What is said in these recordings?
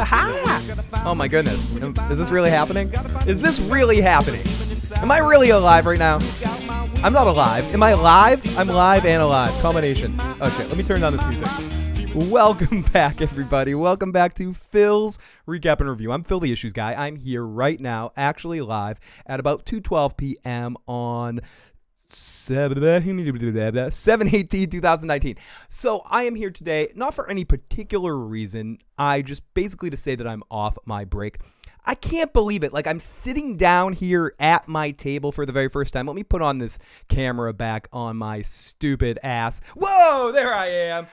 Oh my goodness. Is this really happening? Is this really happening? Am I really alive right now? I'm not alive. Am I alive? I'm live and alive. Combination. Okay, let me turn down this music. Welcome back, everybody. Welcome back to Phil's Recap and Review. I'm Phil, the Issues Guy. I'm here right now, actually live, at about 2:12 p.m. on 7/18/2019. So I am here today, not for any particular reason. I just basically to say that I'm off my break. I can't believe it. Like, I'm sitting down here at my table for the very first time. Let me put on this camera back on my stupid ass. Whoa, there I am.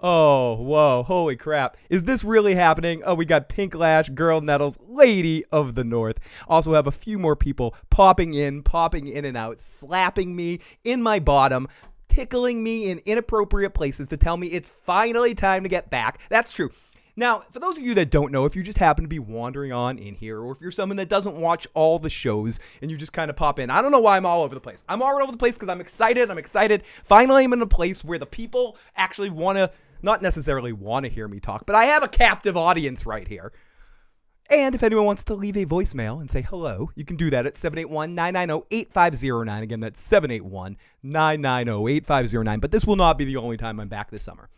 Oh, whoa, holy crap. Is this really happening? Oh, we got Pink Lash, Girl Nettles, Lady of the North. Also have a few more people popping in and out, slapping me in my bottom, tickling me in inappropriate places to tell me it's finally time to get back. That's true. Now, for those of you that don't know, if you just happen to be wandering on in here, or if you're someone that doesn't watch all the shows and you just kind of pop in, I don't know why I'm all over the place. I'm all over the place because I'm excited. Finally, I'm in a place where the people actually not necessarily want to hear me talk, but I have a captive audience right here. And if anyone wants to leave a voicemail and say hello, you can do that at 781-990-8509. Again, that's 781-990-8509. But this will not be the only time I'm back this summer.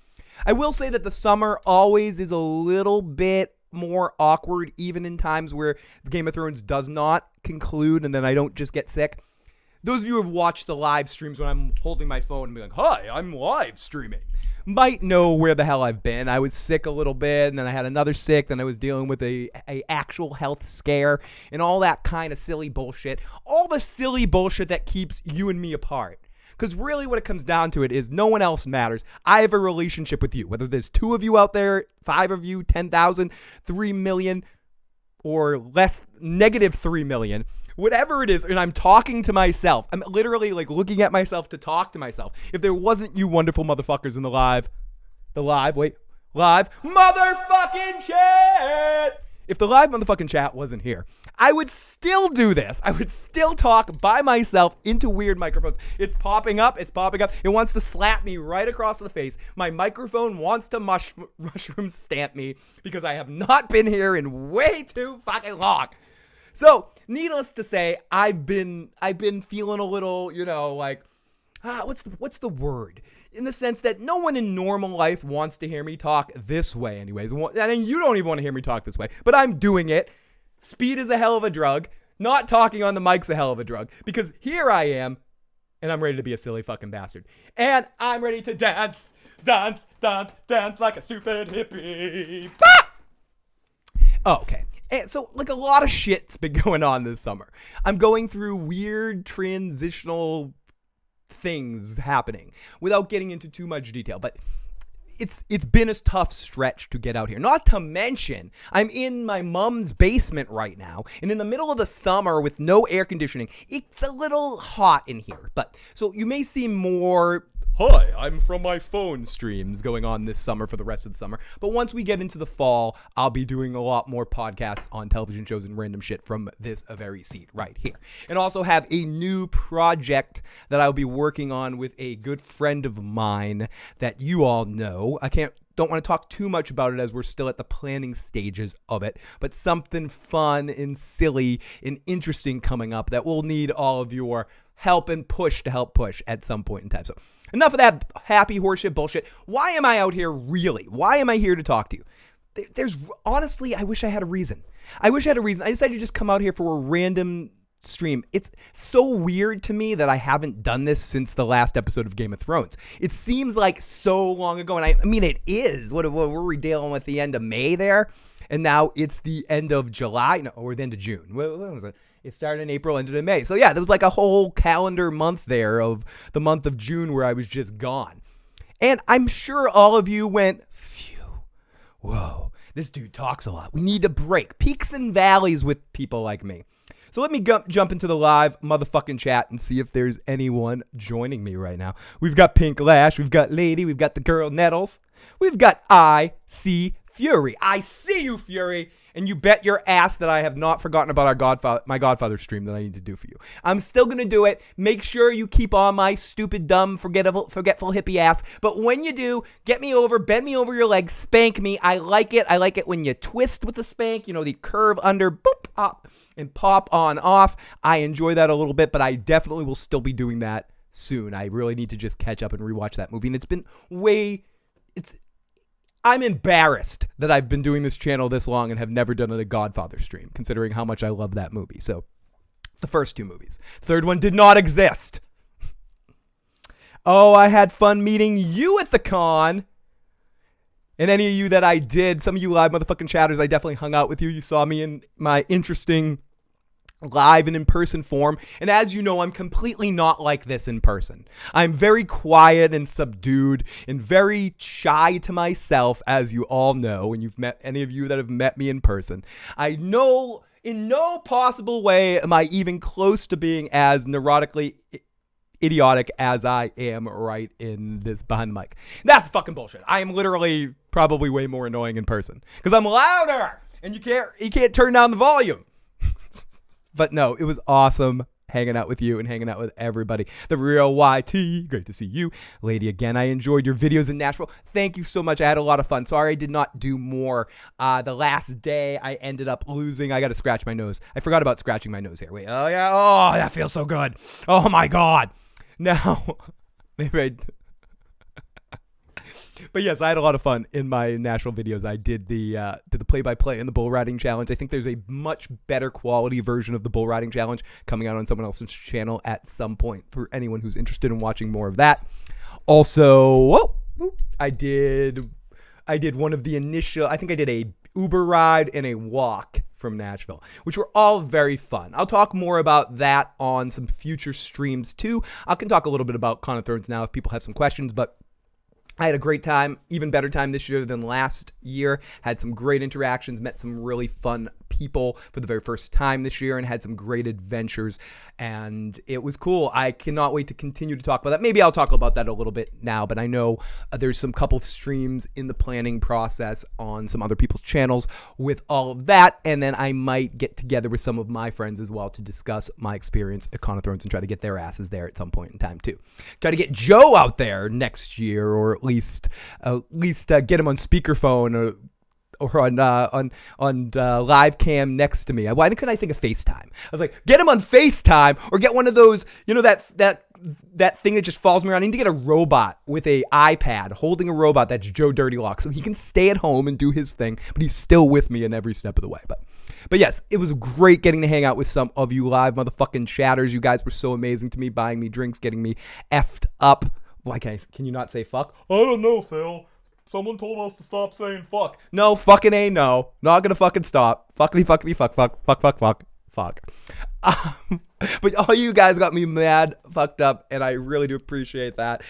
I will say that the summer always is a little bit more awkward, even in times where the Game of Thrones does not conclude and then I don't just get sick. Those of you who have watched the live streams when I'm holding my phone and being like, hi, I'm live streaming, might know where the hell I've been. I was sick a little bit, and then I had another sick, then I was dealing with a actual health scare and all that kind of silly bullshit. All the silly bullshit that keeps you and me apart. Because really what it comes down to it is no one else matters. I have a relationship with you. Whether there's 2 of you out there, 5 of you, 10,000, 3 million, or less, negative 3 million. Whatever it is, and I'm talking to myself. I'm literally like looking at myself to talk to myself. If there wasn't you wonderful motherfuckers in the live motherfucking chat. If the live motherfucking chat wasn't here, I would still do this. I would still talk by myself into weird microphones. It's popping up. It wants to slap me right across the face. My microphone wants to mushroom stamp me because I have not been here in way too fucking long. So, needless to say, I've been feeling a little, what's the word? In the sense that no one in normal life wants to hear me talk this way anyways. And you don't even want to hear me talk this way, but I'm doing it. Speed is a hell of a drug. Not talking on the mic's a hell of a drug because here I am and I'm ready to be a silly fucking bastard. And I'm ready to dance like a stupid hippie. Ah! Oh, okay. And so, like, a lot of shit's been going on this summer. I'm going through weird transitional things happening without getting into too much detail. But it's been a tough stretch to get out here. Not to mention, I'm in my mom's basement right now. And in the middle of the summer with no air conditioning, it's a little hot in here. But so you may see more... Hi, I'm from my phone streams going on this summer for the rest of the summer. But once we get into the fall, I'll be doing a lot more podcasts on television shows and random shit from this very seat right here. And also have a new project that I'll be working on with a good friend of mine that you all know. Don't want to talk too much about it as we're still at the planning stages of it, but something fun and silly and interesting coming up that will need all of your help and push to help push at some point in time. So enough of that happy horseshit bullshit. Why am I out here really? Why am I here to talk to you? Honestly, I wish I had a reason. I decided to just come out here for a random stream. It's so weird to me that I haven't done this since the last episode of Game of Thrones. It seems like so long ago, and I mean it is. What were we dealing with the end of May there? And now it's the end of July, or the end of June. What was it? It started in April, ended in May. So yeah, there was like a whole calendar month there of the month of June where I was just gone. And I'm sure all of you went, phew, whoa, this dude talks a lot. We need to break peaks and valleys with people like me. So let me jump into the live motherfucking chat and see if there's anyone joining me right now. We've got Pink Lash, we've got Lady, we've got the Girl Nettles, we've got I See Fury. I see you, Fury. And you bet your ass that I have not forgotten about my Godfather stream that I need to do for you. I'm still going to do it. Make sure you keep on my stupid, dumb, forgetful hippie ass. But when you do, get me over, bend me over your legs, spank me. I like it. I like it when you twist with the spank, the curve under, boop, pop, and pop on off. I enjoy that a little bit, but I definitely will still be doing that soon. I really need to just catch up and rewatch that movie. And I'm embarrassed that I've been doing this channel this long and have never done a Godfather stream, considering how much I love that movie. So, the first two movies. Third one did not exist. Oh, I had fun meeting you at the con. And any of you that I did, some of you live motherfucking chatters, I definitely hung out with you. You saw me in my interesting live and in-person form. And as you know, I'm completely not like this in person. I'm very quiet and subdued and very shy to myself, as you all know, and you've met any of you that have met me in person. I know in no possible way am I even close to being as neurotically idiotic as I am right in this behind the mic. That's fucking bullshit. I am literally probably way more annoying in person because I'm louder and you can't turn down the volume. But no, it was awesome hanging out with you and hanging out with everybody. The real YT, great to see you. Lady, again, I enjoyed your videos in Nashville. Thank you so much. I had a lot of fun. Sorry I did not do more. The last day I ended up losing. I got to scratch my nose. I forgot about scratching my nose here. Wait, oh yeah, oh, that feels so good. Oh my God. Now, maybe I... But yes, I had a lot of fun in my Nashville videos. I did the play-by-play and the bull riding challenge. I think there's a much better quality version of the bull riding challenge coming out on someone else's channel at some point for anyone who's interested in watching more of that. Also, I did one of the initial, I think I did a Uber ride and a walk from Nashville, which were all very fun. I'll talk more about that on some future streams too. I can talk a little bit about Con of Thrones now if people have some questions, but I had a great time, even better time this year than last year. Had some great interactions, met some really fun people for the very first time this year, and had some great adventures, and it was cool. I cannot wait to continue to talk about that. Maybe I'll talk about that a little bit now, but I know there's some couple of streams in the planning process on some other people's channels with all of that, and then I might get together with some of my friends as well to discuss my experience at Con of Thrones and try to get their asses there at some point in time too. Try to get Joe out there next year, or at least get him on speakerphone or on live cam next to me. Why couldn't I think of FaceTime? I was like, get him on FaceTime or get one of those, that thing that just follows me around. I need to get a robot with a iPad holding a robot that's Joe Dirtylock so he can stay at home and do his thing, but he's still with me in every step of the way. But yes, it was great getting to hang out with some of you live motherfucking chatters. You guys were so amazing to me, buying me drinks, getting me effed up. Why can you not say fuck? I don't know, Phil. Someone told us to stop saying fuck. No, fucking ain't no. Not gonna fucking stop. Fuckity fuck. But all you guys got me mad, fucked up, and I really do appreciate that.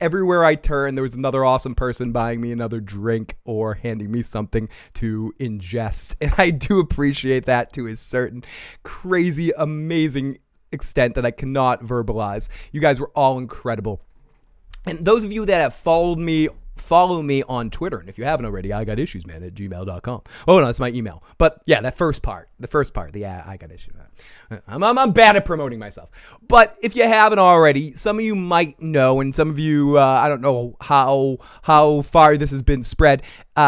Everywhere I turn, there was another awesome person buying me another drink or handing me something to ingest, and I do appreciate that to a certain crazy, amazing extent that I cannot verbalize. You guys were all incredible. And those of you that have follow me on Twitter. And if you haven't already, I got issues, man, at gmail.com. Oh, no, that's my email. But yeah, that first part, I got issues. I'm bad at promoting myself. But if you haven't already, some of you might know, and some of you, I don't know how far this has been spread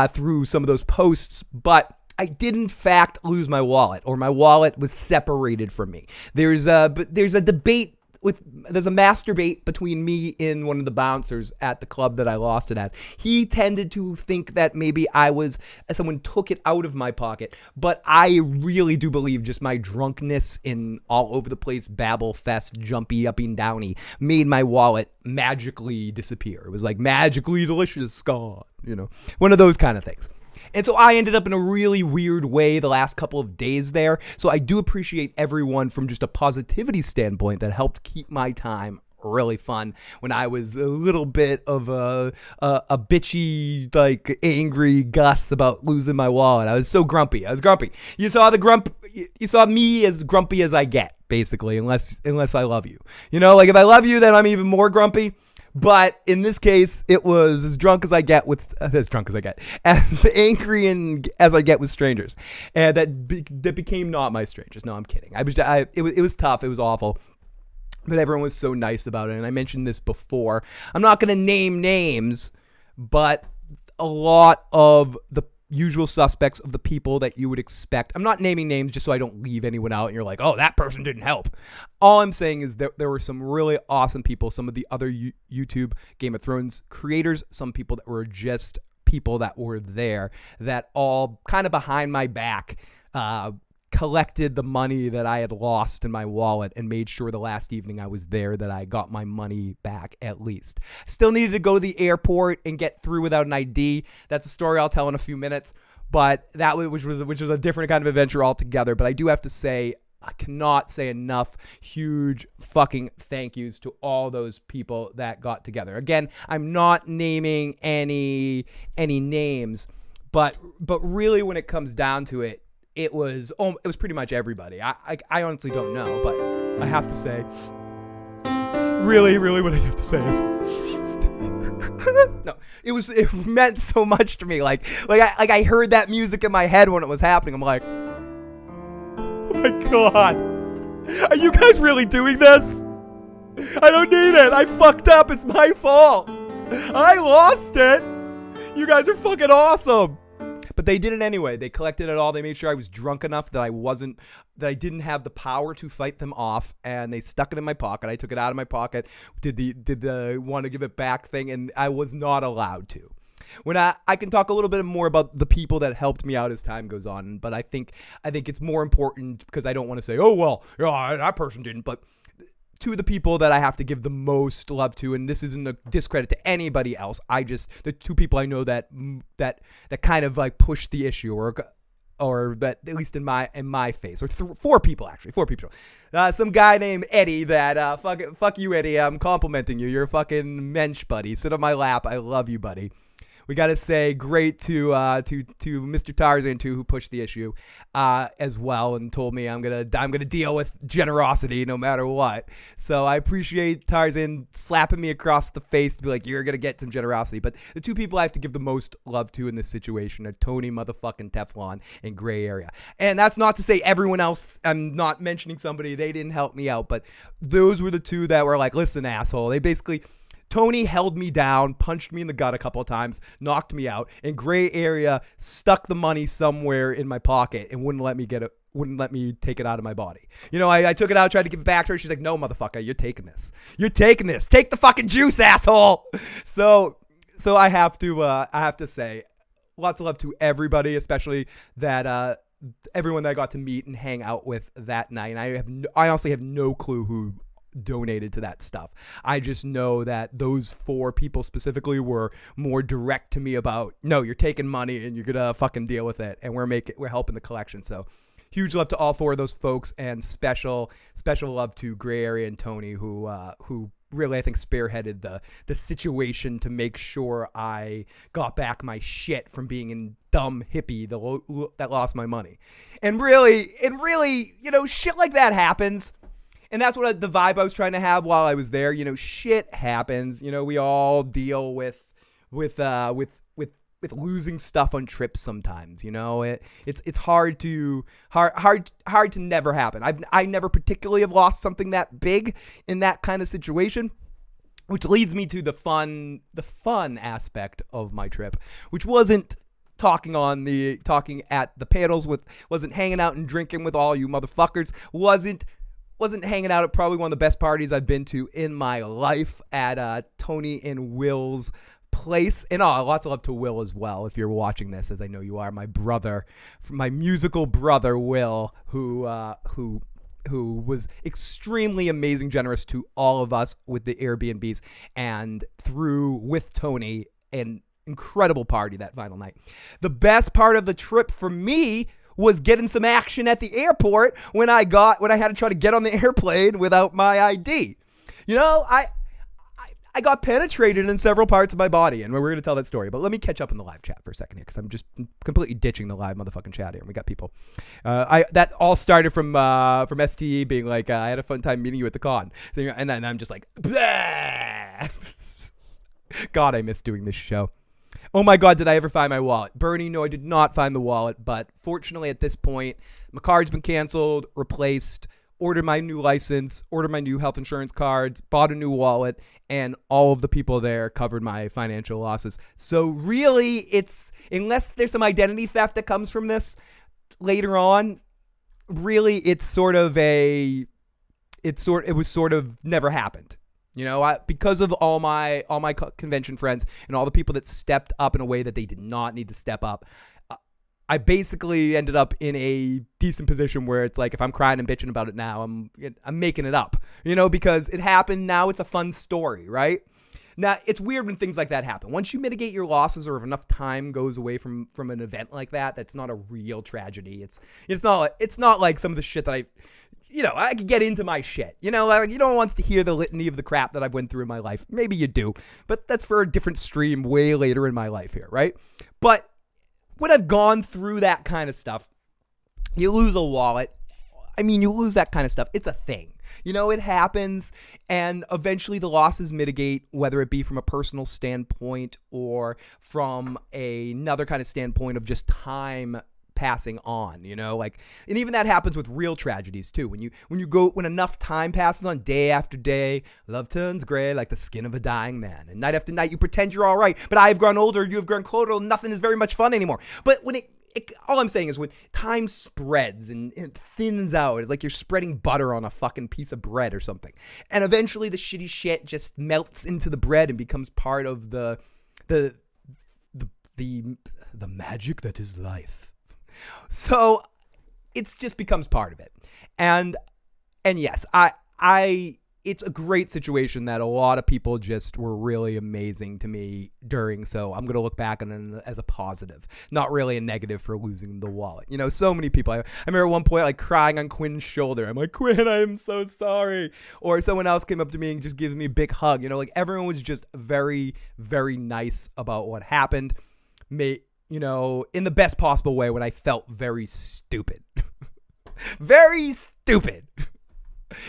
through some of those posts, but I did in fact lose my wallet, or my wallet was separated from me. There's a debate. There's a masturbate between me and one of the bouncers at the club that I lost it at. He tended to think that maybe someone took it out of my pocket, but I really do believe just my drunkenness in all over the place, babble fest, jumpy, uppy and downy, made my wallet magically disappear. It was like magically delicious, gone, one of those kind of things. And so I ended up in a really weird way the last couple of days there. So I do appreciate everyone from just a positivity standpoint that helped keep my time really fun when I was a little bit of a bitchy, like angry Gus about losing my wallet. I was so grumpy. You saw me as grumpy as I get, basically, unless I love you. Like if I love you, then I'm even more grumpy. But in this case, it was as drunk as I get as angry and as I get with strangers, and that became not my strangers. No, I'm kidding. It was tough. It was awful. But everyone was so nice about it. And I mentioned this before. I'm not going to name names, but a lot of the usual suspects of the people that you would expect. I'm not naming names just so I don't leave anyone out and you're like, oh, that person didn't help. All I'm saying is that there were some really awesome people, some of the other YouTube Game of Thrones creators, some people that were just people that were there that all kind of behind my back collected the money that I had lost in my wallet and made sure the last evening I was there that I got my money back at least. Still needed to go to the airport and get through without an ID. That's a story I'll tell in a few minutes, but which was a different kind of adventure altogether. But I do have to say, I cannot say enough huge fucking thank yous to all those people that got together. Again, I'm not naming any names, but really when it comes down to it, it was pretty much everybody. I honestly don't know, but I have to say, really what I have to say is, no, it meant so much to me. Like I heard that music in my head when it was happening. I'm like, oh my God, are you guys really doing this? I don't need it. I fucked up. It's my fault. I lost it. You guys are fucking awesome. But they did it anyway. They collected it all. They made sure I was drunk enough that I didn't have the power to fight them off, and they stuck it in my pocket. I took it out of my pocket, did the want to give it back thing, and I was not allowed to. When I can talk a little bit more about the people that helped me out as time goes on, but I think it's more important because I don't want to say, oh well, yeah, that person didn't, but two of the people that I have to give the most love to, and this isn't a discredit to anybody else. The two people I know that kind of like pushed the issue, or that at least in my face, or four people. Some guy named Eddie that fuck you, Eddie. I'm complimenting you. You're a fucking mensch, buddy. Sit on my lap. I love you, buddy. We got to say great to Mr. Tarzan too, who pushed the issue as well and told me I'm gonna deal with generosity no matter what. So I appreciate Tarzan slapping me across the face to be like, you're gonna get some generosity. But the two people I have to give the most love to in this situation are Tony motherfucking Teflon and Gray Area. And that's not to say everyone else. I'm not mentioning somebody, they didn't help me out, but those were the two that were like, listen, asshole. They basically. Tony held me down, punched me in the gut a couple of times, knocked me out, and Gray Area stuck the money somewhere in my pocket and wouldn't let me take it out of my body. You know, I took it out, tried to give it back to her. She's like, no, motherfucker, you're taking this. Take the fucking juice, asshole. So I have to say, lots of love to everybody, especially that everyone that I got to meet and hang out with that night. And I honestly have no clue who donated to that stuff. I just know that those four people specifically were more direct to me about, no, you're taking money and you're gonna fucking deal with it, and we're helping the collection. So huge love to all four of those folks, and special love to Gray Area and Tony, who really I think spearheaded the situation to make sure I got back my shit from being in dumb hippie that lost my money. And really, you know, shit like that happens. And that's what the vibe I was trying to have while I was there. You know, shit happens. You know, we all deal with losing stuff on trips sometimes. You know, it's hard to never happen. I never particularly have lost something that big in that kind of situation, which leads me to the fun aspect of my trip, which wasn't talking at the panels wasn't hanging out and drinking with all you motherfuckers, wasn't hanging out at probably one of the best parties I've been to in my life at Tony and Will's place. And lots of love to Will as well, if you're watching this, as I know you are, my brother, my musical brother Will, who was extremely amazing, generous to all of us with the Airbnbs, and threw with Tony an incredible party that final night. The best part of the trip for me was getting some action at the airport when I had to try to get on the airplane without my ID. You know, I got penetrated in several parts of my body, and we're going to tell that story. But let me catch up in the live chat for a second here, because I'm just completely ditching the live motherfucking chat here. And we got people. That all started from STE being like, I had a fun time meeting you at the con. And then I'm just like, bleh. God, I miss doing this show. Oh my God, did I ever find my wallet? Bernie, no, I did not find the wallet, but fortunately at this point, my card's been canceled, replaced, ordered my new license, ordered my new health insurance cards, bought a new wallet, and all of the people there covered my financial losses. So really, it's, unless there's some identity theft that comes from this later on, really it was sort of never happened. You know, because of all my convention friends and all the people that stepped up in a way that they did not need to step up, I basically ended up in a decent position where it's like, if I'm crying and bitching about it now, I'm making it up, you know, because it happened. Now it's a fun story, right? Now, it's weird when things like that happen. Once you mitigate your losses, or if enough time goes away from an event like that, that's not a real tragedy. It's not like some of the shit that I could get into my shit. You know, like, you don't want to hear the litany of the crap that I've went through in my life. Maybe you do, but that's for a different stream way later in my life here, right? But when I've gone through that kind of stuff, you lose a wallet. I mean, you lose that kind of stuff. It's a thing. You know, it happens, and eventually the losses mitigate, whether it be from a personal standpoint or from another kind of standpoint of just time passing on, you know, like, and even that happens with real tragedies too. When enough time passes on, day after day, love turns gray like the skin of a dying man, and night after night you pretend you're all right, but I've grown older, you have grown colder, nothing is very much fun anymore. But when all I'm saying is, when time spreads and it thins out, it's like you're spreading butter on a fucking piece of bread or something, and eventually the shitty shit just melts into the bread and becomes part of the magic that is life. So it just becomes part of it. And yes, it's a great situation that a lot of people just were really amazing to me during. So I'm going to look back on it as a positive, not really a negative for losing the wallet. You know, so many people, I remember at one point, like, crying on Quinn's shoulder. I'm like, Quinn, I am so sorry. Or someone else came up to me and just gives me a big hug. You know, like, everyone was just very, very nice about what happened. You know, in the best possible way, when I felt very stupid. Very stupid.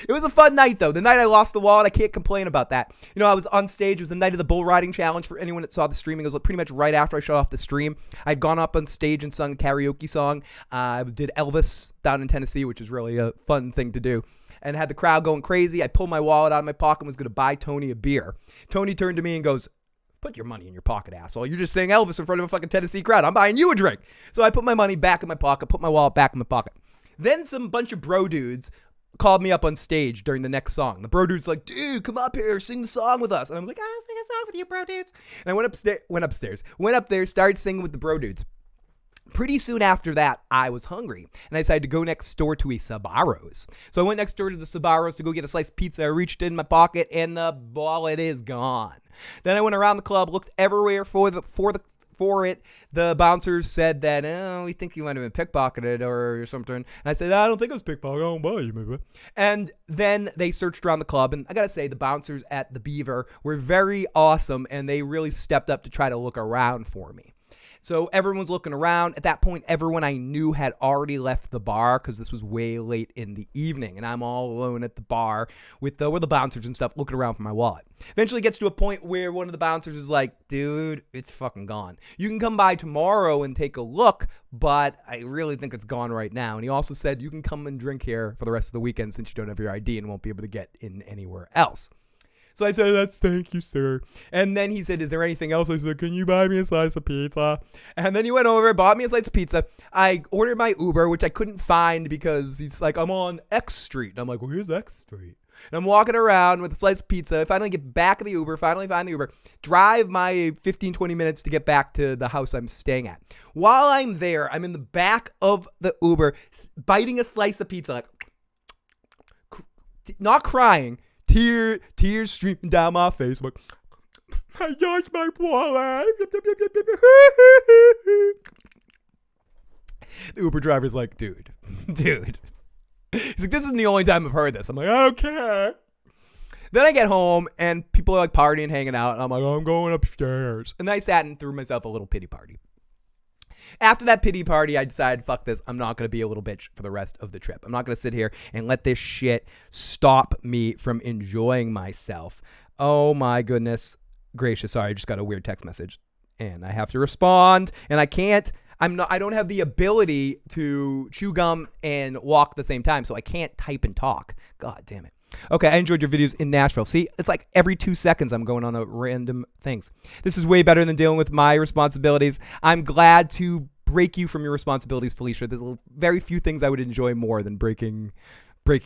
It was a fun night, though. The night I lost the wallet, I can't complain about that. You know, I was on stage. It was the night of the bull riding challenge. For anyone that saw the streaming, it was pretty much right after I shut off the stream. I'd gone up on stage and sung a karaoke song. I did Elvis down in Tennessee, which was really a fun thing to do, and had the crowd going crazy. I pulled my wallet out of my pocket and was going to buy Tony a beer. Tony turned to me and goes, "Put your money in your pocket, asshole. You're just saying Elvis in front of a fucking Tennessee crowd. I'm buying you a drink." So I put my money back in my pocket, put my wallet back in my pocket. Then some bunch of bro dudes called me up on stage during the next song. The bro dude's like, "Dude, come up here, sing the song with us." And I'm like, "I'll sing a song with you, bro dudes." And I went up there, started singing with the bro dudes. Pretty soon after that, I was hungry, and I decided to go next door to a Sbarro's. So I went next door to the Sbarro's to go get a slice of pizza. I reached in my pocket, and the wallet is gone. Then I went around the club, looked everywhere for it. The bouncers said that, "Oh, we think you might have been pickpocketed or something." And I said, "I don't think it was pickpocketed. I don't buy you, maybe." And then they searched around the club, and I gotta say, the bouncers at the Beaver were very awesome, and they really stepped up to try to look around for me. So everyone was looking around. At that point, everyone I knew had already left the bar because this was way late in the evening, and I'm all alone at the bar with the bouncers and stuff looking around for my wallet. Eventually it gets to a point where one of the bouncers is like, "Dude, it's fucking gone. You can come by tomorrow and take a look, but I really think it's gone right now." And he also said, "You can come and drink here for the rest of the weekend since you don't have your ID and won't be able to get in anywhere else." So I said, "Thank you, sir." And then he said, "Is there anything else?" I said, "Can you buy me a slice of pizza?" And then he went over, bought me a slice of pizza. I ordered my Uber, which I couldn't find because he's like, "I'm on X Street." And I'm like, "Well, here's X Street." And I'm walking around with a slice of pizza. I finally get back of the Uber, finally find the Uber, drive my 15, 20 minutes to get back to the house I'm staying at. While I'm there, I'm in the back of the Uber, biting a slice of pizza, like, not crying, tears streaming down my face. I'm like, "I lost my wallet." The Uber driver's like, dude. He's like, "This isn't the only time I've heard this." I'm like, "Okay." Then I get home and people are like partying, hanging out. And I'm like, "I'm going upstairs." And then I sat and threw myself a little pity party. After that pity party, I decided, fuck this. I'm not going to be a little bitch for the rest of the trip. I'm not going to sit here and let this shit stop me from enjoying myself. Oh my goodness. gracious, sorry, I just got a weird text message and I have to respond and I don't have the ability to chew gum and walk at the same time, so I can't type and talk. God damn it. Okay, I enjoyed your videos in Nashville. See, it's like every 2 seconds I'm going on a random things. This is way better than dealing with my responsibilities. I'm glad to break you from your responsibilities, Felicia. There's very few things I would enjoy more than breaking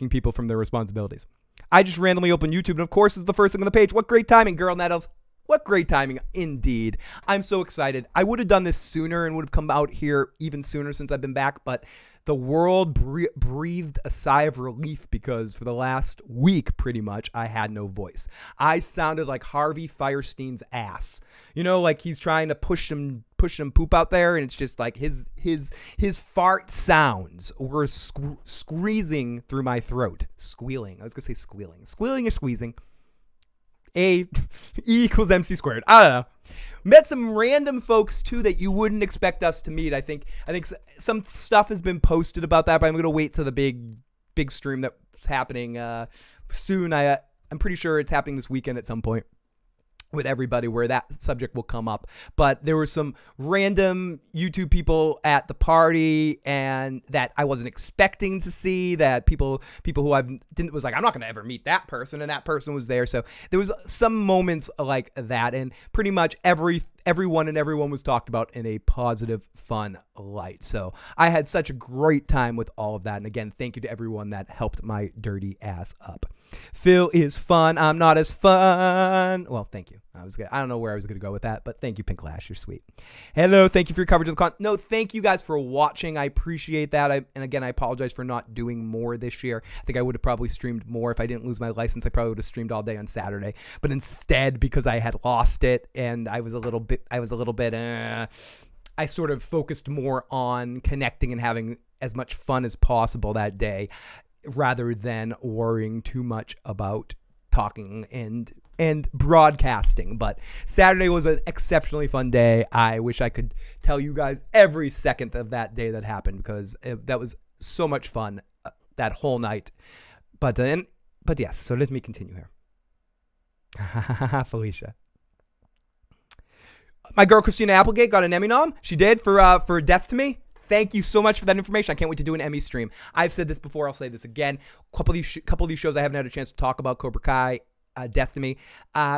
people from their responsibilities. I just randomly opened YouTube, and of course, it's the first thing on the page. What great timing, Girl Nettles. What great timing, indeed. I'm so excited. I would have done this sooner and would have come out here even sooner since I've been back, but the world breathed a sigh of relief because for the last week, pretty much, I had no voice. I sounded like Harvey Firestein's ass. You know, like he's trying to push some poop out there, and it's just like his fart sounds were squeezing through my throat. Squealing. I was going to say squealing. Squealing or squeezing. E equals MC squared. I don't know. Met some random folks too that you wouldn't expect us to meet. I think some stuff has been posted about that, but I'm gonna wait till the big stream that's happening soon. I'm pretty sure it's happening this weekend at some point with everybody where that subject will come up. But there were some random YouTube people at the party and that I wasn't expecting to see, that people who was like, I'm not going to ever meet that person, and that person was there. So there was some moments like that, and pretty much everyone was talked about in a positive, fun light. So I had such a great time with all of that. And again, thank you to everyone that helped my dirty ass up. Phil is fun. I'm not as fun. Well, thank you. I don't know where I was going to go with that, but thank you, Pink Lash. You're sweet. Hello. Thank you for your coverage of the content. No, thank you guys for watching. I appreciate that. And again, I apologize for not doing more this year. I think I would have probably streamed more. If I didn't lose my license, I probably would have streamed all day on Saturday. But instead, because I had lost it and I was a little bit, I sort of focused more on connecting and having as much fun as possible that day, rather than worrying too much about talking and broadcasting. But Saturday was an exceptionally fun day. I wish I could tell you guys every second of that day that happened, because that was so much fun that whole night. But yes, so let me continue here. Felicia. My girl Christina Applegate got an Emmy nom. She did for Death to Me. Thank you so much for that information. I can't wait to do an Emmy stream. I've said this before. I'll say this again. Couple of these shows I haven't had a chance to talk about. Cobra Kai, Death to Me.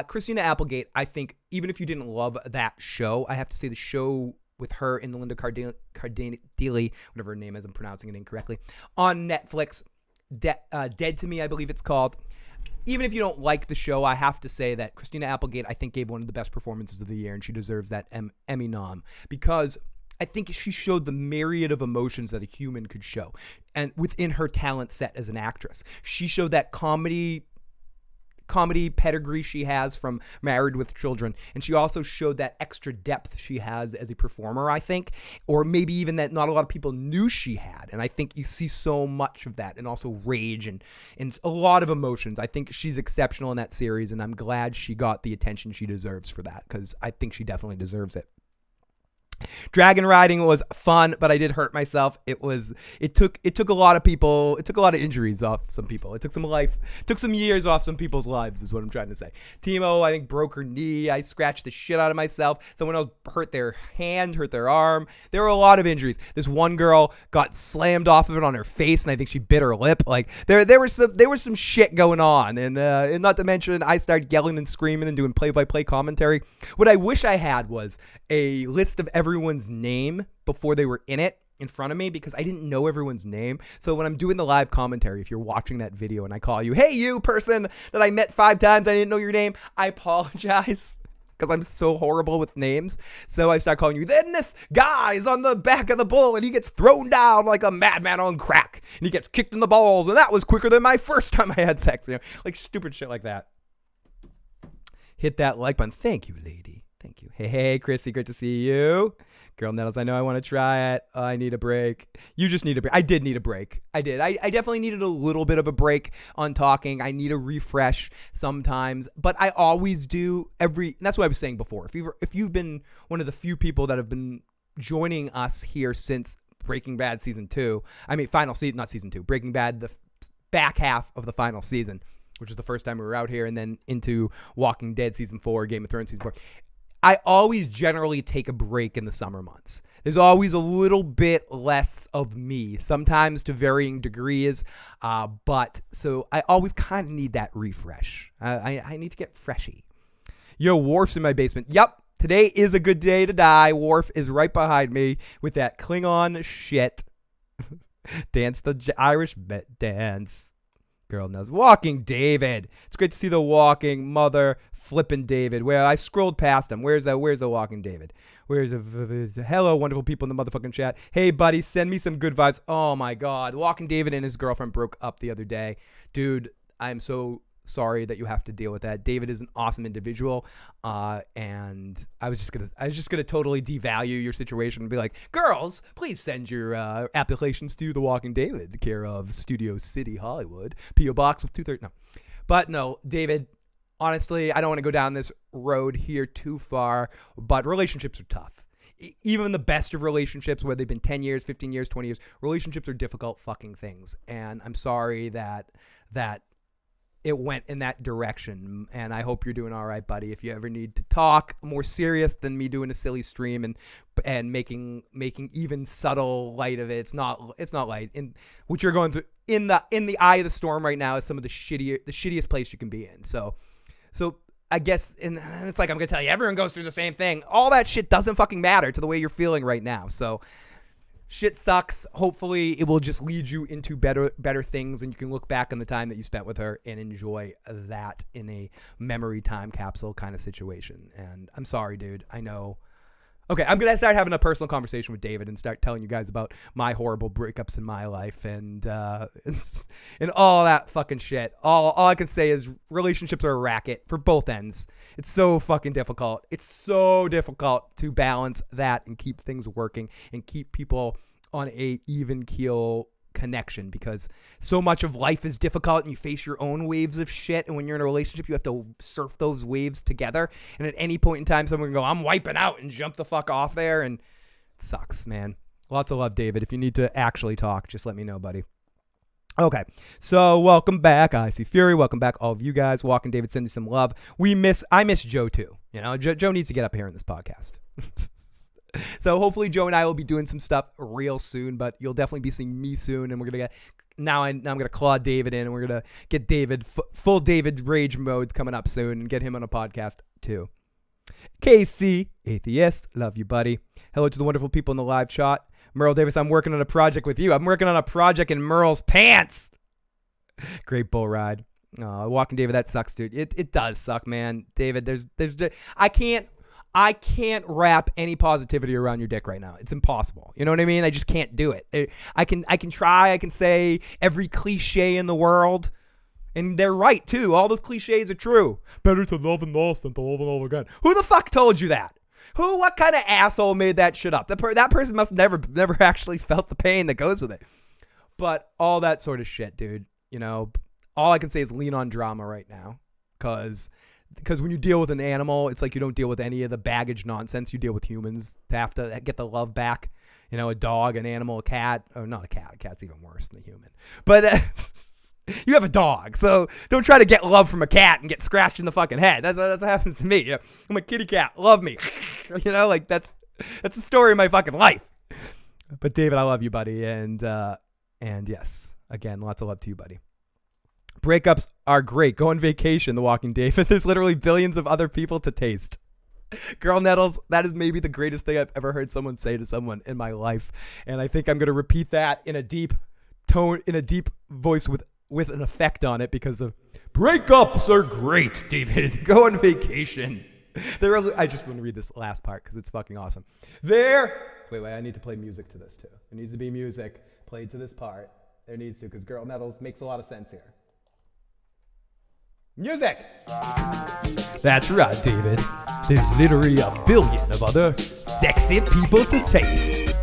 Christina Applegate, I think, even if you didn't love that show, I have to say the show with her and Linda Cardellini, whatever her name is, I'm pronouncing it incorrectly, on Netflix, Dead to Me, I believe it's called. Even if you don't like the show, I have to say that Christina Applegate, I think, gave one of the best performances of the year, and she deserves that Emmy nom, because I think she showed the myriad of emotions that a human could show, and within her talent set as an actress. She showed that comedy pedigree she has from Married with Children, and she also showed that extra depth she has as a performer, I think, or maybe even that not a lot of people knew she had. And I think you see so much of that, and also rage and a lot of emotions. I think she's exceptional in that series, and I'm glad she got the attention she deserves for that, because I think she definitely deserves it. Dragon riding was fun, but I did hurt myself. It took a lot of people. It took a lot of injuries off some people. It took some years off some people's lives, is what I'm trying to say. Timo, I think, broke her knee. I scratched the shit out of myself. Someone else hurt their hand, hurt their arm. There were a lot of injuries. This one girl got slammed off of it on her face, and I think she bit her lip. Like there was some shit going on, and not to mention I started yelling and screaming and doing play-by-play commentary. What I wish I had was a list of everyone's name before they were in it in front of me, because I didn't know everyone's name. So when I'm doing the live commentary, if you're watching that video and I call you, hey, you person that I met 5 times, I didn't know your name, I apologize, because I'm so horrible with names. So I start calling you, then this guy is on the back of the bull and he gets thrown down like a madman on crack and he gets kicked in the balls, and that was quicker than my first time I had sex, like stupid shit like that. Hit that like button. Thank you, lady. Thank you. Hey, Chrissy, great to see you. Girl Nettles, I know I want to try it. I need a break. You just need a break. I did need a break. I did. I definitely needed a little bit of a break on talking. I need a refresh sometimes, but I always do and that's what I was saying before. If you've been one of the few people that have been joining us here since Breaking Bad season 2, final season, not season 2, Breaking Bad, the back half of the final season, which was the first time we were out here, and then into Walking Dead season 4, Game of Thrones season 4. I always generally take a break in the summer months. There's always a little bit less of me, sometimes to varying degrees. But so I always kind of need that refresh. I need to get freshy. Yo, Worf's in my basement. Yep. Today is a good day to die. Worf is right behind me with that Klingon shit. Dance the Irish dance. Girl knows. Walking David. It's great to see the walking mother flipping David. Well, I scrolled past him. Where's the walking David? Where's the hello, wonderful people in the motherfucking chat. Hey, buddy, send me some good vibes. Oh, my God. Walking David and his girlfriend broke up the other day. Dude, I'm so sorry that you have to deal with that. David is an awesome individual, and I was just gonna totally devalue your situation and be like, girls, please send your applications to The Walking David, care of Studio City, Hollywood, P.O. Box with 230. No, but no, David. Honestly, I don't want to go down this road here too far, but relationships are tough. Even the best of relationships, whether they've been 10 years, 15 years, 20 years, relationships are difficult fucking things, and I'm sorry that it went in that direction, and I hope you're doing all right, buddy. If you ever need to talk more serious than me doing a silly stream and making even subtle light of it, it's not light. And what you're going through in the eye of the storm right now is some of the shittiest place you can be in. So I guess, and it's like I'm gonna tell you, everyone goes through the same thing. All that shit doesn't fucking matter to the way you're feeling right now. So. Shit sucks. Hopefully it will just lead you into better things, and you can look back on the time that you spent with her and enjoy that in a memory time capsule kind of situation. And I'm sorry, dude. I know. Okay, I'm going to start having a personal conversation with David and start telling you guys about my horrible breakups in my life and all that fucking shit. All I can say is relationships are a racket for both ends. It's so fucking difficult. It's so difficult to balance that and keep things working and keep people on a even keel connection, because so much of life is difficult and you face your own waves of shit, and when you're in a relationship you have to surf those waves together, and at any point in time someone can go, I'm wiping out, and jump the fuck off there, and it sucks, man. Lots of love, David. If you need to actually talk, just let me know, buddy. Okay, so welcome back. I see Fury. Welcome back, all of you guys. Walking David, send you some love. I miss Joe too. You know, Joe needs to get up here in this podcast. So hopefully Joe and I will be doing some stuff real soon, but you'll definitely be seeing me soon, and we're gonna get I'm gonna claw David in, and we're gonna get David full David rage mode coming up soon, and get him on a podcast too. KC Atheist, love you, buddy. Hello to the wonderful people in the live chat. Merle Davis, I'm working on a project with you. I'm working on a project in Merle's pants. Great bull ride. Walking David, that sucks, dude. It does suck, man. David, there's I can't wrap any positivity around your dick right now. It's impossible. You know what I mean? I just can't do it. I can try. I can say every cliche in the world, and they're right too. All those cliches are true. Better to love and lost than to love and love again. Who the fuck told you that? What kind of asshole made that shit up? That person must never actually felt the pain that goes with it. But all that sort of shit, dude. You know, all I can say is lean on drama right now, because when you deal with an animal, it's like you don't deal with any of the baggage nonsense. You deal with humans to have to get the love back. You know, a dog, an animal, a cat. Oh, not a cat. A cat's even worse than a human. But you have a dog, so don't try to get love from a cat and get scratched in the fucking head. That's what happens to me. I'm a kitty cat. Love me. You know, like that's the story of my fucking life. But David, I love you, buddy. And yes, again, lots of love to you, buddy. Breakups are great. Go on vacation, The Walking David. There's literally billions of other people to taste. Girl Nettles, that is maybe the greatest thing I've ever heard someone say to someone in my life. And I think I'm going to repeat that in a deep tone, in a deep voice with an effect on it, because of breakups are great, David. Go on vacation. I just want to read this last part because it's fucking awesome. Wait, I need to play music to this too. There needs to be music played to this part. There needs to, because Girl Nettles makes a lot of sense here. Music! That's right, David. There's literally a billion of other sexy people to taste.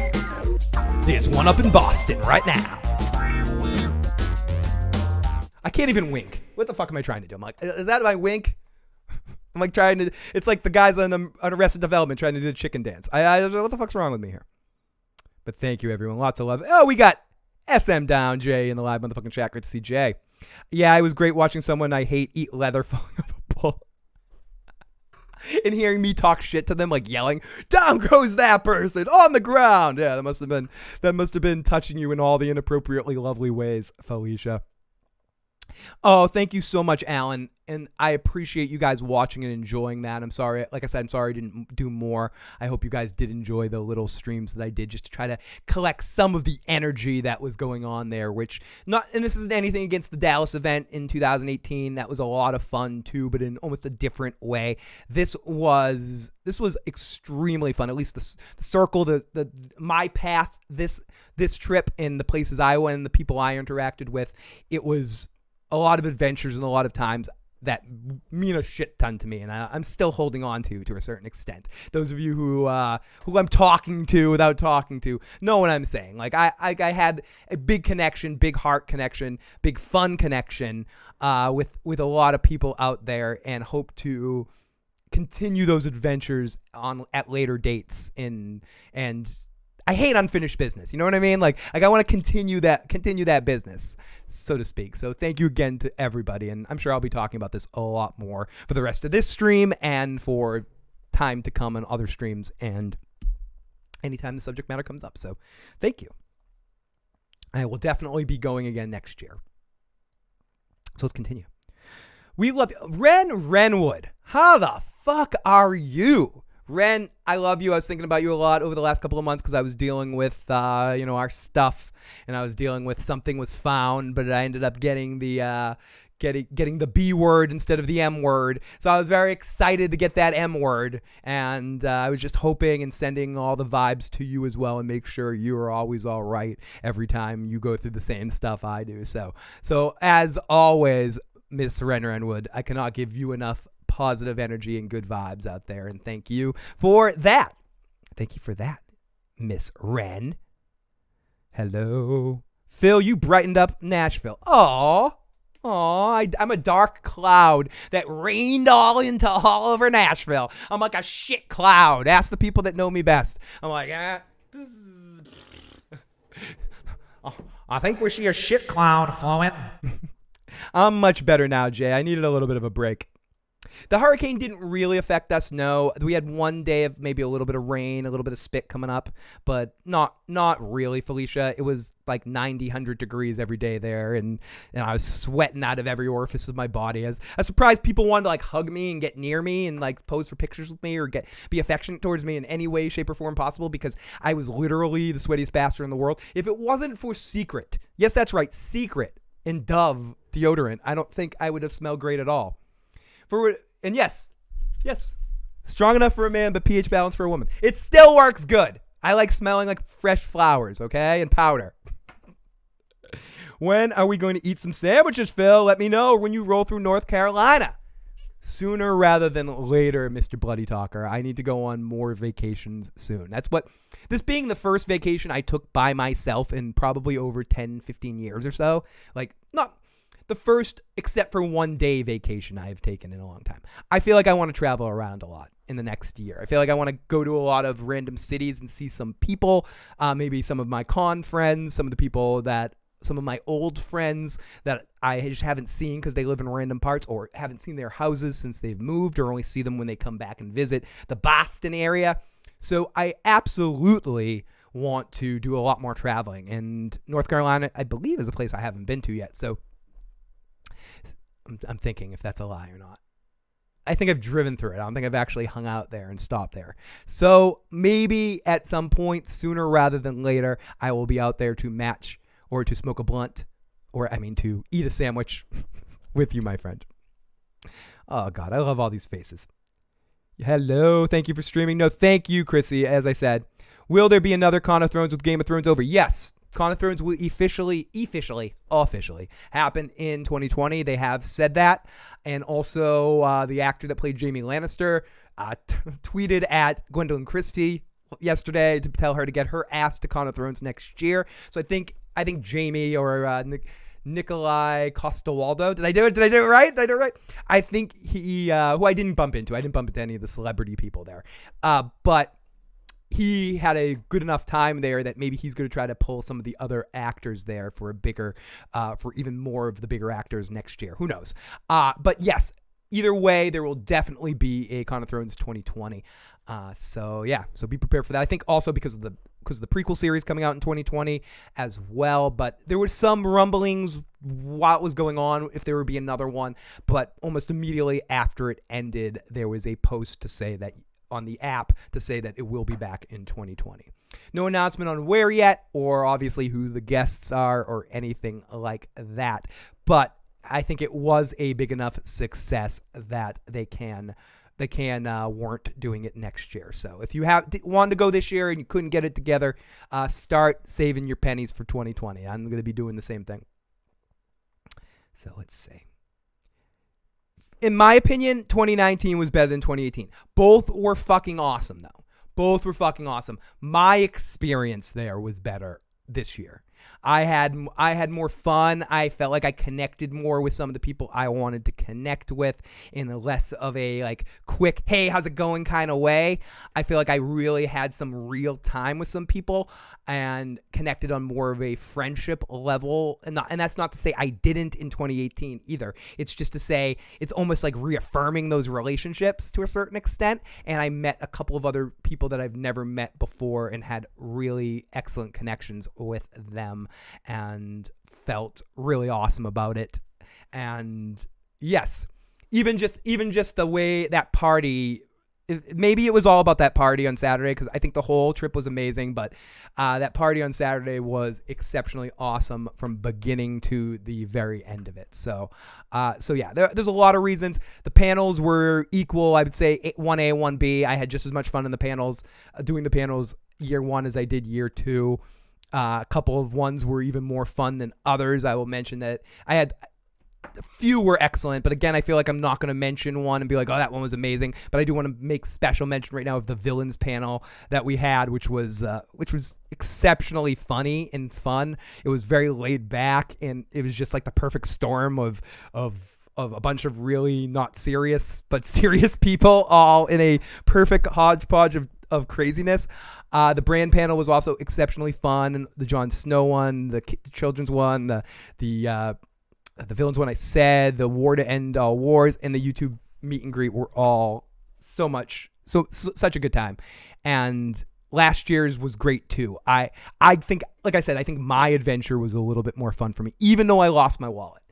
There's one up in Boston right now. I can't even wink. What the fuck am I trying to do? I'm like, is that my wink? I'm like trying to, it's like the guys on Arrested Development trying to do the chicken dance. What the fuck's wrong with me here? But thank you, everyone. Lots of love. Oh, we got SM Down, Jay, in the live motherfucking chat. Great to see Jay. Yeah, it was great watching someone I hate eat leather falling off a pole. And hearing me talk shit to them, like yelling, "Down goes that person on the ground." Yeah, that must have been touching you in all the inappropriately lovely ways, Felicia. Oh, thank you so much, Alan. And I appreciate you guys watching and enjoying that. I'm sorry. Like I said, I'm sorry I didn't do more. I hope you guys did enjoy the little streams that I did just to try to collect some of the energy that was going on there, and this isn't anything against the Dallas event in 2018. That was a lot of fun too, but in almost a different way. This was extremely fun. At least the circle, my path, this trip and the places I went and the people I interacted with, it was a lot of adventures and a lot of times that mean a shit ton to me, and I'm still holding on to a certain extent. Those of you who I'm talking to without talking to know what I'm saying. Like I had a big connection, big heart connection, big fun connection with a lot of people out there, and hope to continue those adventures at later dates. And I hate unfinished business. You know what I mean? Like I want to continue that business, so to speak. So thank you again to everybody. And I'm sure I'll be talking about this a lot more for the rest of this stream and for time to come on other streams and anytime the subject matter comes up. So thank you. I will definitely be going again next year. So let's continue. We love you. Renwood. How the fuck are you? Ren, I love you. I was thinking about you a lot over the last couple of months because I was dealing with, our stuff, and I was dealing with something was found, but I ended up getting the getting the B word instead of the M word. So I was very excited to get that M word, and I was just hoping and sending all the vibes to you as well, and make sure you are always all right every time you go through the same stuff I do. So as always, Miss Renwood, I cannot give you enough positive energy and good vibes out there, and thank you for that. Thank you for that, Miss Ren. Hello, Phil. You brightened up Nashville. I'm a dark cloud that rained all over Nashville. I'm like a shit cloud. Ask the people that know me best. I'm like, I think we see a shit cloud flowing. I'm much better now, Jay. I needed a little bit of a break. The hurricane didn't really affect us, no. We had one day of maybe a little bit of rain, a little bit of spit coming up, but not really, Felicia. It was like 90, 100 degrees every day there, and I was sweating out of every orifice of my body. I was surprised people wanted to like hug me and get near me and like pose for pictures with me or be affectionate towards me in any way, shape, or form possible, because I was literally the sweatiest bastard in the world. If it wasn't for Secret, yes, that's right, Secret and Dove deodorant, I don't think I would have smelled great at all. And yes, strong enough for a man, but pH balance for a woman. It still works good. I like smelling like fresh flowers, okay, and powder. When are we going to eat some sandwiches, Phil? Let me know when you roll through North Carolina. Sooner rather than later, Mr. Bloody Talker. I need to go on more vacations soon. This being the first vacation I took by myself in probably over 10, 15 years or so. Like, not the first, except for 1 day vacation I've taken in a long time. I feel like I want to travel around a lot in the next year. I feel like I want to go to a lot of random cities and see some people, maybe some of my con friends, some of my old friends that I just haven't seen because they live in random parts or haven't seen their houses since they've moved, or only see them when they come back and visit the Boston area. So I absolutely want to do a lot more traveling, and North Carolina, I believe, is a place I haven't been to yet. So I'm thinking if that's a lie or not. I think I've driven through it. I don't think I've actually hung out there and stopped there. So maybe at some point, sooner rather than later, I will be out there to match or to smoke a blunt, to eat a sandwich with you, my friend. Oh, God, I love all these faces. Hello, thank you for streaming. No, thank you, Chrissy. As I said, will there be another Con of Thrones with Game of Thrones over? Yes. Con of Thrones will officially happen in 2020. They have said that. And also the actor that played Jaime Lannister tweeted at Gwendolyn Christie yesterday to tell her to get her ass to Con of Thrones next year. So I think Jaime or Nikolai Costa-Waldau. Did I do it right? I think he, who I didn't bump into. I didn't bump into any of the celebrity people there. But he had a good enough time there that maybe he's going to try to pull some of the other actors there for a bigger, for even more of the bigger actors next year. Who knows? But yes, either way, there will definitely be a Con of Thrones 2020. So be prepared for that. I think also because of the prequel series coming out in 2020 as well. But there was some rumblings what was going on if there would be another one. But almost immediately after it ended, there was a post to say that on the app to say that it will be back in 2020. No announcement on where yet, or obviously who the guests are, or anything like that. But I think it was a big enough success that they can warrant doing it next year. So if you wanted to go this year and you couldn't get it together, start saving your pennies for 2020. I'm going to be doing the same thing. So let's see. In my opinion, 2019 was better than 2018. Both were fucking awesome, though. Both were fucking awesome. My experience there was better this year. I had more fun. I felt like I connected more with some of the people I wanted to connect with in a less of a like quick, hey, how's it going kind of way. I feel like I really had some real time with some people and connected on more of a friendship level. And that's not to say I didn't in 2018 either. It's just to say it's almost like reaffirming those relationships to a certain extent. And I met a couple of other people that I've never met before and had really excellent connections with them and felt really awesome about it. And yes, even just the way that party, maybe it was all about that party on Saturday, because I think the whole trip was amazing, but that party on Saturday was exceptionally awesome from beginning to the very end of it. So yeah, there's a lot of reasons. The panels were equal. I would say 1A, 1B. I had just as much fun in the panels, doing the panels year one as I did year two. A couple of ones were even more fun than others. I will mention that I had a few were excellent, but again, I feel like I'm not going to mention one and be like, oh, that one was amazing. But I do want to make special mention right now of the villains panel that we had, which was exceptionally funny and fun. It was very laid back, and it was just like the perfect storm of a bunch of really not serious but serious people all in a perfect hodgepodge of craziness. The brand panel was also exceptionally fun. The Jon Snow one, the children's one, the villains one I said, the War to End All Wars, and the YouTube meet and greet were all such a good time. And last year's was great too. I think, like I said, I think my adventure was a little bit more fun for me, even though I lost my wallet.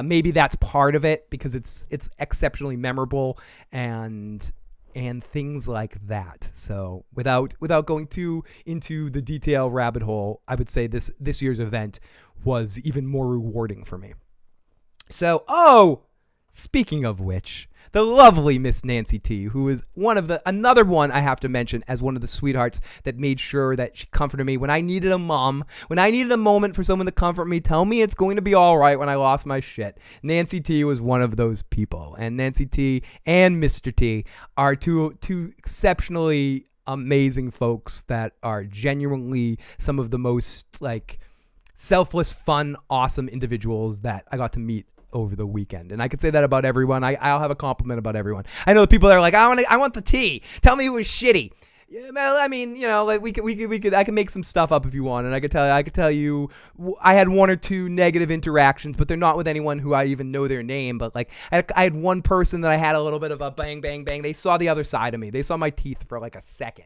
Maybe that's part of it because it's exceptionally memorable and things like that. So without going too into the detail rabbit hole, I would say this year's event was even more rewarding for me. So, speaking of which, the lovely Miss Nancy T, who is another one I have to mention as one of the sweethearts that made sure that she comforted me when I needed a mom, when I needed a moment for someone to comfort me, tell me it's going to be all right when I lost my shit. Nancy T was one of those people, and Nancy T and Mr. T are two exceptionally amazing folks that are genuinely some of the most like selfless, fun, awesome individuals that I got to meet over the weekend. And I could say that about everyone. I'll have a compliment about everyone. I know the people that are like, I want the tea. Tell me it was shitty. Yeah, well, I mean, you know, like we could. I can make some stuff up if you want, and I could tell you, I had one or two negative interactions, but they're not with anyone who I even know their name. But like, I had one person that I had a little bit of a bang, bang, bang. They saw the other side of me. They saw my teeth for like a second.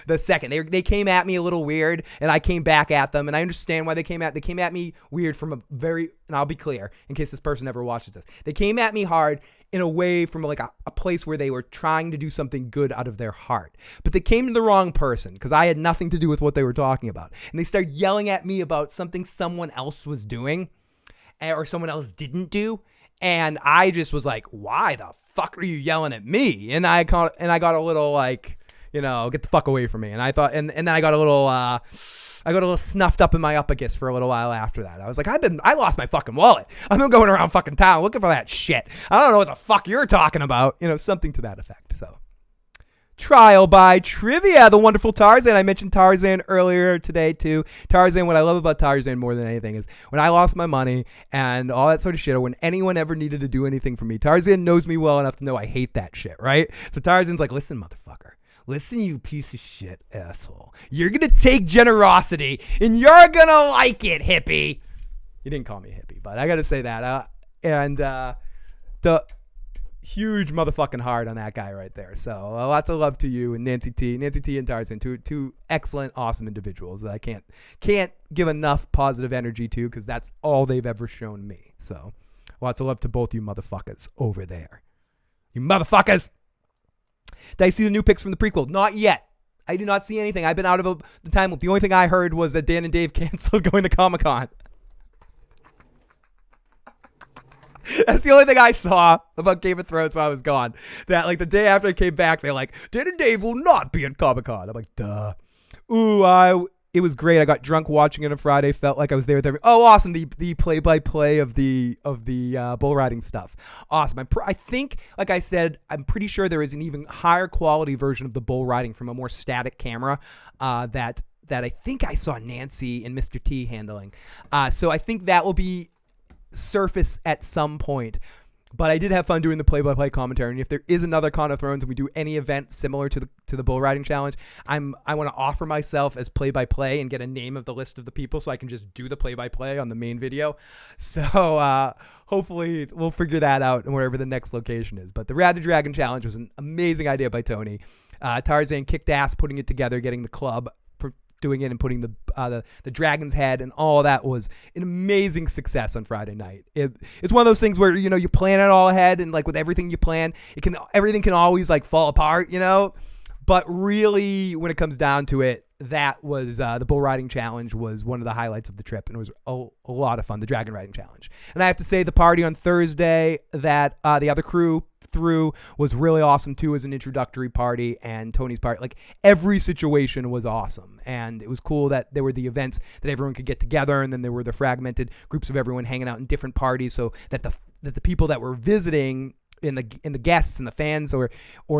They came at me a little weird, and I came back at them, and I understand why they came at me weird from a very, and I'll be clear in case this person ever watches this. They came at me hard in a way from like a place where they were trying to do something good out of their heart, but they came to the wrong person because I had nothing to do with what they were talking about, and they started yelling at me about something someone else was doing or someone else didn't do. And I just was like, why the fuck are you yelling at me? And I got a little like, you know, get the fuck away from me. And I thought, and then I got a little snuffed up in my uppagus for a little while after that. I was like, I lost my fucking wallet. I've been going around fucking town looking for that shit. I don't know what the fuck you're talking about. You know, something to that effect. So, Trial by Trivia, the wonderful Tarzan. I mentioned Tarzan earlier today too. Tarzan, what I love about Tarzan more than anything is when I lost my money and all that sort of shit, or when anyone ever needed to do anything for me, Tarzan knows me well enough to know I hate that shit, right? So Tarzan's like, listen, motherfucker. listen, you piece of shit asshole. You're going to take generosity and you're going to like it, hippie. He didn't call me a hippie, but I got to say that. The huge motherfucking heart on that guy right there. So lots of love to you and Nancy T and Tarzan, two excellent, awesome individuals that I can't give enough positive energy to, because that's all they've ever shown me. So lots of love to both you motherfuckers over there. You motherfuckers. Did I see the new pics from the prequel? Not yet. I do not see anything. I've been out of the time. The only thing I heard was that Dan and Dave canceled going to Comic-Con. That's the only thing I saw about Game of Thrones while I was gone. That like the day after I came back, they're like, Dan and Dave will not be at Comic-Con. I'm like, duh. It was great. I got drunk watching it on Friday. Felt like I was there with everyone. Oh, awesome. The play-by-play of the bull riding stuff. Awesome. I think, like I said, I'm pretty sure there is an even higher quality version of the bull riding from a more static camera that I think I saw Nancy and Mr. T handling. So I think that will be surface at some point. But I did have fun doing the play-by-play commentary, and if there is another Con of Thrones and we do any event similar to the bull riding challenge, I want to offer myself as play-by-play and get a name of the list of the people so I can just do the play-by-play on the main video. So hopefully we'll figure that out and wherever the next location is. But the Rad the Dragon challenge was an amazing idea by Tony. Tarzan kicked ass putting it together, getting the club, doing it and putting the dragon's head and all that was an amazing success on Friday night. It's one of those things where, you know, you plan it all ahead, and like with everything you plan, everything can always like fall apart, you know, but really when it comes down to it, that was the bull riding challenge was one of the highlights of the trip, and it was a lot of fun, the dragon riding challenge. And I have to say the party on Thursday that the other crew through was really awesome too, as an introductory party, and Tony's party, like every situation was awesome. And it was cool that there were the events that everyone could get together, and then there were the fragmented groups of everyone hanging out in different parties, so that the people that were visiting in the guests and the fans or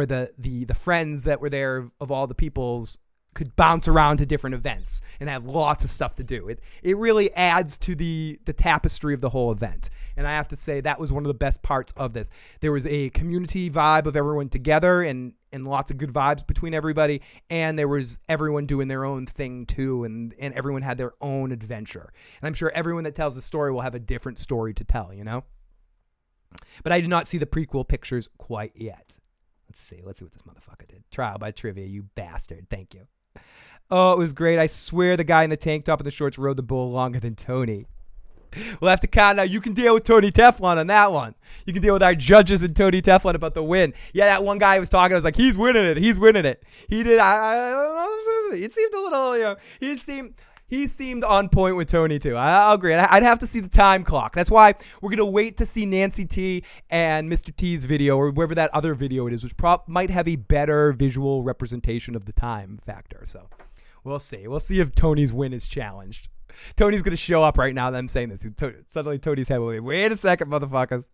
the friends that were there of all the peoples could bounce around to different events and have lots of stuff to do. It really adds to the tapestry of the whole event. And I have to say that was one of the best parts of this. There was a community vibe of everyone together and lots of good vibes between everybody. And there was everyone doing their own thing too. And everyone had their own adventure. And I'm sure everyone that tells the story will have a different story to tell, you know? But I did not see the prequel pictures quite yet. Let's see what this motherfucker did. Trial by trivia, you bastard. Thank you. Oh, it was great. I swear the guy in the tank top and the shorts rode the bull longer than Tony. We'll have to count now. You can deal with Tony Teflon on that one. You can deal with our judges and Tony Teflon about the win. Yeah, that one guy was talking. I was like, he's winning it. He's winning it. He did. It seemed a little, you know, he seemed on point with Tony too. I'll agree. I'd have to see the time clock. That's why we're going to wait to see Nancy T and Mr. T's video, or wherever that other video it is, which might have a better visual representation of the time factor. So we'll see. We'll see if Tony's win is challenged. Tony's going to show up right now that I'm saying this. Suddenly Tony's head will be, wait a second, motherfuckers.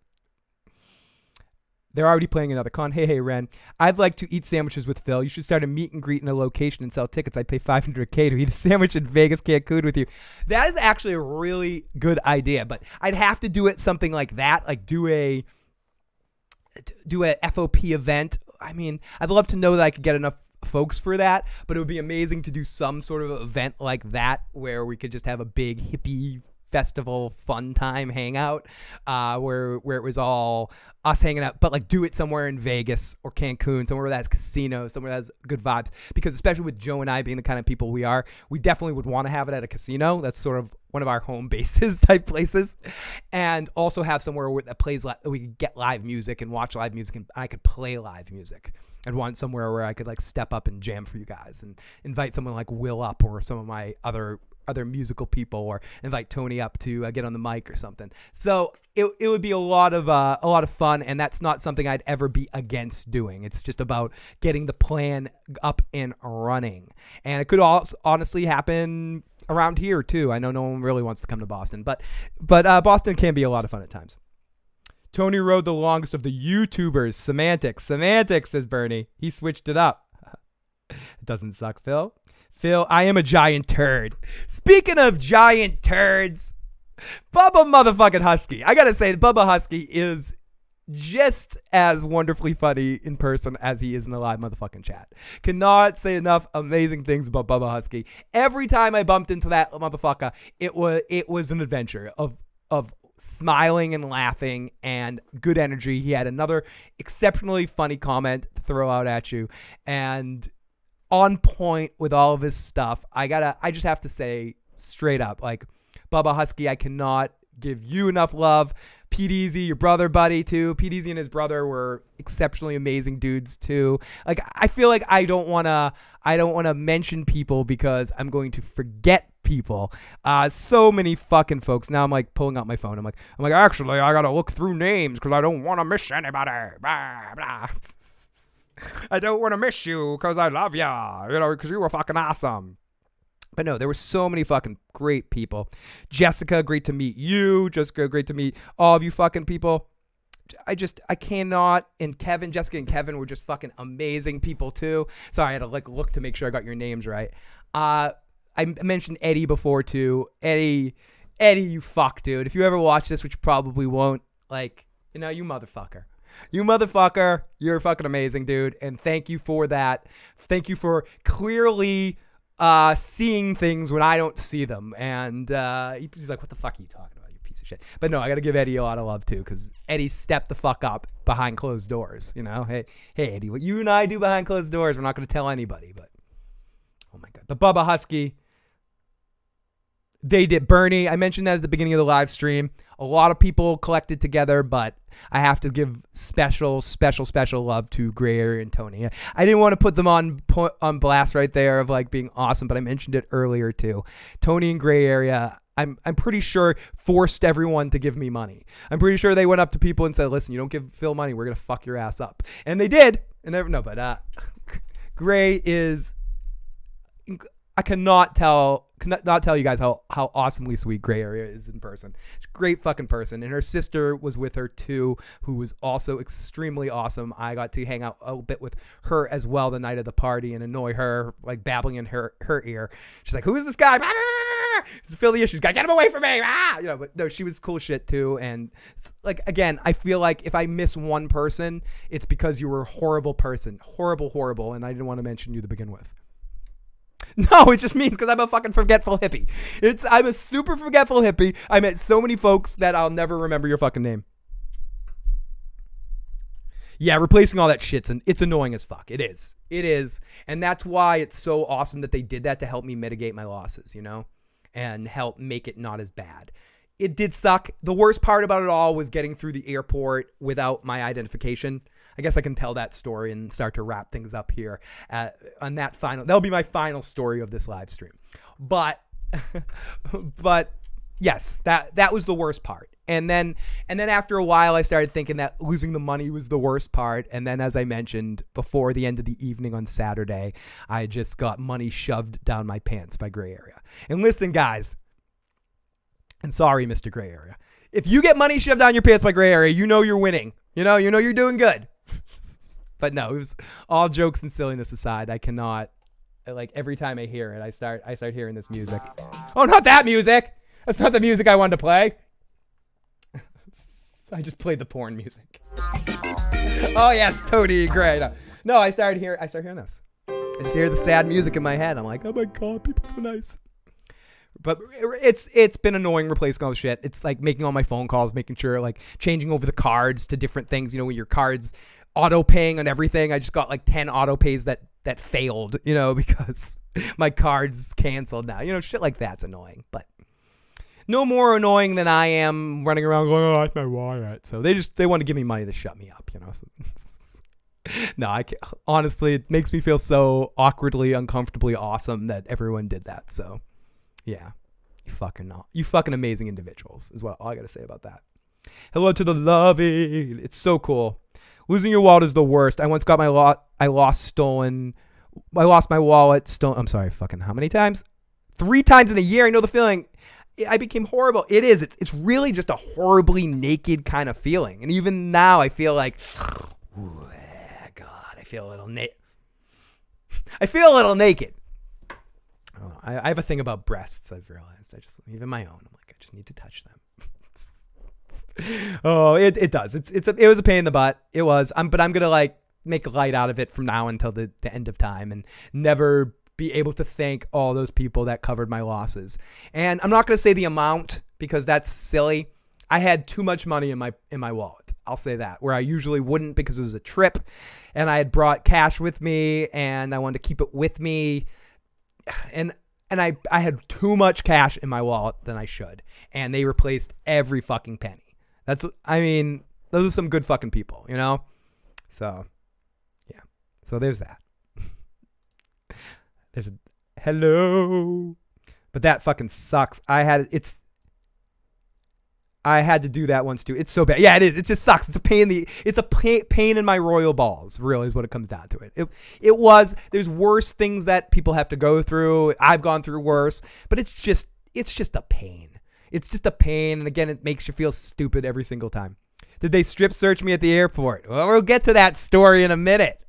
They're already playing another con. Hey, Ren. I'd like to eat sandwiches with Phil. You should start a meet and greet in a location and sell tickets. I'd pay $500K to eat a sandwich in Vegas, Cancun with you. That is actually a really good idea, but I'd have to do it something like that, like do a FOP event. I mean, I'd love to know that I could get enough folks for that, but it would be amazing to do some sort of event like that where we could just have a big hippie festival fun time hangout where it was all us hanging out, but like do it somewhere in Vegas or Cancun, somewhere that has casinos, somewhere that has good vibes, because especially with Joe and I being the kind of people we are, we definitely would want to have it at a casino. That's sort of one of our home bases type places, and also have somewhere that plays we could get live music and watch live music, and I could play live music. I'd want somewhere where I could like step up and jam for you guys and invite someone like Will up, or some of my other musical people, or invite Tony up to get on the mic or something. So it would be a lot of fun, and that's not something I'd ever be against doing. It's just about getting the plan up and running, and it could also honestly happen around here too. I know no one really wants to come to Boston, but Boston can be a lot of fun at times. Tony rode the longest of the YouTubers. Semantics, says Bernie. He switched it up. It doesn't suck, Phil. Phil, I am a giant turd. Speaking of giant turds, Bubba motherfucking Husky. I gotta say, Bubba Husky is just as wonderfully funny in person as he is in the live motherfucking chat. Cannot say enough amazing things about Bubba Husky. Every time I bumped into that motherfucker, it was an adventure of smiling and laughing and good energy. He had another exceptionally funny comment to throw out at you, and on point with all of his stuff. I just have to say straight up, like, Bubba Husky, I cannot give you enough love. Pete Easy, your brother, buddy, too. Pete Easy and his brother were exceptionally amazing dudes, too. Like, I feel like I don't want to mention people because I'm going to forget people. So many fucking folks. Now I'm like pulling out my phone. I'm like, actually, I got to look through names because I don't want to miss anybody. Blah, blah. I don't want to miss you because I love ya, because you were fucking awesome. But no, there were so many fucking great people. Jessica, great to meet you. Jessica, great to meet all of you fucking people. I cannot. And Kevin, Jessica and Kevin were just fucking amazing people too. Sorry, I had to look to make sure I got your names right. I mentioned Eddie before too. Eddie, you fuck, dude. If you ever watch this, which you probably won't, you motherfucker. You motherfucker. You're fucking amazing, dude. And thank you for that. Thank you for clearly seeing things when I don't see them. And he's like, what the fuck are you talking about, you piece of shit? But no, I got to give Eddie a lot of love too, because Eddie stepped the fuck up behind closed doors. Hey Eddie, what you and I do behind closed doors, we're not going to tell anybody. But oh my God. But Bubba Husky, they did. Bernie, I mentioned that at the beginning of the live stream. A lot of people collected together, but I have to give special love to Gray Area and Tony. I didn't want to put them on blast right there of being awesome, but I mentioned it earlier too. Tony and Gray Area, I'm pretty sure forced everyone to give me money. I'm pretty sure they went up to people and said, "Listen, you don't give Phil money, we're gonna fuck your ass up," and they did. Gray is. I cannot tell you guys how awesomely sweet Gray Area is in person. She's a great fucking person. And her sister was with her too, who was also extremely awesome. I got to hang out a bit with her as well the night of the party and annoy her, babbling in her ear. She's like, "Who is this guy? It's Phil the Issues Guy. Get him away from me." But no, she was cool shit too. And again, I feel like if I miss one person, it's because you were a horrible person. Horrible. And I didn't want to mention you to begin with. No, it just means because I'm a fucking forgetful hippie. I'm a super forgetful hippie. I met so many folks that I'll never remember your fucking name. Yeah, replacing all that shit's it's annoying as fuck. It is. And that's why it's so awesome that they did that to help me mitigate my losses, and help make it not as bad. It did suck. The worst part about it all was getting through the airport without my identification. I guess I can tell that story and start to wrap things up here on that that'll be my final story of this live stream. But yes, that was the worst part. And then after a while, I started thinking that losing the money was the worst part. And then, as I mentioned, before the end of the evening on Saturday, I just got money shoved down my pants by Gray Area. And listen, guys, and sorry, Mr. Gray Area, if you get money shoved down your pants by Gray Area, you're winning. You're doing good. But no, it was all jokes and silliness aside. I cannot, every time I hear it, I start hearing this music. Oh, not that music. That's not the music I wanted to play. I just played the porn music. Oh yes, Tony Gray. No, I start hearing this. I just hear the sad music in my head. I'm like, oh my God, people are so nice. But it's been annoying replacing all the shit. It's making all my phone calls, making sure changing over the cards to different things. When your cards auto paying on everything. I just got 10 auto pays that failed, because my card's canceled now. Shit like that's annoying. But no more annoying than I am running around going, "Oh, that's my wallet." So they want to give me money to shut me up, So, no, I can't. Honestly, it makes me feel so awkwardly, uncomfortably awesome that everyone did that. So. Yeah, you fucking amazing individuals is all I got to say about that. Hello to the lovey. It's so cool. Losing your wallet is the worst. I once got my lost my wallet stolen. I'm sorry, fucking how many times? 3 times in a year. I know the feeling. I became horrible. It is. It's really just a horribly naked kind of feeling. And even now I feel ooh, God, I feel a little naked. I don't know. I have a thing about breasts, I've realized. Even my own. I'm I just need to touch them. Oh, it does. It was a pain in the butt. It was. But I'm gonna like make light out of it from now until the end of time, and never be able to thank all those people that covered my losses. And I'm not gonna say the amount because that's silly. I had too much money in my wallet. I'll say that, where I usually wouldn't because it was a trip, and I had brought cash with me, and I wanted to keep it with me, and I had too much cash in my wallet than I should, and they replaced every fucking penny. Those are some good fucking people, you know? So, yeah. So there's that. Hello. But that fucking sucks. I had to do that once too. It's so bad. Yeah, it is. It just sucks. It's a pain in my royal balls, really, is what it comes down to. There's worse things that people have to go through. I've gone through worse, but it's just a pain. It's just a pain. And again, it makes you feel stupid every single time. Did they strip search me at the airport? Well, we'll get to that story in a minute.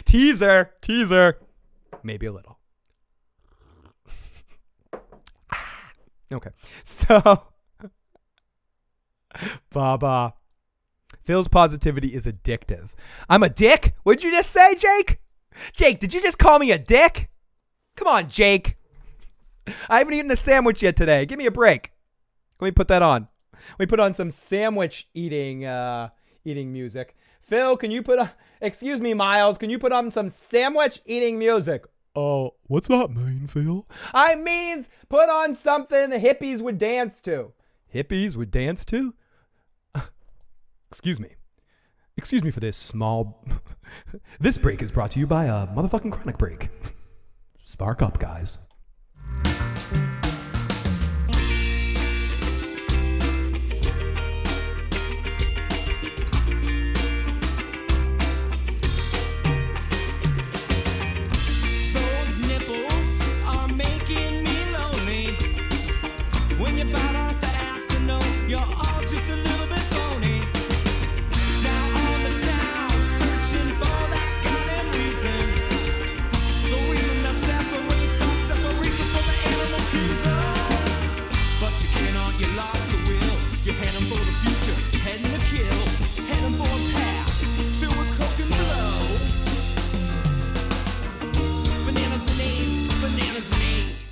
Teaser. Maybe a little. Okay. So, Baba. Phil's positivity is addictive. I'm a dick? What'd you just say, Jake? Jake, did you just call me a dick? Come on, Jake. I haven't eaten a sandwich yet today. Give me a break. Let me put that on. Let me put on some sandwich eating music. Phil, can you excuse me, Miles, can you put on some sandwich eating music? Oh, what's that mean, Phil? I means put on something the hippies would dance to. Hippies would dance to? Excuse me for this small... This break is brought to you by a motherfucking chronic break. Spark up, guys.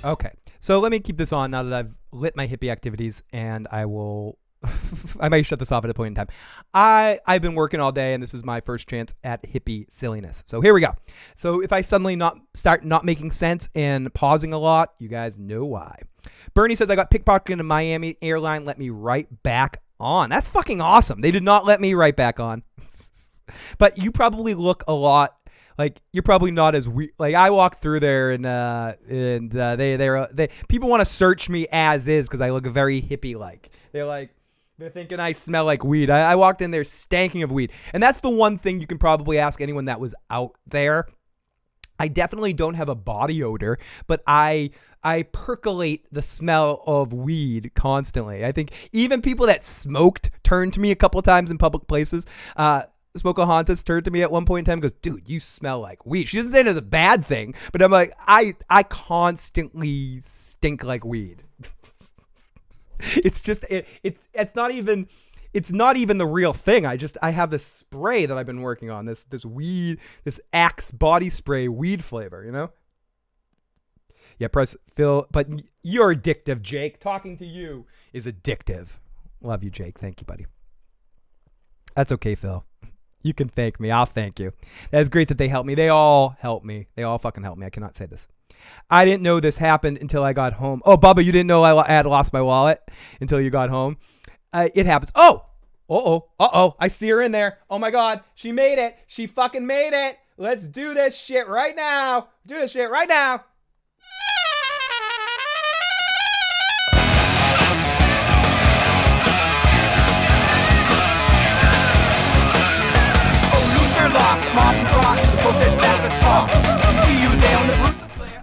Okay, so let me keep this on now that I've lit my hippie activities, and I will... I might shut this off at a point in time. I've been working all day, and this is my first chance at hippie silliness. So here we go. So if I suddenly start not making sense and pausing a lot, you guys know why. Bernie says, I got pickpocketed in Miami. Airline let me right back on. That's fucking awesome. They did not let me right back on. But you probably look a lot... Like, you're probably not as weird. Like, I walked through there and they people want to search me as is because I look very hippie like. They're thinking I smell like weed. I walked in there stanking of weed. And that's the one thing you can probably ask anyone that was out there. I definitely don't have a body odor, but I percolate the smell of weed constantly. I think even people that smoked turned to me a couple of times in public places. Smokahontas turned to me at one point in time and goes, dude, you smell like weed. She doesn't say it as a bad thing, but I'm like, I constantly stink like weed. It's just, it's not even the real thing. I have this spray that I've been working on, this weed, this Axe body spray weed flavor, you know? Yeah, press Phil, but you're addictive, Jake. Talking to you is addictive. Love you, Jake. Thank you, buddy. That's okay, Phil. You can thank me. I'll thank you. That's great that they helped me. They all helped me. They all fucking helped me. I cannot say this. I didn't know this happened until I got home. Oh, Bubba, you didn't know I had lost my wallet until you got home? It happens. Oh! Uh-oh. I see her in there. Oh, my God. She made it. She fucking made it. Let's do this shit right now.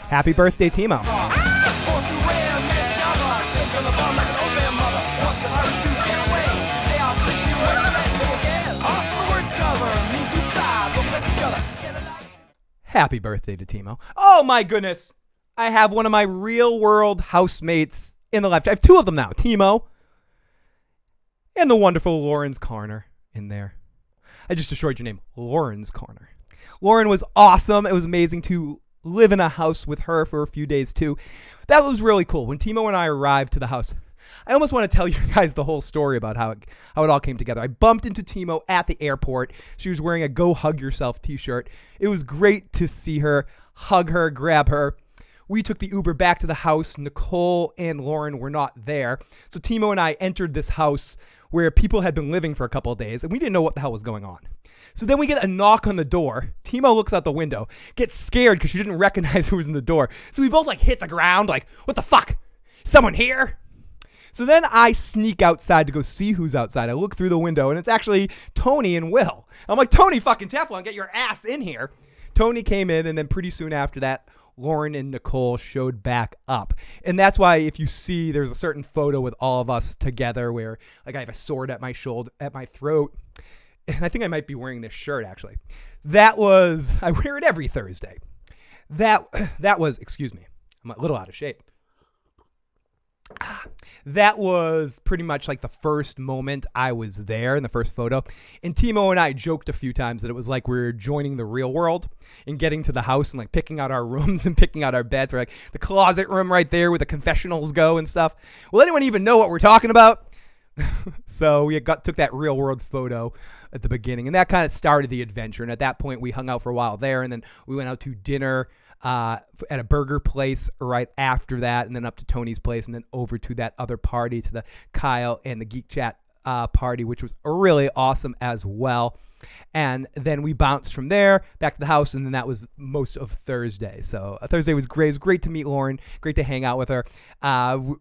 Happy birthday, Timo. Happy birthday to Timo. Oh my goodness. I have one of my real world housemates in the left. I have two of them now. Timo. and the wonderful Lauren's Corner in there. I just destroyed your name, Lauren's Corner. Lauren was awesome. It was amazing to live in a house with her for a few days too. That was really cool. When Timo and I arrived to the house, I almost want to tell you guys the whole story about how it all came together. I bumped into Timo at the airport. She was wearing a Go Hug Yourself t-shirt. It was great to see her, hug her, grab her. We took the Uber back to the house. Nicole and Lauren were not there. So Timo and I entered this house where people had been living for a couple of days, and we didn't know what the hell was going on. So then we get a knock on the door. Timo looks out the window, gets scared because she didn't recognize who was in the door. So we both hit the ground like, what the fuck? Someone here? So then I sneak outside to go see who's outside. I look through the window, and it's actually Tony and Will. I'm like, Tony fucking Teflon, get your ass in here. Tony came in, and then pretty soon after that, Lauren and Nicole showed back up. And that's why if you see there's a certain photo with all of us together where I have a sword at my shoulder, at my throat. And I think I might be wearing this shirt actually. I wear it every Thursday. That was, excuse me, I'm a little out of shape. That was pretty much the first moment I was there in the first photo. And Timo and I joked a few times that it was like we were joining the real world and getting to the house and picking out our rooms and picking out our beds. We're the closet room right there where the confessionals go and stuff. Will anyone even know what we're talking about? So we took that real world photo at the beginning, and that kind of started the adventure. And at that point, we hung out for a while there, and then we went out to dinner at a burger place right after that, and then up to Tony's place, and then over to that other party, to the Kyle and the Geek Chat party, which was really awesome as well. And then we bounced from there back to the house, and then that was most of Thursday. So Thursday was great. It was great to meet Lauren, great to hang out with her, and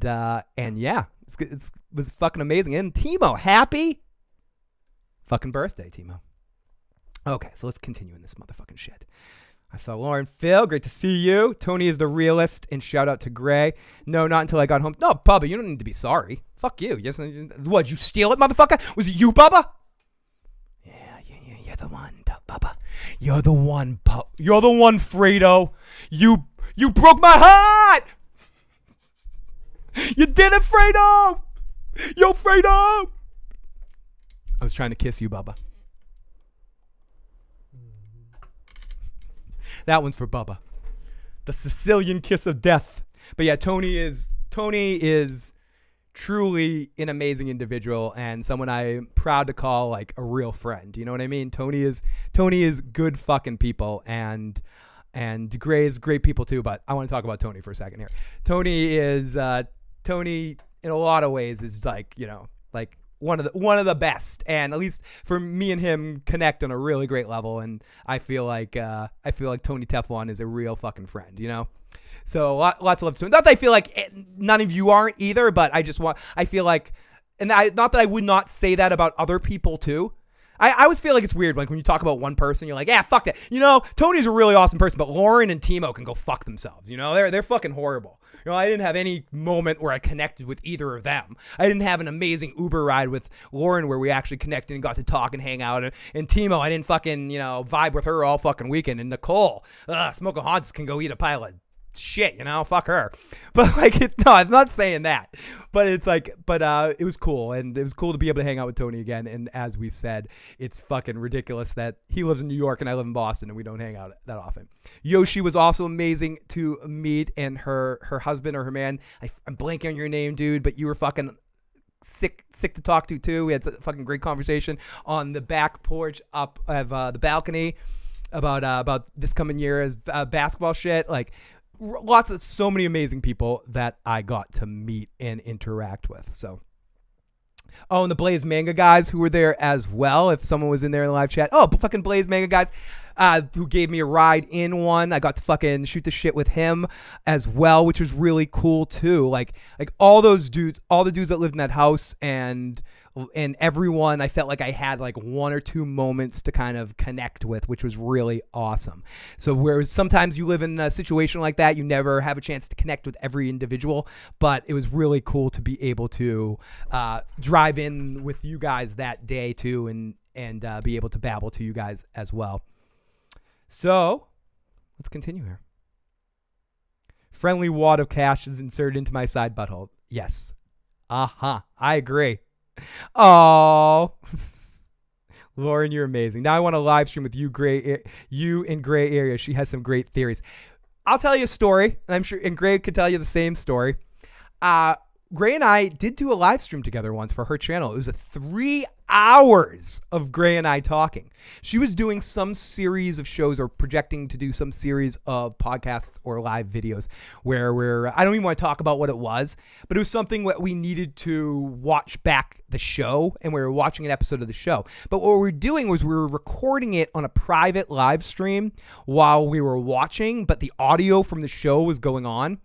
yeah, it was fucking amazing. And Timo, happy fucking birthday, Timo. Okay, so let's continue in this motherfucking shit. I saw Lauren. Phil, great to see you. Tony is the realist, and shout out to Gray. No, not until I got home. No, Bubba, you don't need to be sorry. Fuck you. Yes, what, you steal it, motherfucker? Was it you, Bubba? Yeah, you're the one, Bubba. You're the one, You're the one, Fredo. You broke my heart. You did it, Fredo. Yo, Fredo. I was trying to kiss you, Bubba. That one's for Bubba. The Sicilian kiss of death. But yeah, Tony is truly an amazing individual and someone I'm proud to call a real friend. You know what I mean? Tony is good fucking people, and Gray is great people too, but I want to talk about Tony for a second here. Tony in a lot of ways is one of the best, and at least for me and him connect on a really great level. And I feel like Tony Teflon is a real fucking friend, you know. So lots of love to him. Not that I feel like none of you aren't either, but I feel like, not that I would not say that about other people too. I always feel like it's weird when you talk about one person, you're like, yeah, fuck that. You know, Tony's a really awesome person, but Lauren and Timo can go fuck themselves. You know, they're fucking horrible. You know, I didn't have any moment where I connected with either of them. I didn't have an amazing Uber ride with Lauren where we actually connected and got to talk and hang out. And Timo, I didn't fucking, vibe with her all fucking weekend. And Nicole, Smoking Haunts can go eat a pile of shit, fuck her. But no, I'm not saying that, but it's it was cool, and it was cool to be able to hang out with Tony again. And as we said, it's fucking ridiculous that he lives in New York and I live in Boston and we don't hang out that often. Yoshi was also amazing to meet, and her husband or her man, I'm blanking on your name, dude, but you were fucking sick to talk to too. We had a fucking great conversation on the back porch up of the balcony about this coming year as basketball shit. So many amazing people that I got to meet and interact with. So, and the Blaze Manga guys who were there as well. If someone was in there in the live chat, fucking Blaze Manga guys, who gave me a ride in one. I got to fucking shoot the shit with him as well, which was really cool too. Like all those dudes, all the dudes that lived in that house, and everyone, I felt like I had one or two moments to kind of connect with, which was really awesome. So whereas sometimes you live in a situation like that, you never have a chance to connect with every individual, but it was really cool to be able to drive in with you guys that day too, and be able to babble to you guys as well. So let's continue here. Friendly wad of cash is inserted into my side butthole. Yes. I agree. Oh, Lauren, you're amazing. Now I want to live stream with you, you in Gray Area. She has some great theories. I'll tell you a story, and I'm sure, and Gray could tell you the same story. Gray and I did do a live stream together once for her channel. It was 3 hours of Gray and I talking. She was doing some series of shows or projecting to do some series of podcasts or live videos where I don't even want to talk about what it was, but it was something that we needed to watch back the show, and we were watching an episode of the show. But what we were doing was we were recording it on a private live stream while we were watching, but the audio from the show was going on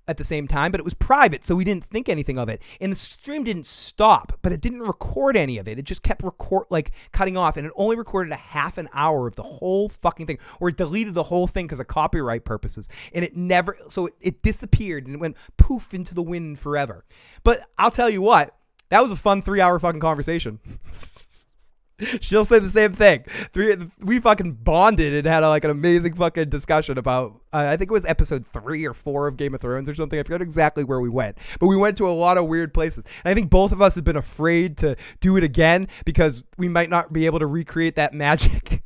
at the same time, but it was private, so we didn't think anything of it. And the stream didn't stop, but it didn't record any of it. It just kept cutting off, and it only recorded a half an hour of the whole fucking thing, or it deleted the whole thing because of copyright purposes. And it disappeared, and it went poof into the wind forever. But I'll tell you what, that was a fun 3-hour fucking conversation. She'll say the same thing. We fucking bonded and had an amazing fucking discussion about, I think it was episode 3 or 4 of Game of Thrones or something. I forgot exactly where we went, but we went to a lot of weird places. And I think both of us have been afraid to do it again because we might not be able to recreate that magic.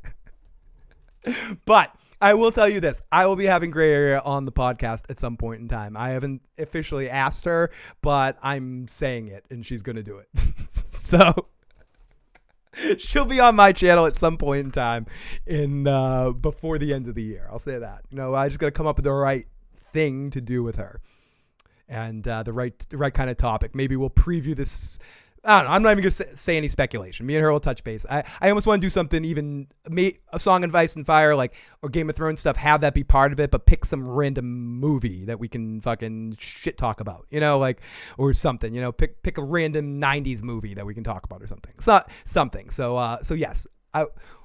But I will tell you this. I will be having Gray Area on the podcast at some point in time. I haven't officially asked her, but I'm saying it, and she's going to do it. So she'll be on my channel at some point in time before the end of the year. I'll say that. I just got to come up with the right thing to do with her, and the right kind of topic. Maybe we'll preview this. I don't know. I'm not even going to say any speculation. Me and her will touch base. I almost want to do something, even a Song of Ice and Fire, or Game of Thrones stuff, have that be part of it, but pick some random movie that we can fucking shit talk about, or something, pick a random 90s movie that we can talk about or something. It's not something. So yes,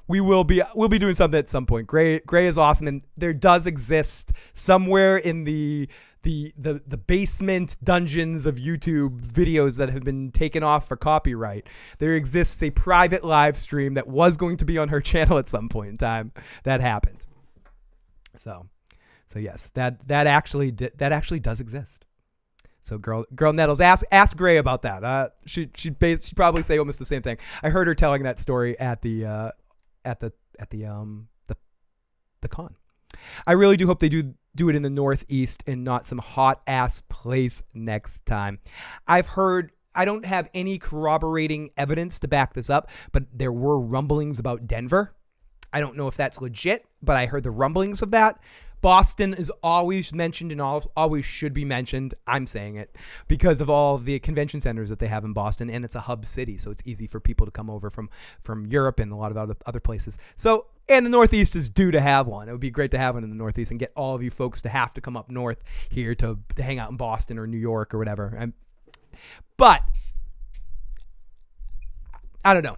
we'll be doing something at some point. Gray is awesome. And there does exist somewhere in the basement dungeons of YouTube videos that have been taken off for copyright. There exists a private live stream that was going to be on her channel at some point in time that happened. So yes, that actually does exist. So girl Nettles, ask Gray about that. She'd probably say almost the same thing. I heard her telling that story at the con. I really do hope they do it in the Northeast and not some hot ass place next time. I've heard, I don't have any corroborating evidence to back this up, but there were rumblings about Denver. I don't know if that's legit, but I heard the rumblings of that. Boston is always mentioned and always should be mentioned. I'm saying it because of all the convention centers that they have in Boston, and it's a hub city, so it's easy for people to come over from Europe and a lot of other places. So, and the Northeast is due to have one. It would be great to have one in the Northeast and get all of you folks to have to come up north here to hang out in Boston or New York or whatever. But I don't know.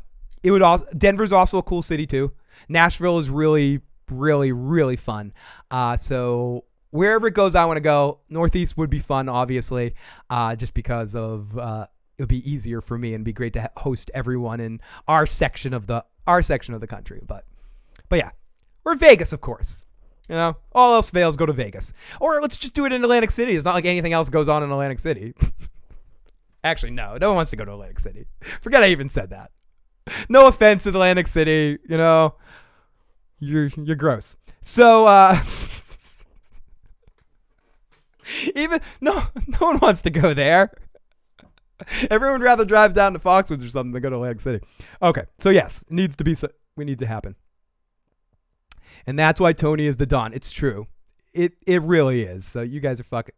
Denver's also a cool city too. Nashville is really, really, really fun. So wherever it goes, I want to go. Northeast would be fun, obviously, just because of it would be easier for me and be great to host everyone in our section of the country. But yeah, or Vegas, of course. All else fails, go to Vegas. Or let's just do it in Atlantic City. It's not like anything else goes on in Atlantic City. Actually, no one wants to go to Atlantic City. Forget I even said that. No offense, Atlantic City. You're gross. So even no one wants to go there. Everyone would rather drive down to Foxwoods or something than go to Atlantic City. Okay, so yes, it needs to be. We need to happen. And that's why Tony is the Don. It's true. It really is. So you guys are fucking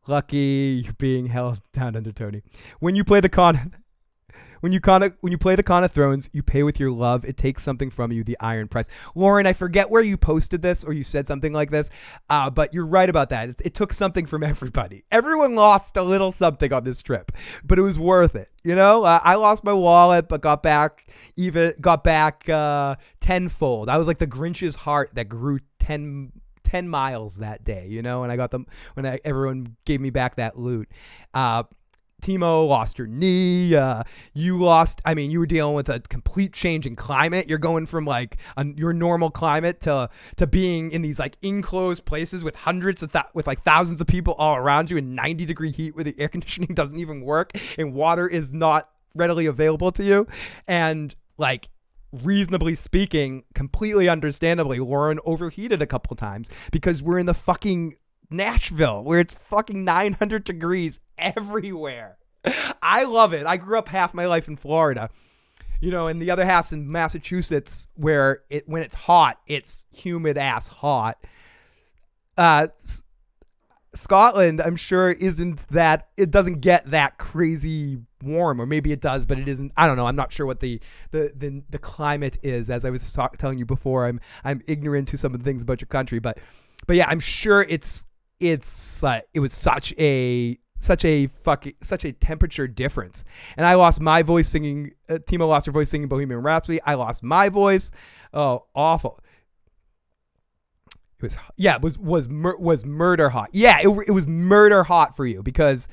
lucky you're being held down under Tony. When you play the con of Thrones, you pay with your love. It takes something from you, the iron price. Lauren, I forget where you posted this or you said something like this, but you're right about that. It took something from everybody. Everyone lost a little something on this trip, but it was worth it. I lost my wallet, but got back tenfold. I was like the Grinch's heart that grew 10 miles that day, and I got them when everyone gave me back that loot. Timo lost her knee. You were dealing with a complete change in climate. You're going from your normal climate to being in these enclosed places with thousands of people all around you in 90-degree heat where the air conditioning doesn't even work and water is not readily available to you. And like, reasonably speaking, completely understandably, Lauren overheated a couple times because we're in the fucking Nashville where it's fucking 900 degrees everywhere. I love it. I grew up half my life in Florida, and the other half's in Massachusetts where when it's hot, it's humid ass hot. Scotland, I'm sure, it doesn't get that crazy warm, or maybe it does, but it isn't. I don't know. I'm not sure what the climate is. As I was telling you before, I'm ignorant to some of the things about your country, but yeah, I'm sure it was such a temperature difference. And I lost my voice singing. Timo lost her voice singing Bohemian Rhapsody. I lost my voice. Oh, awful. It was murder hot. Yeah, it was murder hot for you, because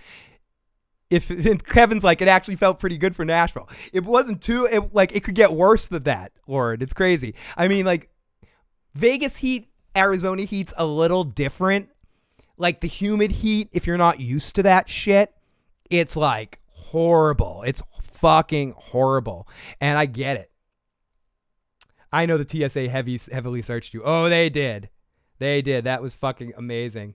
and Kevin's like, it actually felt pretty good for Nashville. It wasn't it could get worse than that, Lord. It's crazy. I mean, like, Vegas heat, Arizona heat's a little different. Like, the humid heat, if you're not used to that shit, it's like horrible. It's fucking horrible. And I get it. I know the TSA heavily searched you. Oh, they did. They did. That was fucking amazing.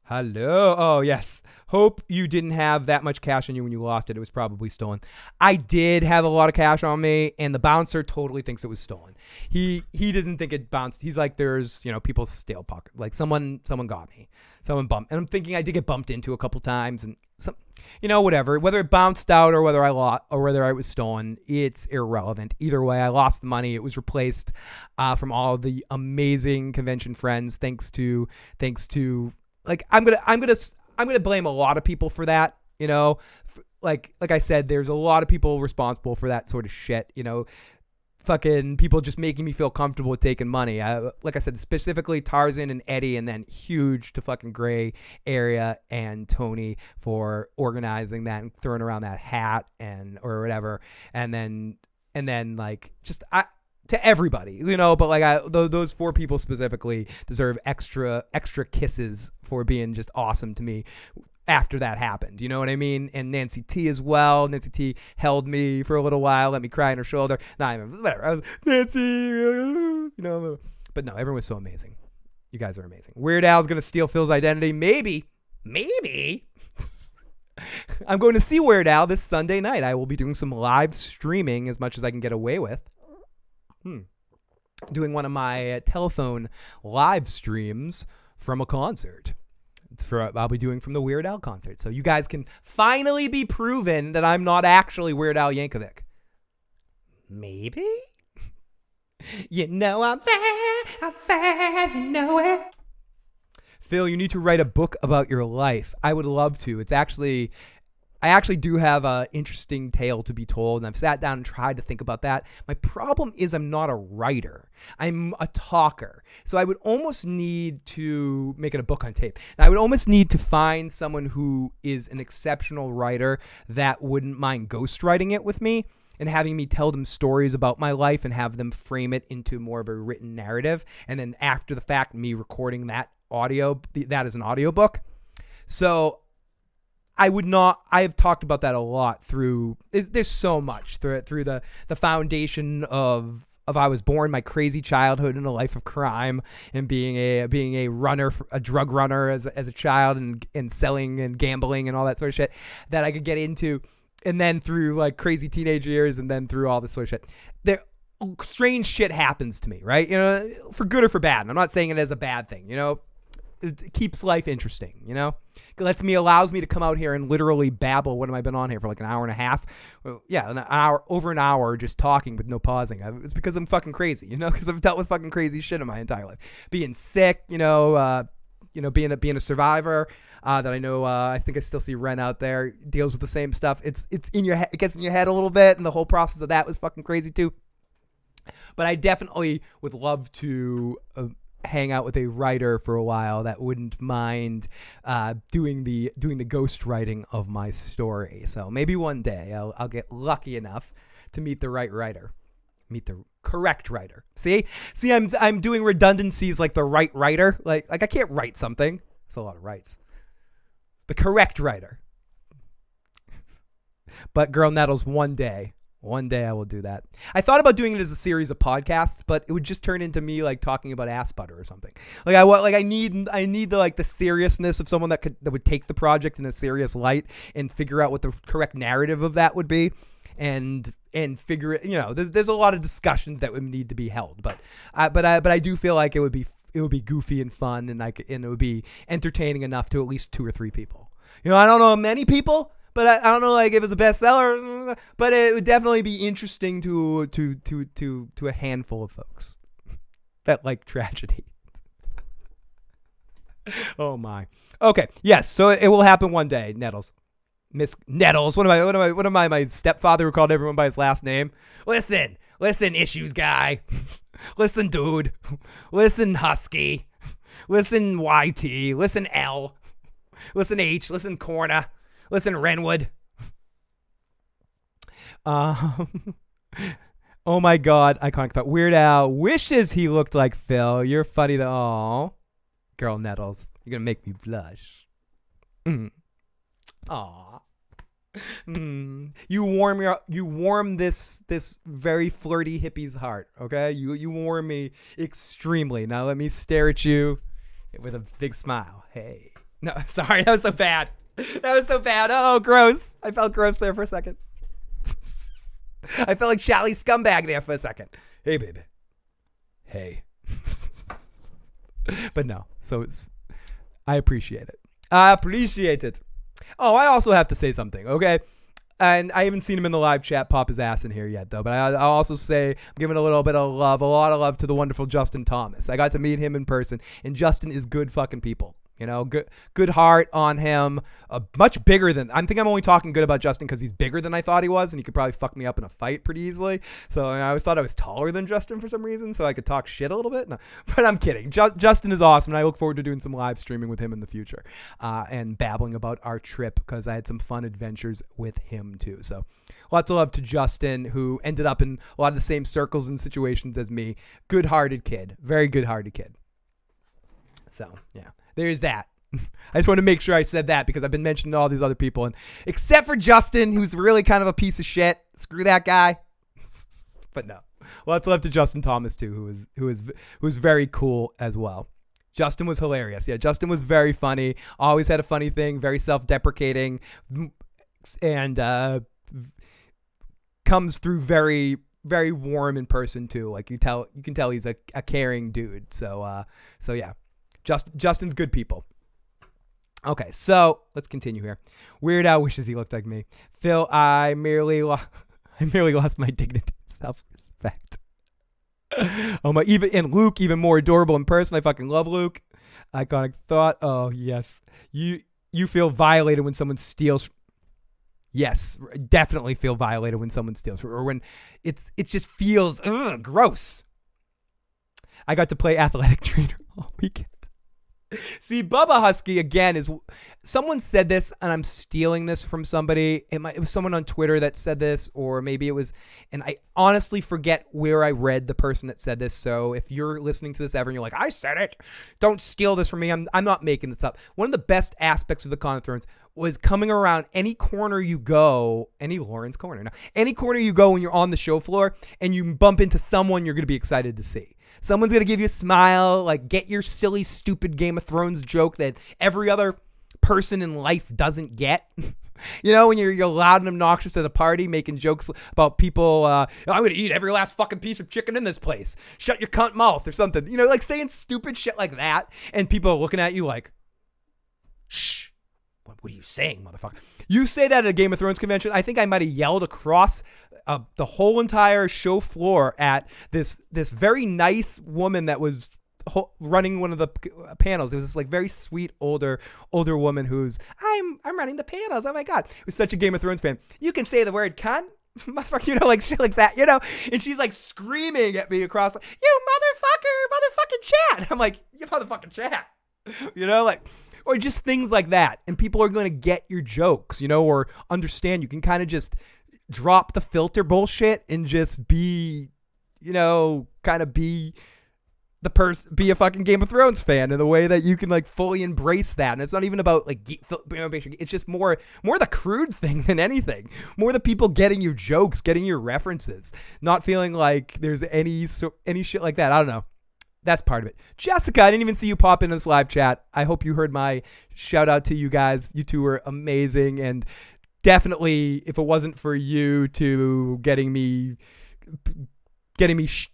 Hello. Oh, yes. Hope you didn't have that much cash on you when you lost it. It was probably stolen. I did have a lot of cash on me, and the bouncer totally thinks it was stolen. He doesn't think it bounced. He's like, there's, people steal pocket. Like, someone got me. Someone bumped. And I'm thinking I did get bumped into a couple times, and whatever. Whether it bounced out or whether I lost or whether I was stolen, it's irrelevant. Either way, I lost the money. It was replaced from all of the amazing convention friends. Thanks to like, I'm gonna blame a lot of people for that. Like I said, there's a lot of people responsible for that sort of shit. Fucking people just making me feel comfortable with taking money. Like I said, specifically Tarzan and Eddie, and then huge to fucking Gray Area and Tony for organizing that and throwing around that hat or whatever. And then like, just to everybody, but like those four people specifically deserve extra kisses for being just awesome to me after that happened. You know what I mean? And Nancy T as well. Nancy T held me for a little while, let me cry on her shoulder. Whatever. I was Nancy, but no, everyone was so amazing. You guys are amazing. Weird Al's going to steal Phil's identity. Maybe. I'm going to see Weird Al this Sunday night. I will be doing some live streaming as much as I can get away with. Doing one of my telephone live streams from a concert. I'll be doing from the Weird Al concert. So you guys can finally be proven that I'm not actually Weird Al Yankovic. Maybe? I'm fair, you know it. Phil, you need to write a book about your life. I would love to. I actually do have an interesting tale to be told, and I've sat down and tried to think about that. My problem is I'm not a writer. I'm a talker. So I would almost need to make it a book on tape. Now, I would almost need to find someone who is an exceptional writer that wouldn't mind ghostwriting it with me and having me tell them stories about my life and have them frame it into more of a written narrative. And then after the fact, me recording that as an audiobook. So I've talked about that a lot there's so much through the foundation of I was born, my crazy childhood and a life of crime, and being a runner, a drug runner as a child, and selling and gambling and all that sort of shit that I could get into. And then through like crazy teenage years, and then through all this sort of shit, strange shit happens to me, right? For good or for bad. And I'm not saying it as a bad thing, It keeps life interesting, allows me to come out here and literally babble. What have I been on here for, like an hour and a half? Well, yeah, over an hour just talking with no pausing. It's because I'm fucking crazy, because I've dealt with fucking crazy shit in my entire life. Being sick, being a survivor. That I know, I think I still see Ren out there deals with the same stuff. It's in your head. It gets in your head a little bit, and the whole process of that was fucking crazy too. But I definitely would love to hang out with a writer for a while that wouldn't mind doing the ghost writing of my story. So maybe one day I'll get lucky enough to meet the right writer, meet the correct writer. See, I'm doing redundancies like the right writer. Like I can't write something. It's a lot of rights. The correct writer. But Girl Nettles, one day I will do that. I thought about doing it as a series of podcasts, but it would just turn into me like talking about ass butter or something. Like I need the like the seriousness of someone that would take the project in a serious light and figure out what the correct narrative of that would be, and figure it. There's a lot of discussions that would need to be held, but I do feel like it would be goofy and fun, and it would be entertaining enough to at least 2 or 3 people. I don't know many people. But I don't know, like, if it's a bestseller, but it would definitely be interesting to a handful of folks that like tragedy. Oh my. Okay. Yes. So it will happen one day. Nettles, Miss Nettles. What am I? My stepfather who called everyone by his last name. Listen, issues guy. Listen, dude. Listen, Husky. Listen, YT. Listen, L. Listen, H. Listen, Corna. Listen, Renwood. Oh my God, iconic thought. Weird Al wishes he looked like Phil. You're funny though. Aw. Girl Nettles, you're gonna make me blush. Aw. You warm this very flirty hippie's heart. Okay, you warm me extremely. Now let me stare at you with a big smile. Hey. No, sorry, that was so bad. That was so bad. Oh, gross. I felt gross there for a second. I felt like Shally Scumbag there for a second. Hey, baby. Hey. But no. So I appreciate it. Oh, I also have to say something, okay? And I haven't seen him in the live chat pop his ass in here yet, though. But I'll also say I'm giving a little bit of love, a lot of love to the wonderful Justin Thomas. I got to meet him in person, and Justin is good fucking people. Good heart on him. Much bigger than, I think I'm only talking good about Justin because he's bigger than I thought he was, and he could probably fuck me up in a fight pretty easily. So I always thought I was taller than Justin for some reason, so I could talk shit a little bit. No, but I'm kidding. Justin is awesome, and I look forward to doing some live streaming with him in the future, and babbling about our trip because I had some fun adventures with him too. So lots of love to Justin, who ended up in a lot of the same circles and situations as me. Good-hearted kid. Very good-hearted kid. So, yeah. There's that. I just want to make sure I said that because I've been mentioning all these other people, and except for Justin, who's really kind of a piece of shit. Screw that guy. But no, lots of love to Justin Thomas too, who was very cool as well. Justin was hilarious. Yeah, Justin was very funny. Always had a funny thing. Very self-deprecating, and comes through very, very warm in person too. Like you can tell he's a caring dude. So yeah. Justin's good people. Okay, so let's continue here. Weird Al wishes he looked like me. Phil, I merely lost my dignity and self-respect. And Luke, even more adorable in person. I fucking love Luke. Iconic thought. Oh yes, you feel violated when someone steals. Yes, definitely feel violated when someone steals, or when it just feels gross. I got to play athletic trainer all weekend. See, Bubba Husky, again, is someone said this, and I'm stealing this from somebody. It was someone on Twitter that said this, or maybe it was, and I honestly forget where I read the person that said this. So if you're listening to this ever and you're like, I said it, don't steal this from me. I'm not making this up. One of the best aspects of the Con of Thrones was coming around any corner you go, any Lauren's corner, no, any corner you go when you're on the show floor and you bump into someone you're going to be excited to see. Someone's going to give you a smile, like get your silly, stupid Game of Thrones joke that every other person in life doesn't get. When you're loud and obnoxious at a party making jokes about people, I'm going to eat every last fucking piece of chicken in this place. Shut your cunt mouth or something. Like saying stupid shit like that. And people are looking at you like, shh. What are you saying, motherfucker? You say that at a Game of Thrones convention. I think I might have yelled across the whole entire show floor at this very nice woman that was running one of the panels. It was this like very sweet older woman who's I'm running the panels. Oh my god, who's such a Game of Thrones fan. You can say the word cunt, motherfucker, like shit like that, And she's like screaming at me across, like, you motherfucking chat. I'm like, you motherfucking chat, like. Or just things like that. And people are going to get your jokes, or understand. You can kind of just drop the filter bullshit and just be, kind of be be a fucking Game of Thrones fan in the way that you can like fully embrace that. And it's not even about like it's just more the crude thing than anything. More the people getting your jokes, getting your references, not feeling like there's any shit like that. I don't know. That's part of it. Jessica, I didn't even see you pop in this live chat. I hope you heard my shout out to you guys. You two were amazing, and definitely if it wasn't for you two getting me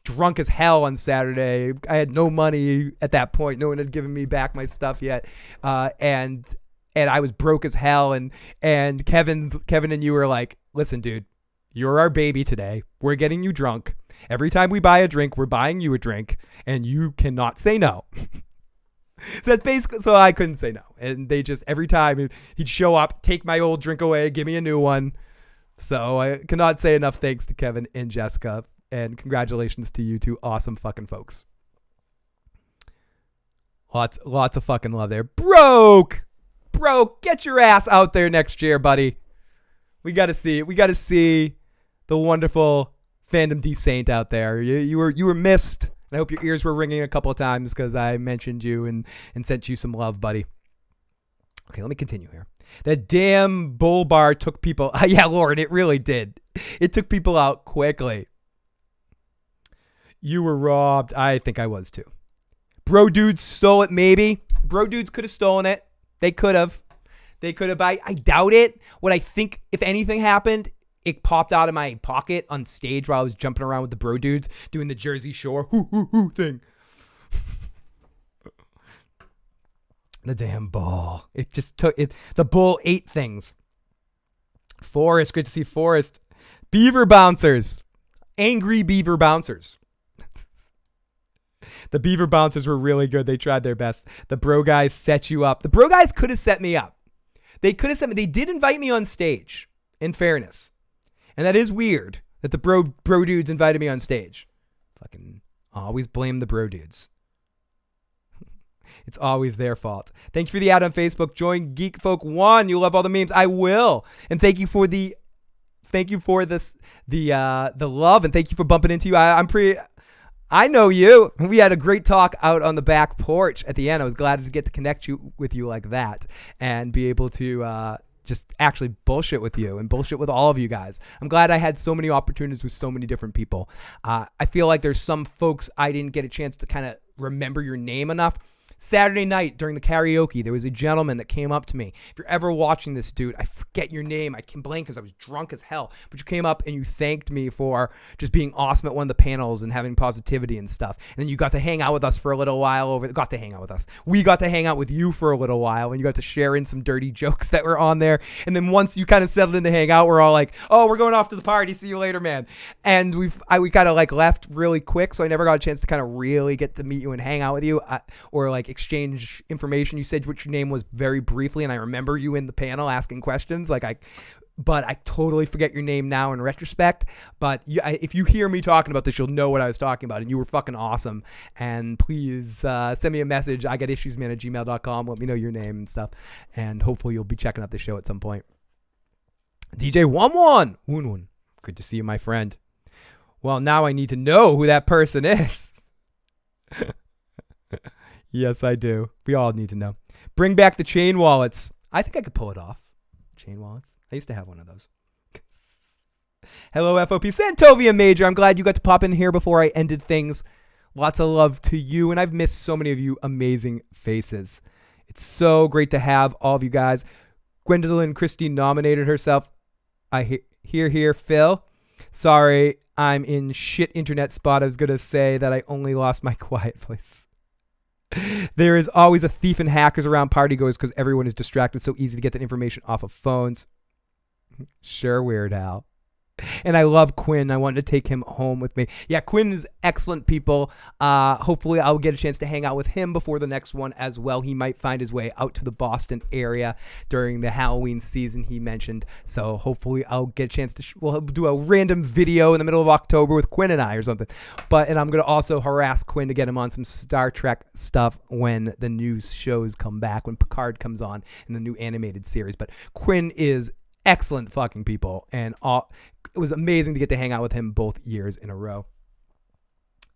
drunk as hell on Saturday. I had no money at that point. No one had given me back my stuff yet. And I was broke as hell. And Kevin and you were like, listen, dude, you're our baby today. We're getting you drunk. Every time we buy a drink, we're buying you a drink, and you cannot say no. That's basically, so I couldn't say no. And they just, every time he'd show up, take my old drink away, give me a new one. So I cannot say enough thanks to Kevin and Jessica. And congratulations to you two awesome fucking folks. Lots of fucking love there. Broke, get your ass out there next year, buddy. We got to see the wonderful Fandom D Saint out there. You were missed. I hope your ears were ringing a couple of times because I mentioned you and sent you some love, buddy. Okay, let me continue here. That damn bull bar took people. Yeah, Lauren, it really did. It took people out quickly. You were robbed. I think I was too. Bro dudes stole it, maybe. Bro dudes could have stolen it. They could have. I doubt it. What I think, if anything happened, it popped out of my pocket on stage while I was jumping around with the bro dudes doing the Jersey Shore hoo thing. The damn ball. It just took it. The bull ate things. Forrest, great to see Forrest. Beaver bouncers. Angry beaver bouncers. The beaver bouncers were really good. They tried their best. The bro guys set you up. The bro guys could have set me up. They did invite me on stage, in fairness. And that is weird that the bro dudes invited me on stage. Fucking always blame the bro dudes. It's always their fault. Thank you for the ad on Facebook. Join Geek Folk 1. You love all the memes. I will. And thank you for the love, and thank you for bumping into you. I know you. We had a great talk out on the back porch at the end. I was glad to get to connect with you like that and be able to just actually bullshit with you and bullshit with all of you guys. I'm glad I had so many opportunities with so many different people. I feel like there's some folks I didn't get a chance to kind of remember your name enough. Saturday night during the karaoke, there was a gentleman that came up to me. If you're ever watching this, dude, I forget your name. I can blank because I was drunk as hell. But you came up and you thanked me for just being awesome at one of the panels and having positivity and stuff. And then you got to hang out with us for a little while. We got to hang out with you for a little while, and you got to share in some dirty jokes that were on there. And then once you kind of settled in to hang out, we're all like, oh, we're going off to the party. See you later, man. And we kind of like left really quick, so I never got a chance to kind of really get to meet you and hang out with you or like exchange information. You said what your name was very briefly, and I remember you in the panel asking questions. But I totally forget your name now in retrospect. But if you hear me talking about this, you'll know what I was talking about, and you were fucking awesome. And please send me a message. igotissuesman@gmail.com. Let me know your name and stuff, and hopefully you'll be checking out the show at some point. DJ Wun. Good to see you, my friend. Well, now I need to know who that person is. Yes, I do. We all need to know. Bring back the chain wallets. I think I could pull it off. Chain wallets. I used to have one of those. Hello, FOP. Santovia Major. I'm glad you got to pop in here before I ended things. Lots of love to you, and I've missed so many of you amazing faces. It's so great to have all of you guys. Gwendolyn Christie nominated herself. I hear, Phil. Sorry, I'm in shit internet spot. I was going to say that I only lost my quiet voice. There is always a thief and hackers around partygoers because everyone is distracted. So easy to get that information off of phones. Sure, Weird Al. And I love Quinn. I wanted to take him home with me. Yeah, Quinn is excellent people. Hopefully I'll get a chance to hang out with him before the next one as well. He might find his way out to the Boston area during the Halloween season he mentioned. So hopefully I'll get a chance to we'll do a random video in the middle of October with Quinn and I or something. And I'm going to also harass Quinn to get him on some Star Trek stuff when the new shows come back, when Picard comes on in the new animated series. But Quinn is excellent fucking people, and it was amazing to get to hang out with him both years in a row.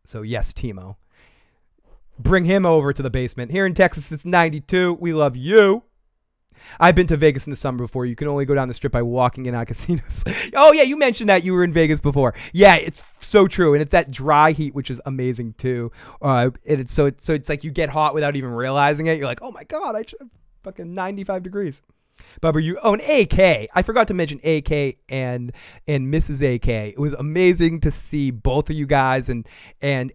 So yes, Timo, Bring him over to the basement. Here in Texas, it's 92. We love you. I've been to Vegas in the summer before. You can only go down the strip by walking in on casinos. Oh, yeah, you mentioned that you were in Vegas before. Yeah, it's so true. And it's that dry heat, which is amazing, too. And it's like you get hot without even realizing it. You're like, oh, my God, I fucking 95 degrees. Bubba, you own AK. I forgot to mention AK and Mrs. AK. It was amazing to see both of you guys. And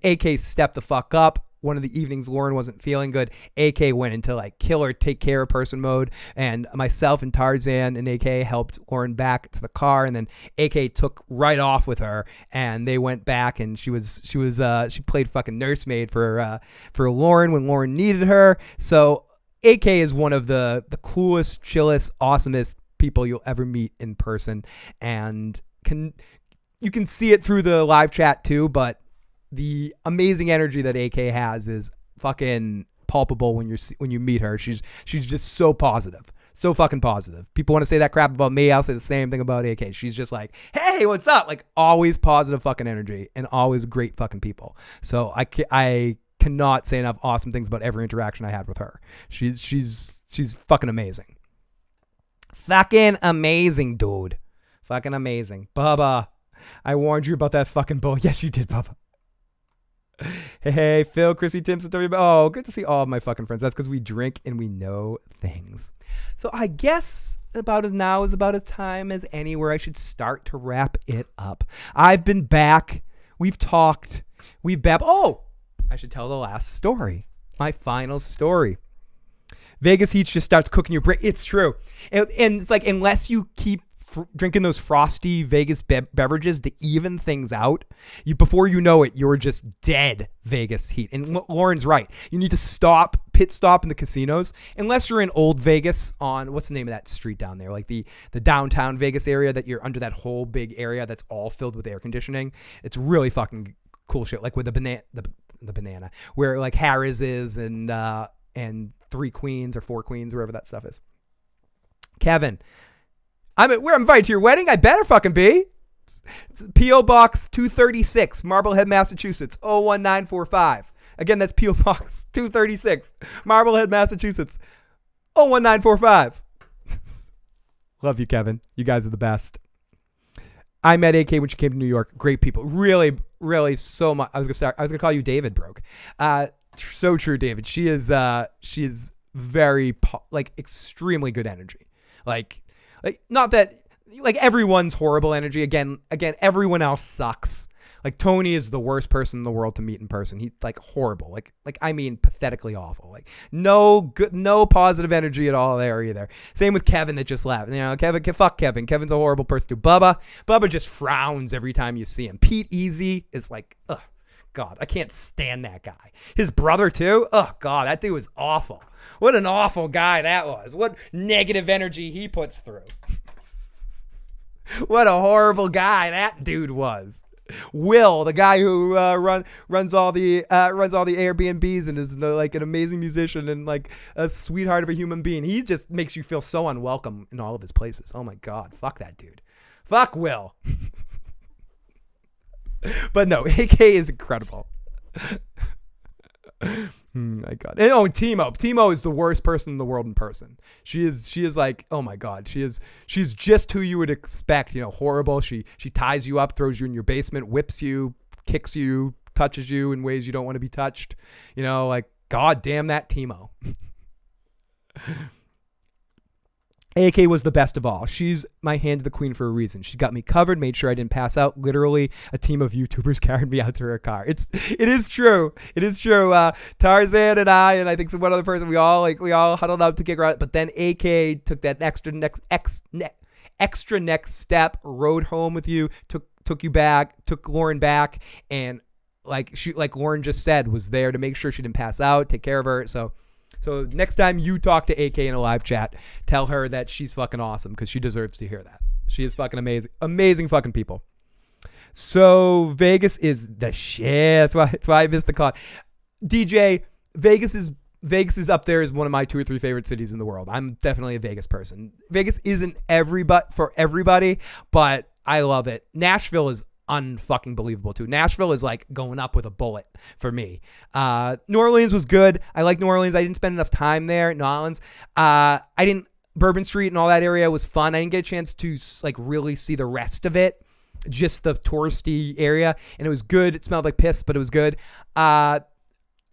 AK stepped the fuck up. One of the evenings Lauren wasn't feeling good. AK went into like killer, take care of person mode. And myself and Tarzan and AK helped Lauren back to the car. And then AK took right off with her and they went back and she played fucking nursemaid for Lauren when Lauren needed her. So AK is one of the coolest, chillest, awesomest people you'll ever meet in person. And you can see it through the live chat too, but the amazing energy that AK has is fucking palpable when you meet her. She's just so positive. So fucking positive. People want to say that crap about me. I'll say the same thing about AK. She's just like, hey, what's up? Like always positive fucking energy and always great fucking people. So I cannot say enough awesome things about every interaction I had with her. She's fucking amazing. Fucking amazing, dude. Fucking amazing. Bubba, I warned you about that fucking bull. Yes, you did, Bubba. Hey, Phil, Chrissy, Tim, Satori. Oh, good to see all of my fucking friends. That's because we drink and we know things. So I guess about as time as anywhere I should start to wrap it up. I've been back. We've talked. Oh, I should tell the last story. My final story. Vegas heat just starts cooking your brain. It's true. And it's like, unless you keep drinking those frosty Vegas beverages to even things out, before you know it, you're just dead Vegas heat. And Lauren's right. You need to pit stop in the casinos, unless you're in old Vegas on, what's the name of that street down there? Like the downtown Vegas area that you're under that whole big area that's all filled with air conditioning. It's really fucking cool shit. Like with the banana, where like Harris is and 3 Queens or 4 Queens, wherever that stuff is. Kevin, we're invited to your wedding. I better fucking be. P.O. Box 236, Marblehead, Massachusetts, 01945. Again, that's P.O. Box 236, Marblehead, Massachusetts, 01945. Love you, Kevin. You guys are the best. I met AK when she came to New York. Great people. Really, really so much. I was gonna call you David Broke. So true, David. She is very extremely good energy. Like not that like everyone's horrible energy. Again, everyone else sucks. Like Tony is the worst person in the world to meet in person. He's like horrible. Like I mean pathetically awful. Like no positive energy at all there either. Same with Kevin that just left. You know, fuck Kevin. Kevin's a horrible person too. Bubba just frowns every time you see him. Pete Easy is like, ugh, God, I can't stand that guy. His brother too. Oh God, that dude was awful. What an awful guy that was. What negative energy he puts through. What a horrible guy that dude was. Will, the guy who runs all the Airbnbs and is like an amazing musician and like a sweetheart of a human being. He just makes you feel so unwelcome in all of his places. Oh my God, fuck that dude. Fuck Will. But no, AK is incredible. My God. And Timo is the worst person in the world in person. She is like, oh my God, she's just who you would expect, you know, horrible. She ties you up, throws you in your basement, whips you, kicks you, touches you in ways you don't want to be touched. You know, like, God damn that Timo. AK was the best of all. She's my hand to the queen for a reason. She got me covered, made sure I didn't pass out. Literally, a team of YouTubers carried me out to her car. It is true. It is true. Tarzan and I think some one other person, we all huddled up to kick her out. But then AK took that extra next step, rode home with you, took you back, took Lauren back, and like Lauren just said, was there to make sure she didn't pass out, take care of her. So next time you talk to AK in a live chat, tell her that she's fucking awesome because she deserves to hear that. She is fucking amazing. Amazing fucking people. So Vegas is the shit. That's why I missed the call. DJ, Vegas is up there as one of my 2 or 3 favorite cities in the world. I'm definitely a Vegas person. Vegas isn't for everybody, but I love it. Nashville is unfucking believable too. Nashville is like going up with a bullet for me. New Orleans was good. I like New Orleans. I didn't spend enough time there. New Orleans. Bourbon Street and all that area was fun. I didn't get a chance to like really see the rest of it, just the touristy area, and it was good. It smelled like piss, but it was good.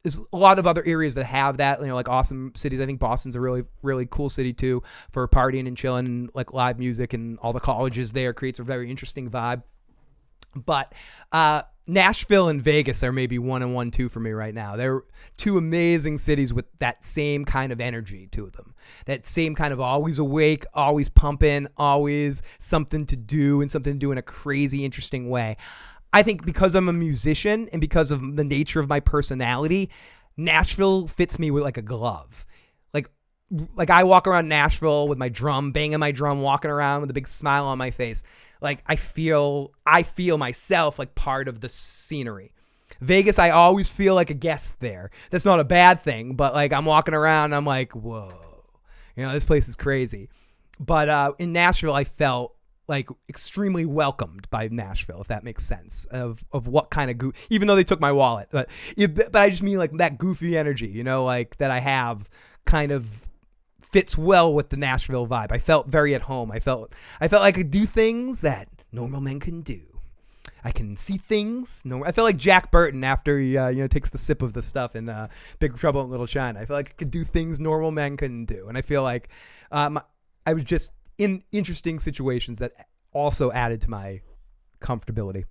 There's a lot of other areas that have that, like awesome cities. I think Boston's a really, really cool city too for partying and chilling and like live music, and all the colleges there creates a very interesting vibe. But Nashville and Vegas are maybe 1 and 1, 2 for me right now. They're two amazing cities with that same kind of energy to them. That same kind of always awake, always pumping, always something to do, and something to do in a crazy, interesting way. I think because I'm a musician and because of the nature of my personality, Nashville fits me with like a glove. Like I walk around Nashville with my drum, banging my drum, walking around with a big smile on my face. Like I feel myself like part of the scenery. Vegas, I always feel like a guest there. That's not a bad thing, but like I'm walking around and I'm like, whoa, this place is crazy. But in Nashville, I felt like extremely welcomed by Nashville, if that makes sense, of what kind of even though they took my wallet, but I just mean like that goofy energy, like that I have kind of fits well with the Nashville vibe. I felt very at home. I felt like I could do things that normal men couldn't do. I can see things. I felt like Jack Burton after he takes the sip of the stuff in Big Trouble in Little China. I felt like I could do things normal men couldn't do, and I feel like I was just in interesting situations that also added to my comfortability.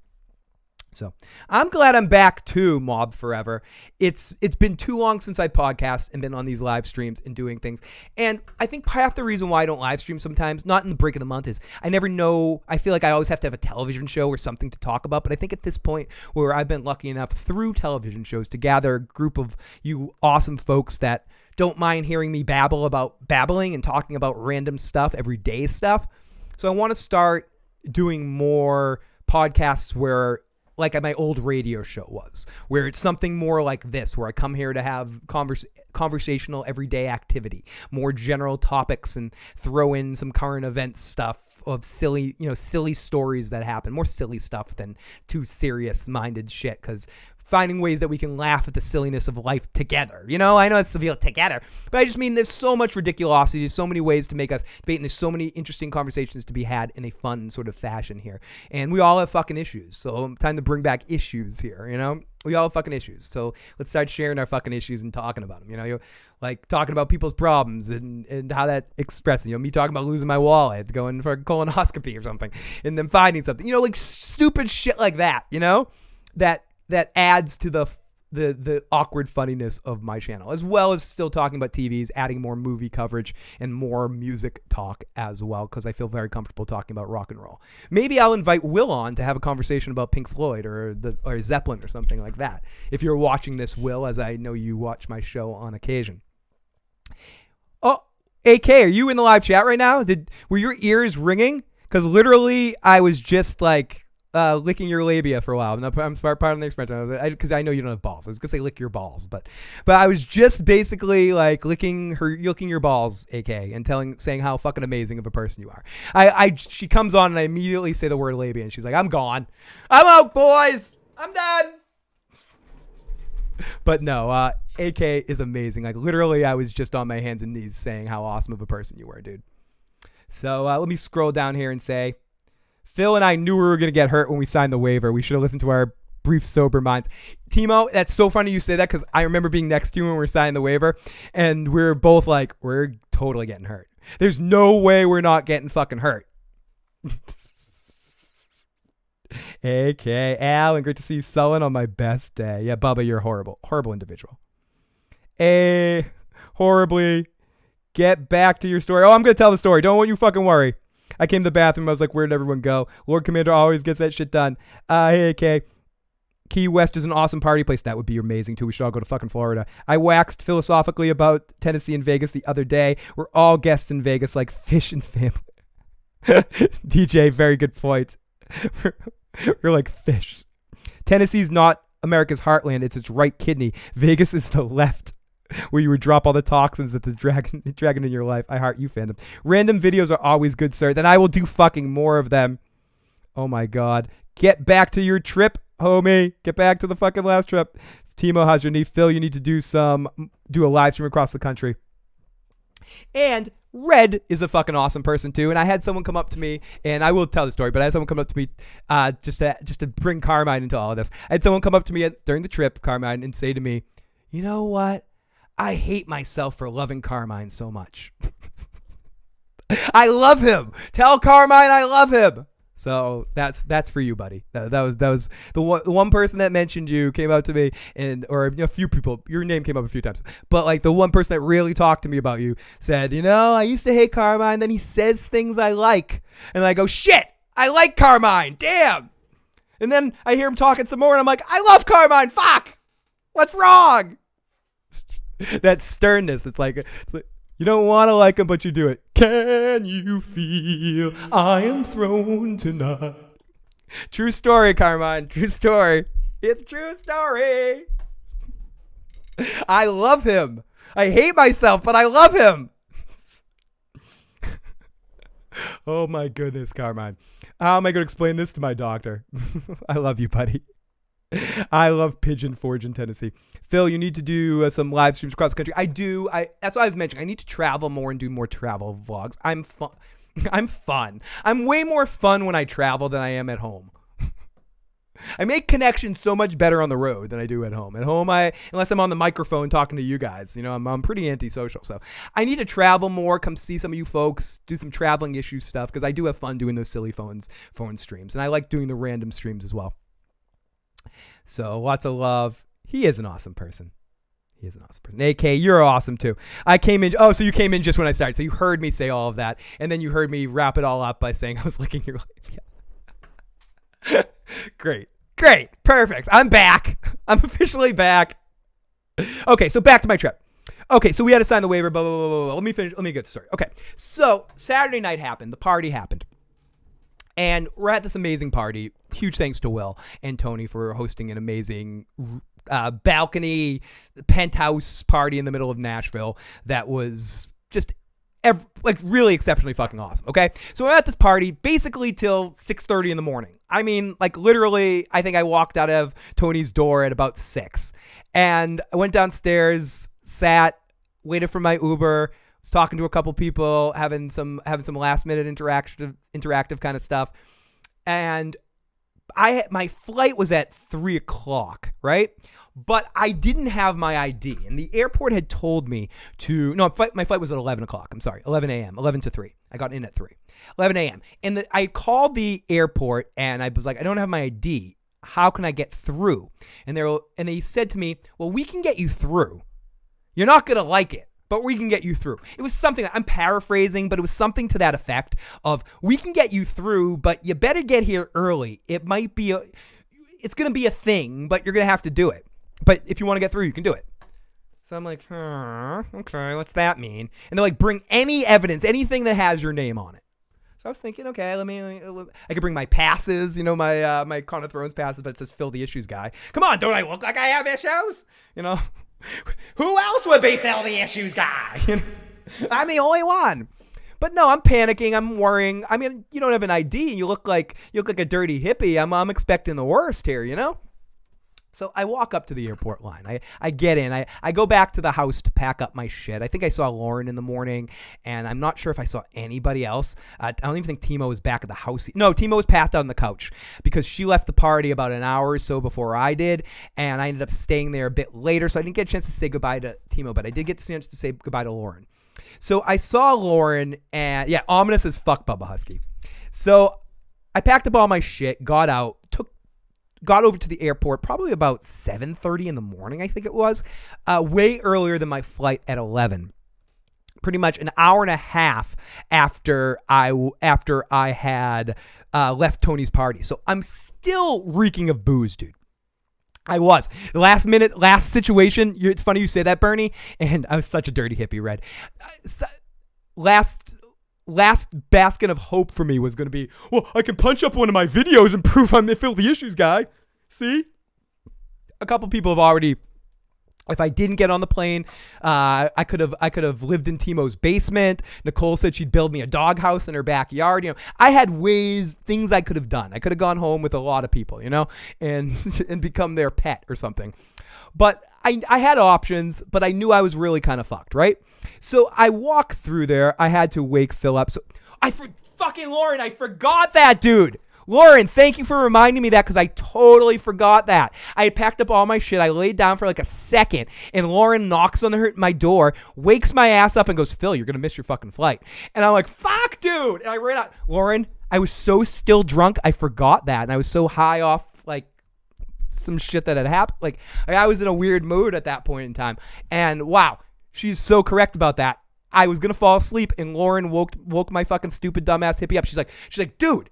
So I'm glad I'm back to Mob Forever. It's been too long since I podcast and been on these live streams and doing things. And I think half the reason why I don't live stream sometimes, not in the break of the month, is I never know. I feel like I always have to have a television show or something to talk about. But I think at this point where I've been lucky enough through television shows to gather a group of you awesome folks that don't mind hearing me babble about babbling and talking about random stuff, everyday stuff. So I want to start doing more podcasts where, like my old radio show was, where it's something more like this, where I come here to have conversational everyday activity, more general topics, and throw in some current events stuff of silly stories that happen, more silly stuff than too serious minded shit. Cause finding ways that we can laugh at the silliness of life together. I know it's the feel together, but I just mean there's so much ridiculosity. There's so many ways to make us debate, and there's so many interesting conversations to be had in a fun sort of fashion here. And we all have fucking issues. So time to bring back issues here, We all have fucking issues. So let's start sharing our fucking issues and talking about them, like talking about people's problems and how that expresses, me talking about losing my wallet, going for a colonoscopy or something, and then finding something, like stupid shit like that, that adds to the awkward funniness of my channel, as well as still talking about TVs, adding more movie coverage and more music talk as well, because I feel very comfortable talking about rock and roll. Maybe I'll invite Will on to have a conversation about Pink Floyd or Zeppelin or something like that. If you're watching this, Will, as I know you watch my show on occasion. Oh, AK, are you in the live chat right now? Were your ears ringing? Because literally I was just like licking your labia for a while. I'm part of the expression because I know you don't have balls. I was gonna say lick your balls, but I was just basically like licking your balls, AK, and saying how fucking amazing of a person you are. She comes on and I immediately say the word labia, and she's like, "I'm gone, I'm out, boys, I'm done." But no, AK is amazing. Like literally, I was just on my hands and knees saying how awesome of a person you were, dude. So let me scroll down here and say, Phil and I knew we were going to get hurt when we signed the waiver. We should have listened to our brief, sober minds. Timo, that's so funny you say that, because I remember being next to you when we were signing the waiver, and we were both like, we're totally getting hurt. There's no way we're not getting fucking hurt. AK, Alan, great to see you sullen on my best day. Yeah, Bubba, you're a horrible individual. Horribly. Get back to your story. Oh, I'm going to tell the story. Don't you fucking worry. I came to the bathroom. I was like, where did everyone go? Lord Commander always gets that shit done. Hey, AK. Key West is an awesome party place. That would be amazing, too. We should all go to fucking Florida. I waxed philosophically about Tennessee and Vegas the other day. We're all guests in Vegas like fish and family. DJ, very good point. We're like fish. Tennessee's not America's heartland. It's its right kidney. Vegas is the left, where you would drop all the toxins that the dragon in your life. I heart you, fandom. Random videos are always good, sir. Then I will do fucking more of them. Oh my God. Get back to your trip, homie. Get back to the fucking last trip. Timo, how's your knee? Phil, you need to do a live stream across the country. And Red is a fucking awesome person too. And I had someone come up to me, and I will tell the story, but I had someone come up to me just to bring Carmine into all of this. I had someone come up to me during the trip, Carmine, and say to me, you know what? I hate myself for loving Carmine so much. I love him. Tell Carmine I love him. So that's for you, buddy. That was the one person that mentioned you came out to me, or a few people. Your name came up a few times, but like the one person that really talked to me about you said, I used to hate Carmine. Then he says things I like, and I go, shit, I like Carmine. Damn. And then I hear him talking some more, and I'm like, I love Carmine. Fuck. What's wrong? That sternness. It's like you don't want to like him, but you do it. Can you feel I am thrown tonight? True story, Carmine. True story. It's true story. I love him. I hate myself, but I love him. Oh my goodness, Carmine. How am I going to explain this to my doctor? I love you, buddy. I love Pigeon Forge in Tennessee. Phil, you need to do some live streams across the country. I do. That's what I was mentioning. I need to travel more and do more travel vlogs. I'm fun. I'm way more fun when I travel than I am at home. I make connections so much better on the road than I do at home. At home, unless I'm on the microphone talking to you guys, I'm pretty antisocial. So I need to travel more, come see some of you folks, do some traveling issue stuff, because I do have fun doing those silly phone streams. And I like doing the random streams as well. So lots of love. He is an awesome person. AK, you're awesome too. I came in. Oh, so you came in just when I started. So you heard me say all of that. And then you heard me wrap it all up by saying I was licking your lips. Yeah. Great. Perfect. I'm back. I'm officially back. Okay, so back to my trip. Okay, so we had to sign the waiver. Blah, blah, blah, blah, blah. Let me finish. Let me get the story. Okay, so Saturday night happened. The party happened. And we're at this amazing party. Huge thanks to Will and Tony for hosting an amazing balcony penthouse party in the middle of Nashville that was just really exceptionally fucking awesome. Okay, so we're at this party basically till 6:30 in the morning. I mean, like literally, I think I walked out of Tony's door at about 6, and I went downstairs, sat, waited for my Uber. Was talking to a couple people, having some last minute interactive kind of stuff, and my flight was at 3:00, right? But I didn't have my ID, and the airport had told me my flight was at 11 o'clock. I'm sorry, 11 a.m., 11 to 3. I got in at 3, 11 a.m. And I called the airport, and I was like, I don't have my ID. How can I get through? And they said to me, well, we can get you through. You're not gonna like it, but we can get you through. It was something, I'm paraphrasing, but it was something to that effect of, we can get you through, but you better get here early. It might be it's going to be a thing, but you're going to have to do it. But if you want to get through, you can do it. So I'm like, okay, what's that mean? And they're like, bring any evidence, anything that has your name on it. So I was thinking, okay, I could bring my passes, my Con of Thrones passes, but it says Phil the Issues Guy. Come on, don't I look like I have issues? Who else would be Phil the Issues Guy? I'm the only one. But no, I'm panicking. I'm worrying. I mean, you don't have an ID. You look like a dirty hippie. I'm expecting the worst here, So I walk up to the airport line. I get in. I go back to the house to pack up my shit. I think I saw Lauren in the morning, and I'm not sure if I saw anybody else. I don't even think Timo was back at the house. No, Timo was passed out on the couch because she left the party about an hour or so before I did, and I ended up staying there a bit later, so I didn't get a chance to say goodbye to Timo, but I did get a chance to say goodbye to Lauren. So I saw Lauren, and yeah, ominous as fuck, Bubba Husky. So I packed up all my shit, got out, got over to the airport probably about 7:30 in the morning, I think it was, way earlier than my flight at 11. Pretty much an hour and a half after I had left Tony's party. So I'm still reeking of booze, dude. I was. Last situation. It's funny you say that, Bernie. And I was such a dirty hippie, Red. Last basket of hope for me was going to be, well, I can punch up one of my videos and prove I'm the Phil the Issues Guy. See? A couple people have already If I didn't get on the plane, I could have lived in Timo's basement. Nicole said she'd build me a doghouse in her backyard. I had things I could have done. I could have gone home with a lot of people, and and become their pet or something. But I had options, but I knew I was really kind of fucked, right? So I walked through there. I had to wake Phil up. So fucking Lauren, I forgot that, dude. Lauren, thank you for reminding me that, because I totally forgot that. I had packed up all my shit. I laid down for like a second, and Lauren knocks on my door, wakes my ass up, and goes, Phil, you're going to miss your fucking flight. And I'm like, fuck, dude. And I ran out. Lauren, I was so still drunk, I forgot that. And I was so high off, like, some shit that had happened. Like, I was in a weird mood at that point in time. And wow, she's so correct about that. I was going to fall asleep, and Lauren woke my fucking stupid dumbass hippie up. She's like, dude,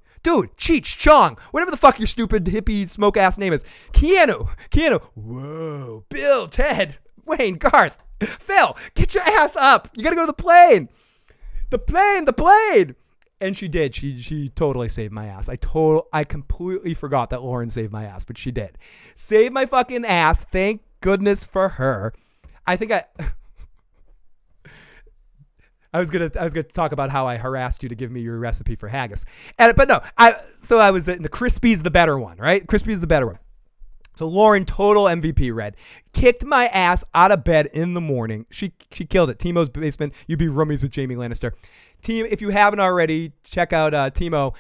Cheech, Chong, whatever the fuck your stupid hippie smoke ass name is. Keanu, whoa, Bill, Ted, Wayne, Garth, Phil, get your ass up. You gotta go to the plane. The plane. And she did. She totally saved my ass. I completely forgot that Lauren saved my ass, but she did. Saved my fucking ass. Thank goodness for her. I was gonna talk about how I harassed you to give me your recipe for haggis, but no. I was in the Crispy's the better one, right? Crispy's the better one. So Lauren, total MVP red, kicked my ass out of bed in the morning. She killed it. Timo's basement. You'd be roomies with Jamie Lannister. Team, if you haven't already, check out Timo.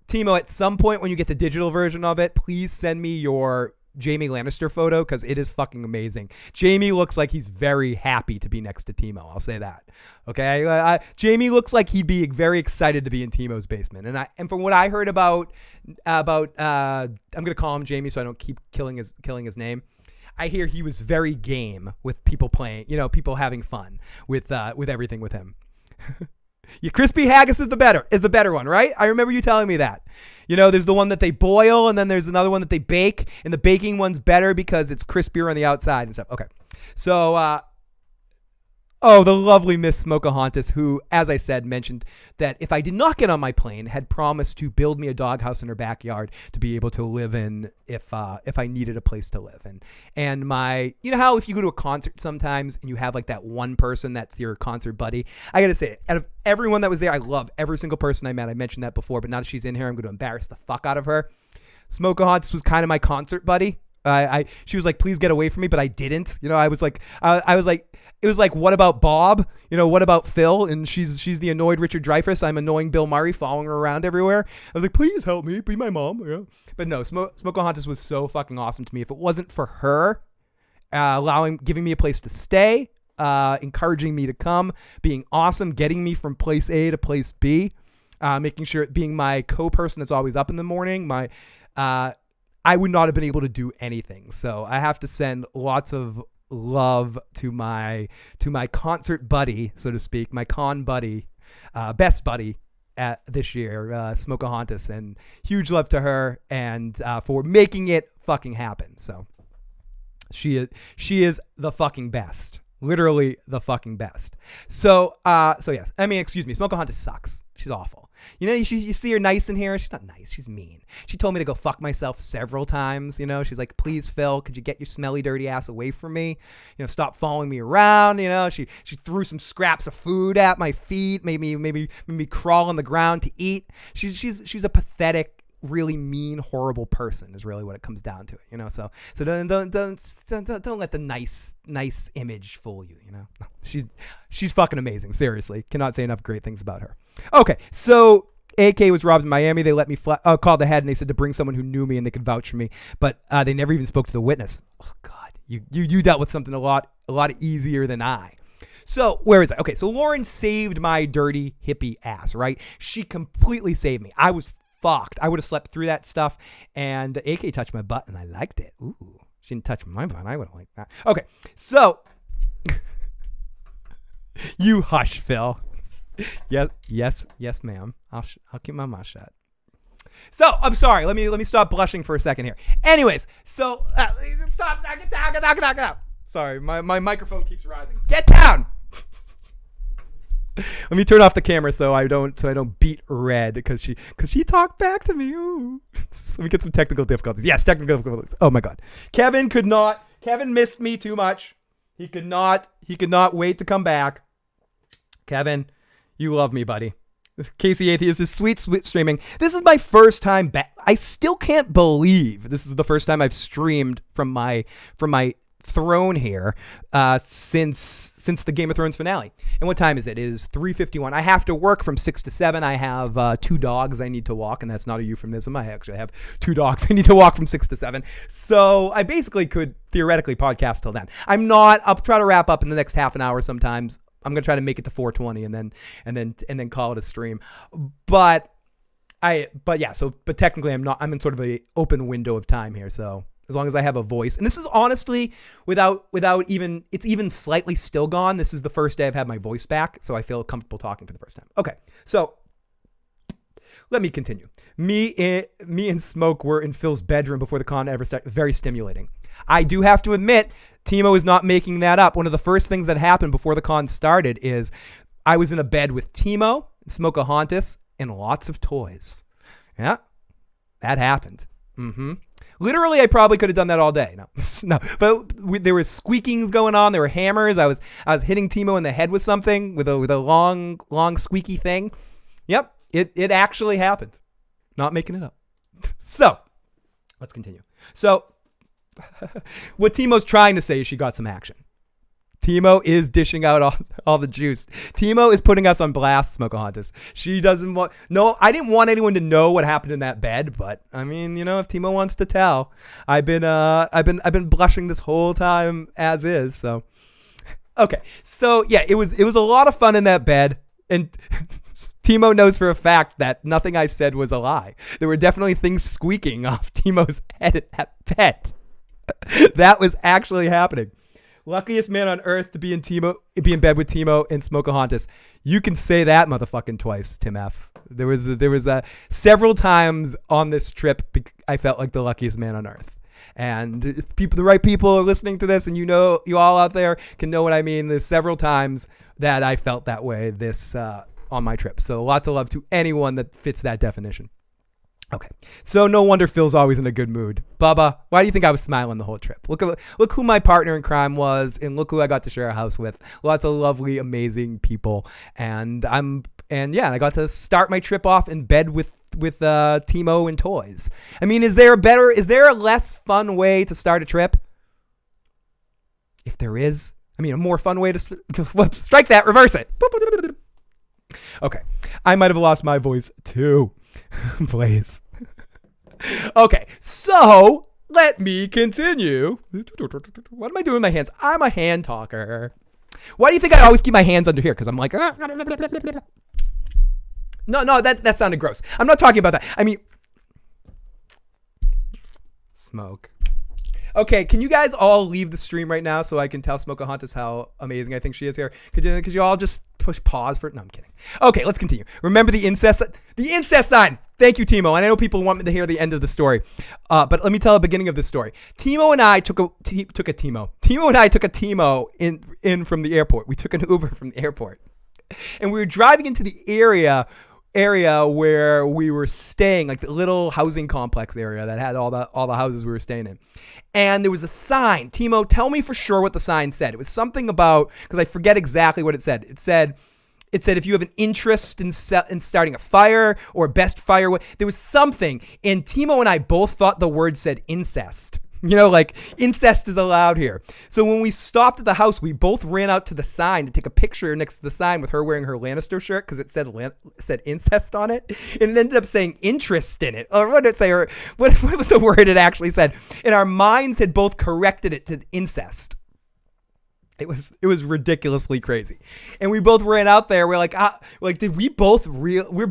Timo, at some point when you get the digital version of it, please send me your Jamie Lannister photo, because it is fucking amazing. Jamie looks like he's very happy to be next to Timo. I'll say that. Okay, Jamie looks like he'd be very excited to be in Timo's basement. And from what I heard about I'm gonna call him Jamie so I don't keep killing his name. I hear he was very game with people playing, people having fun with everything with him. Your crispy haggis is the better one, right? I remember you telling me that. There's the one that they boil, and then there's another one that they bake, and the baking one's better because it's crispier on the outside and stuff. Okay. So, the lovely Miss Smokahontas, who, as I said, mentioned that if I did not get on my plane, had promised to build me a doghouse in her backyard to be able to live in if I needed a place to live. And my, how if you go to a concert sometimes and you have like that one person that's your concert buddy, I gotta say, out of everyone that was there, I love every single person I met. I mentioned that before, but now that she's in here, I'm going to embarrass the fuck out of her. Smokahontas was kind of my concert buddy. She was like, please get away from me, but I didn't. I was like, it was like, what about Bob? What about Phil? And she's the annoyed Richard Dreyfuss. I'm annoying Bill Murray, following her around everywhere. I was like, please help me, be my mom. Yeah. But no, Smokahontas was so fucking awesome to me. If it wasn't for her giving me a place to stay, encouraging me to come, being awesome, getting me from place A to place B, making sure being my co-person that's always up in the morning, I would not have been able to do anything. So I have to send lots of love to my concert buddy, so to speak, my con buddy, best buddy at this year, Smokahontas, and huge love to her and for making it fucking happen. So she is the fucking best. Literally the fucking best. So yes. I mean, excuse me. Smokahontas sucks. She's awful. You see her nice in here. She's not nice. She's mean. She told me to go fuck myself several times. She's like, please, Phil, could you get your smelly, dirty ass away from me? Stop following me around. She threw some scraps of food at my feet, made me crawl on the ground to eat. She's a pathetic, really mean, horrible person is really what it comes down to, so don't let the nice image fool you. She's fucking amazing. Seriously, cannot say enough great things about her. Okay, so AK was robbed in Miami. They let me call the head, and they said to bring someone who knew me and they could vouch for me, but they never even spoke to the witness. Oh God, you dealt with something a lot easier than I. So where is that? Okay, so Lauren saved my dirty hippie ass, right? She completely saved me. I was fucked. I would have slept through that stuff, and AK touched my butt, and I liked it. Ooh, she didn't touch my butt. I would have liked that. Okay, so you hush, Phil. Yes, ma'am. I'll keep my mouth shut. So I'm sorry. Let me stop blushing for a second here. Anyways, so stop. Get down. Sorry, my microphone keeps rising. Get down. Let me turn off the camera so I don't beat red because she talked back to me. Ooh. Let me get some technical difficulties. Yes, technical difficulties. Oh my God, Kevin missed me too much. He could not wait to come back. Kevin, you love me, buddy. Casey Atheist is sweet streaming. This is my first time back. I still can't believe this is the first time I've streamed from my throne here since the Game of Thrones finale. And what time is it? It is 3:51. I have to work from 6 to 7. I have 2 dogs I need to walk, and that's not a euphemism. I actually have 2 dogs I need to walk from 6 to 7. So I basically could theoretically podcast till then. I'll try to wrap up in the next half an hour sometimes. I'm going to try to make it to 4:20 and then call it a stream. But technically I'm in sort of a open window of time here. So as long as I have a voice, and this is honestly without even, it's even slightly still gone. This is the first day I've had my voice back. So I feel comfortable talking for the first time. Okay. So let me continue. Me and Smoke were in Phil's bedroom before the con ever started. Very stimulating. I do have to admit, Timo is not making that up. One of the first things that happened before the con started is I was in a bed with Timo, Smokahontas, and lots of toys. Yeah, that happened. Literally, I probably could have done that all day. No, but there were squeakings going on. There were hammers. I was hitting Timo in the head with something with a long squeaky thing. Yep, it actually happened. Not making it up. So let's continue. So what Timo's trying to say is she got some action. Timo is dishing out all the juice. Timo is putting us on blast, Smokahontas. She doesn't want... No, I didn't want anyone to know what happened in that bed, but I mean, if Timo wants to tell, I've been blushing this whole time as is. So, okay. So yeah, it was a lot of fun in that bed, and Timo knows for a fact that nothing I said was a lie. There were definitely things squeaking off Timo's head at that bed. That was actually happening. Luckiest man on earth to be in bed with Timo and Smokahontas. You can say that motherfucking twice, Tim F. There was several times on this trip I felt like the luckiest man on earth. And if the right people are listening to this, and you all out there can know what I mean. There's several times that I felt that way on my trip. So lots of love to anyone that fits that definition. Okay, so no wonder Phil's always in a good mood. Bubba, why do you think I was smiling the whole trip? Look who my partner in crime was, and look who I got to share a house with. Lots of lovely, amazing people, and I got to start my trip off in bed with Timo and toys. I mean, is there a less fun way to start a trip? If there is, a more fun way to strike that, reverse it. Okay, I might have lost my voice too. Please. Okay, so let me continue. What am I doing with my hands? I'm a hand talker. Why do you think I always keep my hands under here? Because I'm like, no, that sounded gross. I'm not talking about that. I mean, smoke. Okay, can you guys all leave the stream right now so I can tell Smokahontas how amazing I think she is here? Could you all just push pause for it? No, I'm kidding. Okay, let's continue. Remember the incest sign. Thank you, Timo. And I know people want me to hear the end of the story, but let me tell the beginning of this story. Timo and I took a Timo in from the airport. We took an Uber from the airport, and we were driving into the area where we were staying, like the little housing complex area that had all the houses we were staying in. And there was a sign. Timo, tell me for sure what the sign said. It was something about, because I forget exactly what it said. It said if you have an interest in starting a fire or best fire, there was something. And Timo and I both thought the word said incest. Like incest is allowed here. So when we stopped at the house, we both ran out to the sign to take a picture next to the sign with her wearing her Lannister shirt because it said incest on it. And it ended up saying interest in it. Or what did it say? Or what was the word it actually said? And our minds had both corrected it to incest. It was ridiculously crazy. And we both ran out there. We're like, did we both we're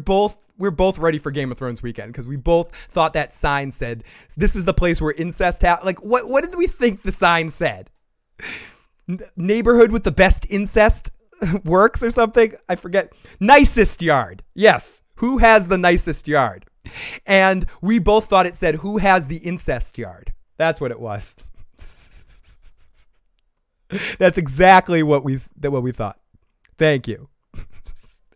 both ready for Game of Thrones weekend because we both thought that sign said, this is the place where incest happens. Like, what did we think the sign said? Neighborhood with the best incest works or something? I forget. Nicest yard. Yes. Who has the nicest yard? And we both thought it said, who has the incest yard? That's what it was. That's exactly what we thought. Thank you.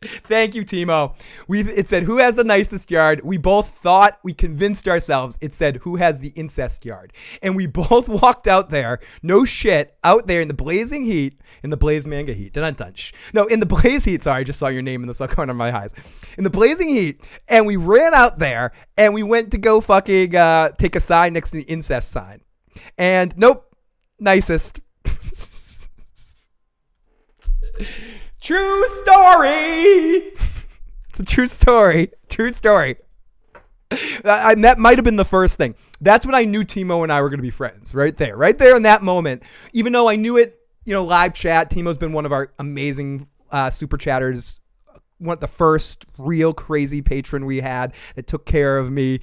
Thank you, Timo. It said, who has the nicest yard? We both thought, we convinced ourselves, it said, who has the incest yard? And we both walked out there, no shit, out there in the blazing heat, in the blaze manga heat. No, in the blaze heat. Sorry, I just saw your name in the corner of my eyes. In the blazing heat. And we ran out there and we went to go fucking take a sign next to the incest sign. And nope, nicest. True story. It's a true story. True story. That might have been the first thing. That's when I knew Timo and I were going to be friends. Right there in that moment. Even though I knew it, live chat. Timo's been one of our amazing super chatters. One of the first real crazy patron we had that took care of me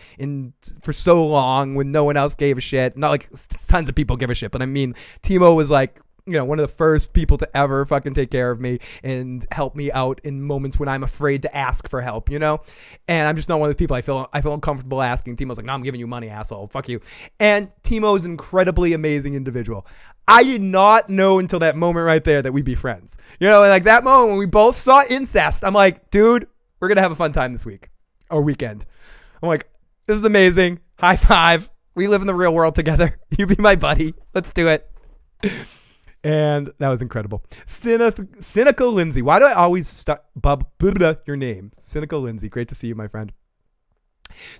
for so long when no one else gave a shit. Not like tons of people give a shit, but I mean, Timo was like, one of the first people to ever fucking take care of me and help me out in moments when I'm afraid to ask for help, And I'm just not one of those people I feel uncomfortable asking. Timo's like, no, I'm giving you money, asshole. Fuck you. And Timo's an incredibly amazing individual. I did not know until that moment right there that we'd be friends. Like that moment when we both saw incest, I'm like, dude, we're going to have a fun time this week or weekend. I'm like, this is amazing. High five. We live in the real world together. You be my buddy. Let's do it. And that was incredible. Cynical Lindsay. Why do I always start your name? Cynical Lindsay. Great to see you, my friend.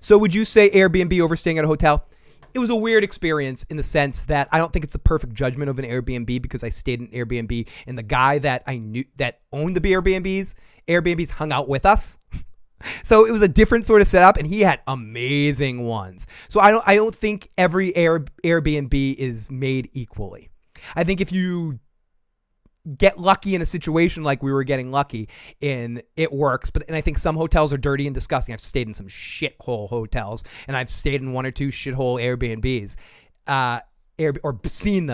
So would you say Airbnb over staying at a hotel? It was a weird experience in the sense that I don't think it's the perfect judgment of an Airbnb because I stayed in Airbnb and the guy that I knew that owned the Airbnbs hung out with us. So it was a different sort of setup and he had amazing ones. So I don't think every Airbnb is made equally. I think if you get lucky in a situation like we were getting lucky in, it works. And I think some hotels are dirty and disgusting. I've stayed in some shithole hotels and I've stayed in one or two shithole Airbnbs,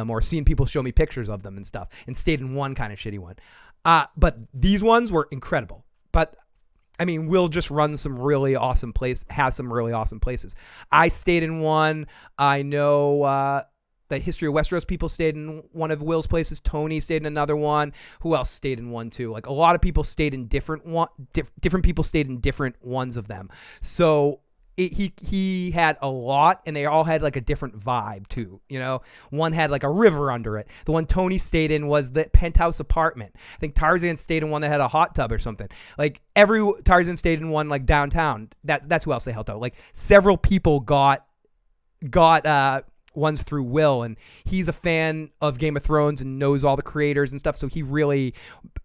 or seen people show me pictures of them and stuff, and stayed in one kind of shitty one. But these ones were incredible. But I mean, Will just runs some really awesome has some really awesome places. I stayed in one. I know, the History of Westeros people stayed in one of Will's places. Tony stayed in another one. Who else stayed in one too? Like a lot of people stayed in different people stayed in different ones of them. So he had a lot, and they all had like a different vibe too. One had like a river under it. The one Tony stayed in was the penthouse apartment. I think Tarzan stayed in one that had a hot tub or something. Like Tarzan stayed in one like downtown. That's who else they helped out. Like several people got ones through Will, and he's a fan of Game of Thrones and knows all the creators and stuff, so he really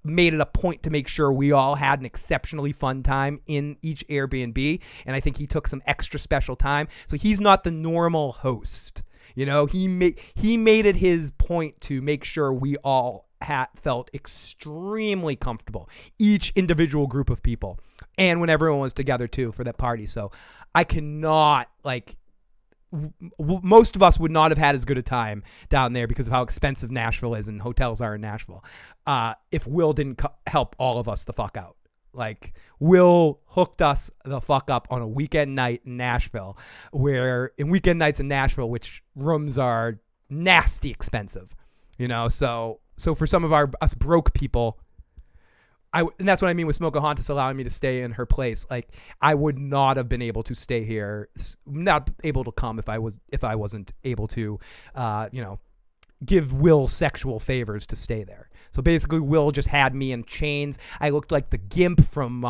made it a point to make sure we all had an exceptionally fun time in each Airbnb, and I think he took some extra special time. So he's not the normal host, he made it his point to make sure we all felt extremely comfortable, each individual group of people, and when everyone was together too for that party. So I cannot, most of us would not have had as good a time down there because of how expensive Nashville is and hotels are in Nashville. If Will didn't help all of us the fuck out. Like Will hooked us the fuck up on a weekend night in Nashville, where in weekend nights in Nashville, which rooms are nasty expensive, so for some of us broke people, and that's what I mean with Smokahontas allowing me to stay in her place. Like I would not have been able to stay here, not able to come if I wasn't able to, give Will sexual favors to stay there. So basically, Will just had me in chains. I looked like the Gimp from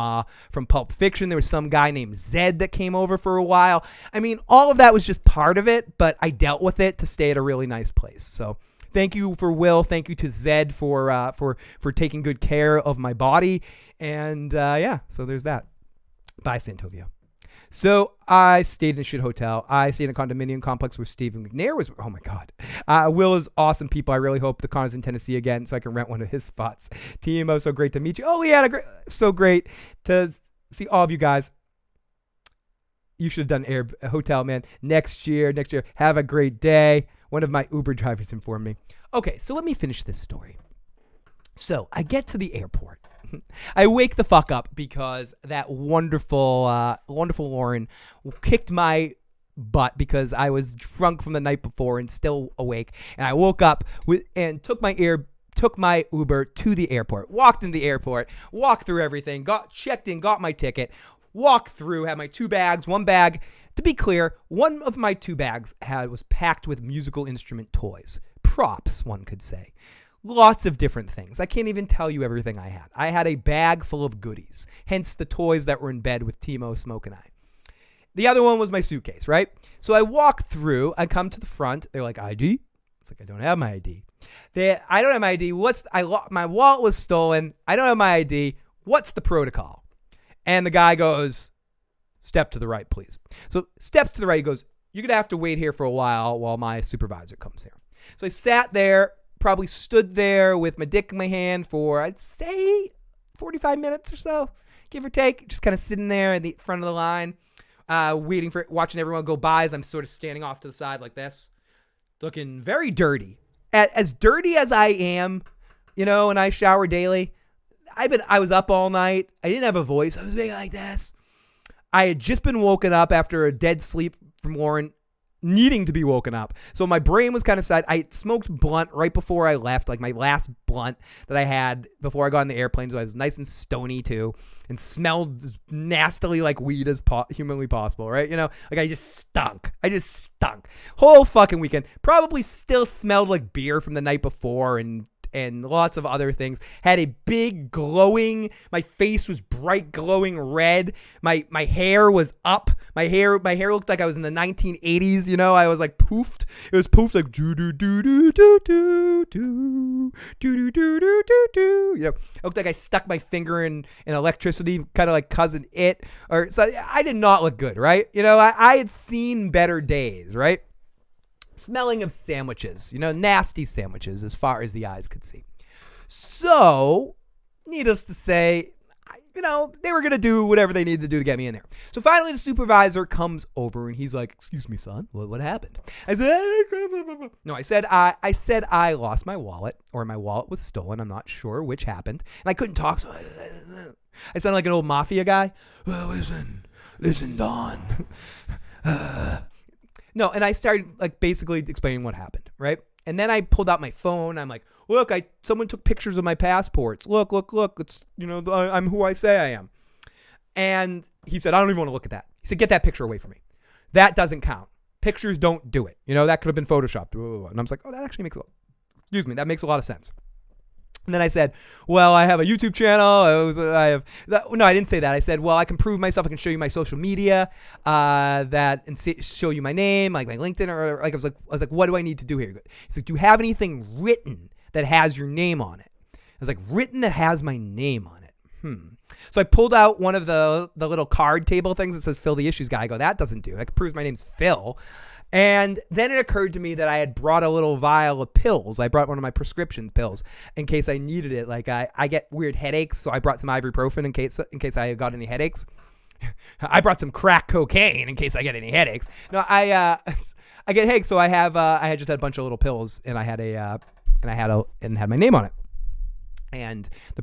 Pulp Fiction. There was some guy named Zed that came over for a while. I mean, all of that was just part of it, but I dealt with it to stay at a really nice place. So. Thank you for Will. Thank you to Zed for taking good care of my body. And so there's that. Bye, Santovia. So I stayed in a shit hotel. I stayed in a condominium complex where Stephen McNair was. Oh my God. Will is awesome people. I really hope the con is in Tennessee again so I can rent one of his spots. TMO, so great to meet you. Oh, yeah, so great to see all of you guys. You should have done a hotel, man. Next year. Have a great day. One of my Uber drivers informed me. Okay, so let me finish this story. So I get to the airport. I wake the fuck up because that wonderful Lauren kicked my butt because I was drunk from the night before and still awake. And I woke up and took my took my Uber to the airport, walked in the airport, walked through everything, checked in, got my ticket, walked through, had my 2 bags, 1 bag. To be clear, one of my 2 bags was packed with musical instrument toys. Props, one could say. Lots of different things. I can't even tell you everything I had. I had a bag full of goodies, hence the toys that were in bed with Timo, Smoke, and I. The other one was my suitcase, right? So I walk through, I come to the front. They're like, ID? It's like, I don't have my ID. I don't have my ID. My wallet was stolen. I don't have my ID. What's the protocol? And the guy goes, step to the right, please. So steps to the right. He goes, you're going to have to wait here for a while my supervisor comes here. So I sat there, probably stood there with my dick in my hand for, I'd say, 45 minutes or so, give or take. Just kind of sitting there in the front of the line. Watching everyone go by as I'm sort of standing off to the side like this, looking very dirty. As dirty as I am, and I shower daily. I was up all night. I didn't have a voice. I was being like this. I had just been woken up after a dead sleep from Lauren, needing to be woken up. So my brain was kind of sad. I smoked blunt right before I left, like my last blunt that I had before I got on the airplane. So I was nice and stony too, and smelled as nastily like weed as humanly possible, right? Like I just stunk. Whole fucking weekend. Probably still smelled like beer from the night before and lots of other things. Had a big glowing, my face was bright glowing red. My hair was up. My hair looked like I was in the 1980s, I was like poofed. It was poofed like do do do do do do do do do do do do. It looked like I stuck my finger in electricity, kind of like Cousin It. So I did not look good, right? I had seen better days, right? Smelling of sandwiches, nasty sandwiches as far as the eyes could see. So, needless to say, they were going to do whatever they needed to do to get me in there. So finally the supervisor comes over and he's like, excuse me, son, what happened? I said, no, I said I lost my wallet, or my wallet was stolen. I'm not sure which happened. And I couldn't talk, so I sounded like an old mafia guy. Well, listen, Don. No, and I started like basically explaining what happened, right? And then I pulled out my phone. I'm like, look, someone took pictures of my passports. Look. It's, I'm who I say I am. And he said, I don't even want to look at that. He said, get that picture away from me. That doesn't count. Pictures don't do it. That could have been photoshopped. And I was like, oh, that actually makes that makes a lot of sense. And then I said, well, I have a YouTube channel. No, I didn't say that. I said, well, I can prove myself. I can show you my social media, show you my name, like my LinkedIn, or like I was like, what do I need to do here? He's like, do you have anything written that has your name on it? I was like, written that has my name on it. So I pulled out one of the little card table things that says Phil the Issues Guy. I go, that doesn't do it. That proves my name's Phil. And then it occurred to me that I had brought a little vial of pills. I brought one of my prescription pills in case I needed it. Like I get weird headaches, so I brought some ibuprofen in case I got any headaches. I brought some crack cocaine in case I get any headaches. No, I get headaches, so I had just had a bunch of little pills, and I had had my name on it. And the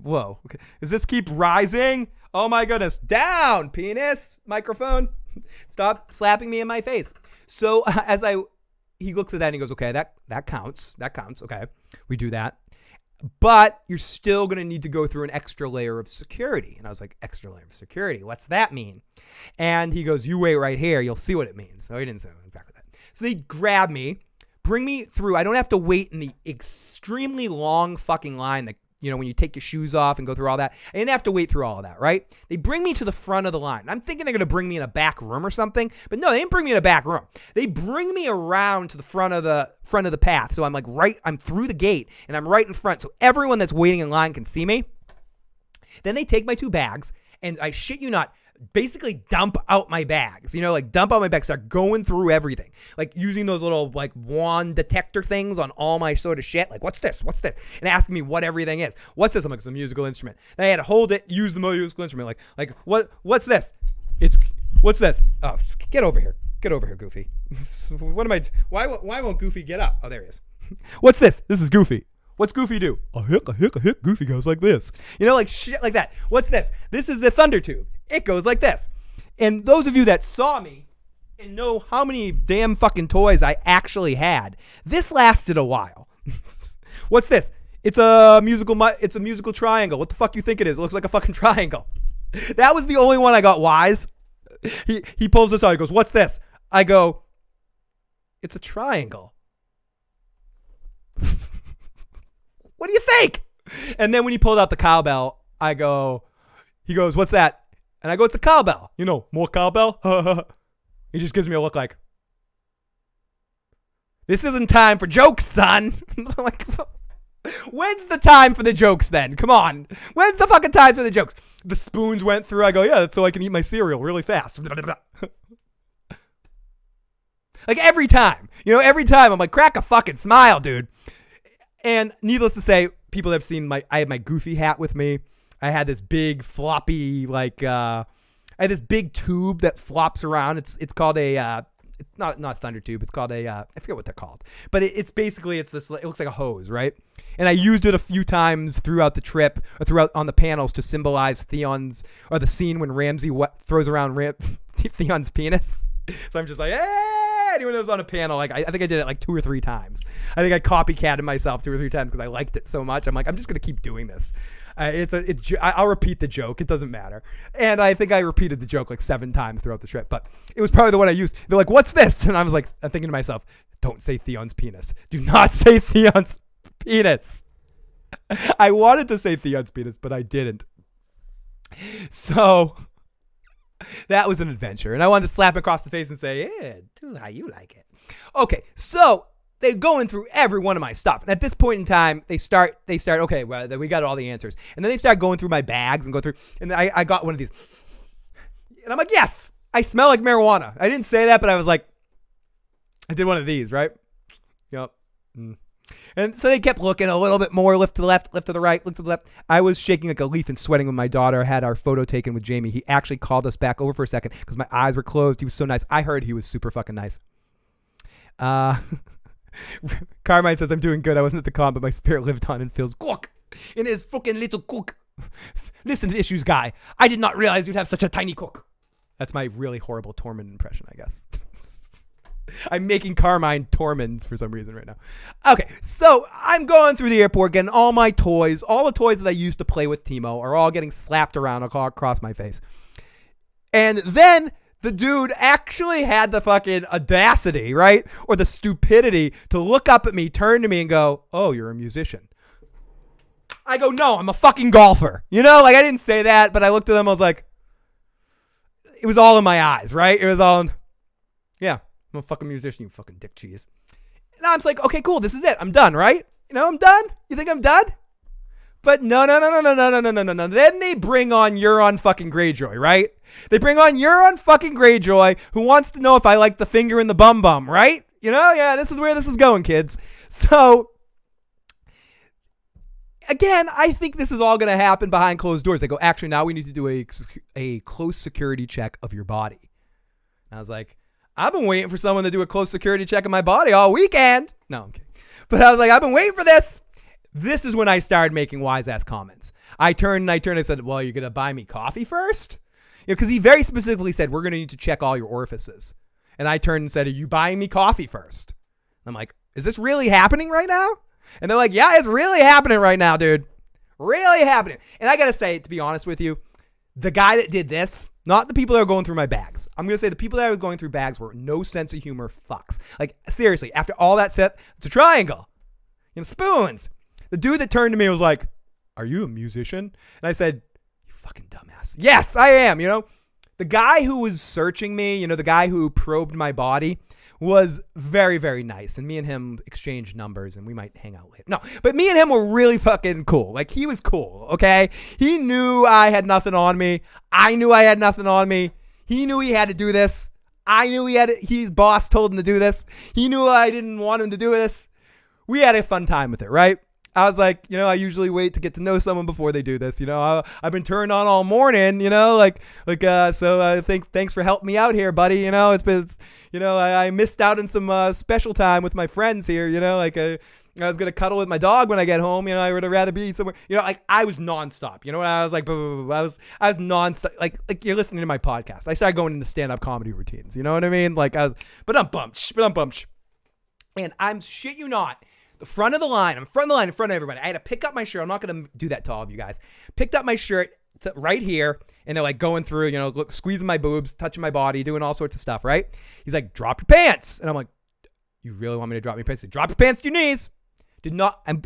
whoa, okay. Does this keep rising? Oh my goodness. Down, penis, microphone. Stop slapping me in my face. So he looks at that and he goes, okay, that counts. Okay, we do that. But you're still going to need to go through an extra layer of security. And I was like, extra layer of security? What's that mean? And he goes, you wait right here. You'll see what it means. So he didn't say exactly that. So they grab me, bring me through. I don't have to wait in the extremely long fucking line that, when you take your shoes off and go through all that. I didn't have to wait through all of that, right? They bring me to the front of the line. I'm thinking they're going to bring me in a back room or something, but no, they didn't bring me in a back room. They bring me around to the front of the path. So I'm like I'm through the gate and I'm right in front. So everyone that's waiting in line can see me. Then they take my 2 bags and I shit you not, basically dump out my bags, dump out my bags, start going through everything, like using those little like wand detector things on all my sort of shit. Like, what's this? And asking me what everything is. What's this? I'm like, it's a musical instrument. Then I had to hold it, use the musical instrument. Like what's this? What's this? Oh, get over here, Goofy. Why won't Goofy get up? Oh, there he is. What's this? This is Goofy. What's Goofy do? A hick. Goofy goes like this. Like shit like that. What's this? This is a thunder tube. It goes like this. And those of you that saw me and know how many damn fucking toys I actually had, this lasted a while. What's this? It's a musical triangle. What the fuck you think it is? It looks like a fucking triangle. That was the only one I got wise. He pulls this out. He goes, what's this? I go, it's a triangle. What do you think? And then when he pulled out the cowbell, he goes, what's that? And I go, it's a cowbell. More cowbell? He just gives me a look like, this isn't time for jokes, son. I'm like, when's the time for the jokes then? Come on. When's the fucking time for the jokes? The spoons went through. I go, yeah, that's so I can eat my cereal really fast. Like every time. Every time I'm like, crack a fucking smile, dude. And needless to say, people have seen I had my Goofy hat with me. I had this big floppy, I had this big tube that flops around. It's called a, it's not thunder tube. It's called a, I forget what they're called. But it's basically, it looks like a hose, right? And I used it a few times throughout the trip, or throughout on the panels to symbolize Theon's, or the scene when Ramsey throws around Theon's penis. So I'm just like, hey! Anyone that was on a panel, I think I did it 2 or 3 times. I think I copycatted myself 2 or 3 times because I liked it so much. I'm like, I'm just gonna keep doing this. I'll repeat the joke. It doesn't matter. And I think I repeated the joke 7 times throughout the trip, but it was probably the one I used. They're like, what's this? And I was like, I'm thinking to myself, don't say Theon's penis. Do not say Theon's penis. I wanted to say Theon's penis, but I didn't. So that was an adventure. And I wanted to slap him across the face and say, yeah, do how you like it. Okay, so they're going through every one of my stuff. And at this point in time, they start, okay, well, we got all the answers. And then they start going through my bags and go through, and I got one of these. And I'm like, yes, I smell like marijuana. I didn't say that, but I was like, I did one of these, right? Yep. And so they kept looking a little bit more, lift to the left, lift to the right, lift to the left. I was shaking like a leaf and sweating when my daughter had our photo taken with Jamie. He actually called us back over for a second because my eyes were closed. He was so nice. I heard he was super fucking nice. Carmine says, I'm doing good. I wasn't at the con, but my spirit lived on and feels cook in his fucking little cook. Listen to the issues, guy. I did not realize you'd have such a tiny cook. That's my really horrible Tormund impression, I guess. I'm making Carmine Tormund for some reason right now. Okay, so I'm going through the airport, getting all my toys. All the toys that I used to play with Timo are all getting slapped around across my face. And then the dude actually had the fucking audacity, right? Or the stupidity to look up at me, turn to me and go, oh, you're a musician. I go, no, I'm a fucking golfer. I didn't say that, but I looked at him. I was like, it was all in my eyes, right? It was all in, yeah. I'm a fucking musician, you fucking dick cheese. And I'm just like, okay, cool, this is it. I'm done, right? I'm done? You think I'm done? But no. Then they bring on Euron fucking Greyjoy, right? They bring on Euron fucking Greyjoy, who wants to know if I like the finger in the bum, right? Yeah, this is where this is going, kids. So, again, I think this is all going to happen behind closed doors. They go, actually, now we need to do a close security check of your body. And I was like, I've been waiting for someone to do a close security check of my body all weekend. No, I'm kidding. But I was like, I've been waiting for this. This is when I started making wise ass comments. I turned, I said, well, you're going to buy me coffee first? Because he very specifically said, we're going to need to check all your orifices. And I turned and said, are you buying me coffee first? I'm like, is this really happening right now? And they're like, yeah, it's really happening right now, dude. Really happening. And I got to say, to be honest with you, the guy that did this, not the people that are going through my bags. I'm going to say the people that are going through bags were no sense of humor fucks. Like, seriously, after all that set, it's a triangle. Spoons. The dude that turned to me was like, are you a musician? And I said, you fucking dumbass. Yes, I am. The guy who was searching me, the guy who probed my body was very, very nice. And me and him exchanged numbers and we might hang out later. No, but me and him were really fucking cool. Like, he was cool, okay? He knew I had nothing on me. I knew I had nothing on me. He knew he had to do this. I knew his boss told him to do this. He knew I didn't want him to do this. We had a fun time with it, right? I was like, I usually wait to get to know someone before they do this. I've been turned on all morning, so thanks for helping me out here, buddy. I missed out on some special time with my friends here, I was going to cuddle with my dog when I get home. I would rather be somewhere, I was nonstop. I was like, blah, blah, blah, blah. I was nonstop. Like you're listening to my podcast. I started going into stand-up comedy routines. You know what I mean? Like, but I'm bumped. And I'm shit you not. The front of the line. I'm front of the line in front of everybody. I had to pick up my shirt. I'm not going to do that to all of you guys. Picked up my shirt right here, and they're like going through, squeezing my boobs, touching my body, doing all sorts of stuff, right? He's like, drop your pants. And I'm like, you really want me to drop my pants? Like, drop your pants to your knees.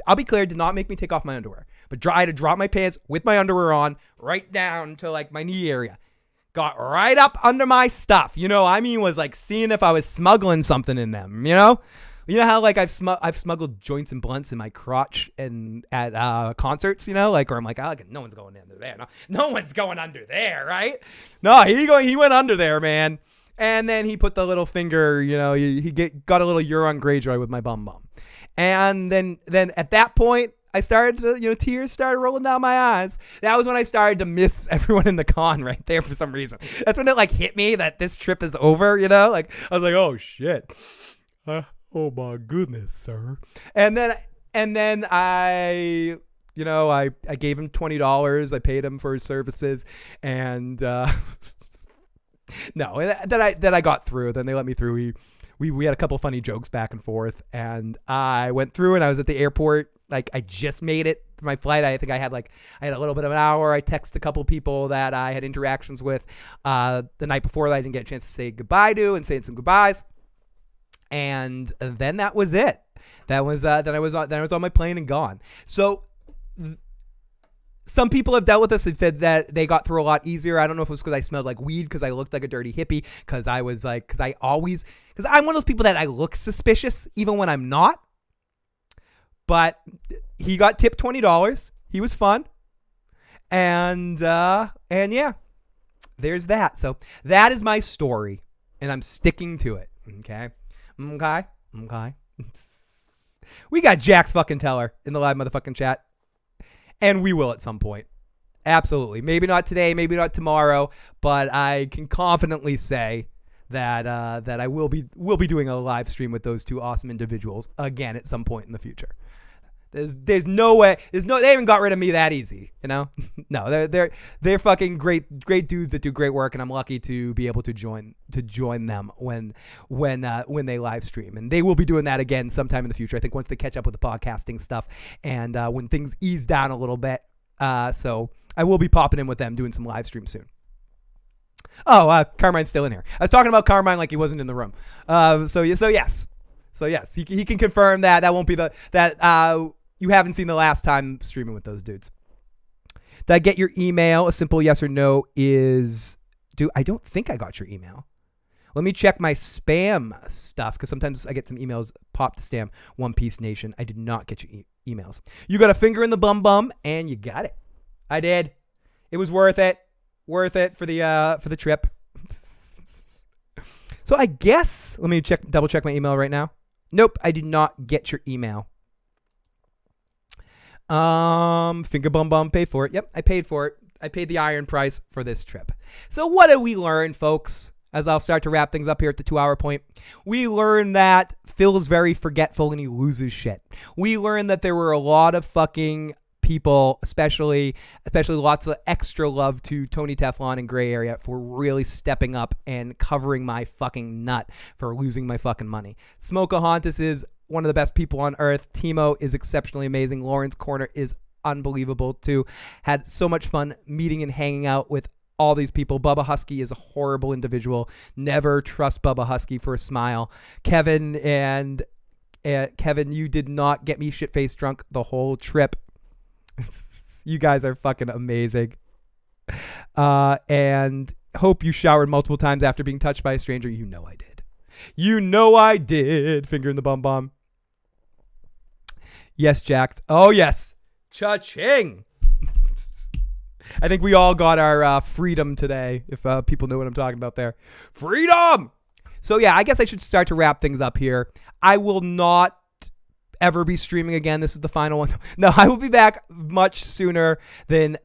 I'll be clear, did not make me take off my underwear. But I had to drop my pants with my underwear on right down to like my knee area. Got right up under my stuff. Was like seeing if I was smuggling something in them, You know how like I've smuggled joints and blunts in my crotch and at concerts, where I'm like, no one's going under there. No one's going under there, right? No, he went under there, man. And then he put the little finger, he got a little Euron Greyjoy with my bum. And then at that point, I started to, tears started rolling down my eyes. That was when I started to miss everyone in the con right there for some reason. That's when it like hit me that this trip is over, Like I was like, oh shit. Oh my goodness, sir. And then I gave him $20. I paid him for his services, and no, that I got through. Then they let me through. We had a couple funny jokes back and forth, and I went through, and I was at the airport. Like I just made it for my flight. I think I had a little bit of an hour. I texted a couple people that I had interactions with the night before that I didn't get a chance to say goodbye to, and saying some goodbyes. And then that was it. Then I was on my plane and gone. So some people have dealt with this. They've said that they got through a lot easier. I don't know if it was because I smelled like weed, because I looked like a dirty hippie, because I'm one of those people that I look suspicious even when I'm not. But he got tipped $20. He was fun. And yeah, there's that. So that is my story, and I'm sticking to it. Okay. We got Jack's fucking teller in the live motherfucking chat. And we will at some point. Absolutely. Maybe not today, maybe not tomorrow, but I can confidently say that I will be doing a live stream with those two awesome individuals again at some point in the future. There's no way. They haven't got rid of me that easy, No, they're fucking great dudes that do great work, and I'm lucky to be able to join them when they live stream, and they will be doing that again sometime in the future. I think once they catch up with the podcasting stuff, and when things ease down a little bit. So I will be popping in with them doing some live stream soon. Oh, Carmine's still in here. I was talking about Carmine like he wasn't in the room. So yes, he can confirm that won't be you haven't seen the last time streaming with those dudes. Did I get your email? A simple yes or no is, I don't think I got your email. Let me check my spam stuff, because sometimes I get some emails pop to spam. One Piece Nation, I did not get your emails. You got a finger in the bum, and you got it. I did. It was worth it. Worth it for the trip. So I guess, let me double check my email right now. Nope, I did not get your email. Finger bum, pay for it. Yep, I paid for it. I paid the iron price for this trip. So what did we learn, folks? As I'll start to wrap things up here at the 2-hour point, we learned that Phil is very forgetful and he loses shit. We learned that there were a lot of fucking people, especially lots of extra love to Tony Teflon and Gray Area for really stepping up and covering my fucking nut for losing my fucking money. Smokahontas is one of the best people on earth. Timo is exceptionally amazing. Lauren's Corner is unbelievable too. Had so much fun meeting and hanging out with all these people. Bubba Husky is a horrible individual. Never trust Bubba Husky for a smile. Kevin, you did not get me shit-faced drunk the whole trip. You guys are fucking amazing. And hope you showered multiple times after being touched by a stranger. You know I did. Finger in the bum. Yes, Jack. Oh, yes. Cha-ching. I think we all got our freedom today, if people know what I'm talking about there. Freedom! So, yeah, I guess I should start to wrap things up here. I will not ever be streaming again. This is the final one. No, I will be back much sooner than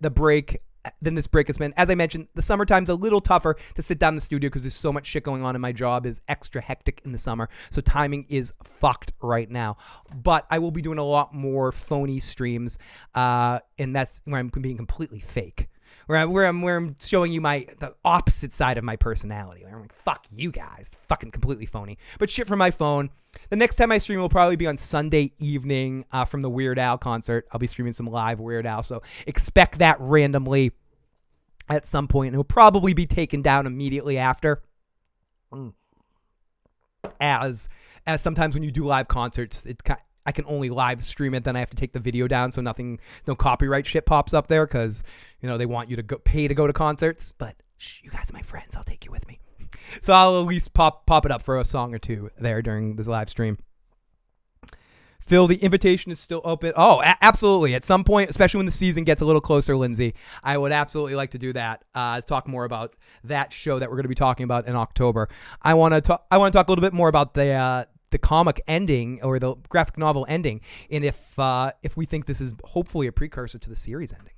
this break has been. As I mentioned, the summertime's a little tougher to sit down in the studio because there's so much shit going on, and my job is extra hectic in the summer. So timing is fucked right now. But I will be doing a lot more phony streams, and that's where I'm being completely fake. where I'm showing you the opposite side of my personality. I'm like, fuck you guys, fucking completely phony. But shit from my phone. The next time I stream will probably be on Sunday evening from the Weird Al concert. I'll be streaming some live Weird Al, so expect that randomly at some point. It'll probably be taken down immediately after. As sometimes when you do live concerts, I can only live stream it, then I have to take the video down so no copyright shit pops up there because, they want you to pay to go to concerts. But you guys are my friends. I'll take you with me. So I'll at least pop it up for a song or two there during this live stream. Phil, the invitation is still open. Oh, absolutely. At some point, especially when the season gets a little closer, Lindsay, I would absolutely like to do that. Talk more about that show that we're going to be talking about in October. I want to talk a little bit more about the comic ending or the graphic novel ending, and if we think this is hopefully a precursor to the series ending.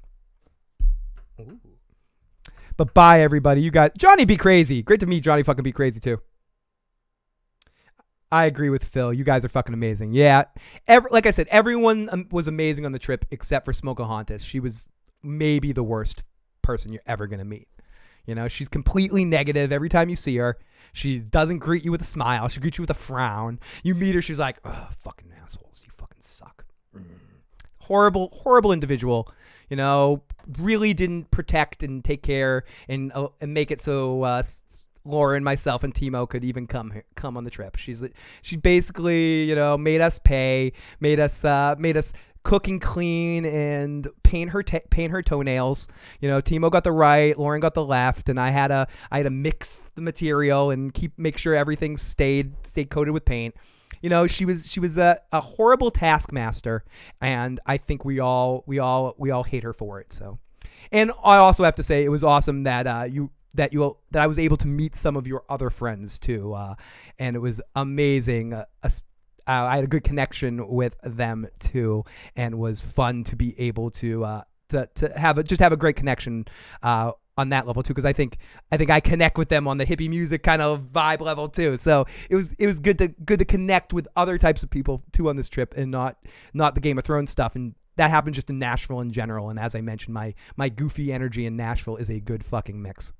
Ooh. But bye, everybody. You guys, Johnny Be Crazy. Great to meet Johnny fucking Be Crazy too. I agree with Phil. You guys are fucking amazing. Yeah. Like I said, everyone was amazing on the trip except for Smokahontas. She was maybe the worst person you're ever going to meet. She's completely negative every time you see her. She doesn't greet you with a smile. She greets you with a frown. You meet her, she's like, oh, fucking assholes. You fucking suck. Horrible, horrible individual. Really didn't protect and take care and make it so Lauren, myself, and Timo could even come on the trip. She basically, made us pay, made us cook and clean and paint her toenails. Timo got the right, Lauren got the left, and I had to mix the material and make sure everything stayed coated with paint. She was a horrible taskmaster, and I think we all hate her for it. So, and I also have to say it was awesome that that I was able to meet some of your other friends too, and it was amazing. I had a good connection with them too, and was fun to be able to have a great connection on that level too, because I think I connect with them on the hippie music kind of vibe level too. So it was good to connect with other types of people too on this trip, and not the Game of Thrones stuff. And that happened just in Nashville in general. And as I mentioned, my goofy energy in Nashville is a good fucking mix.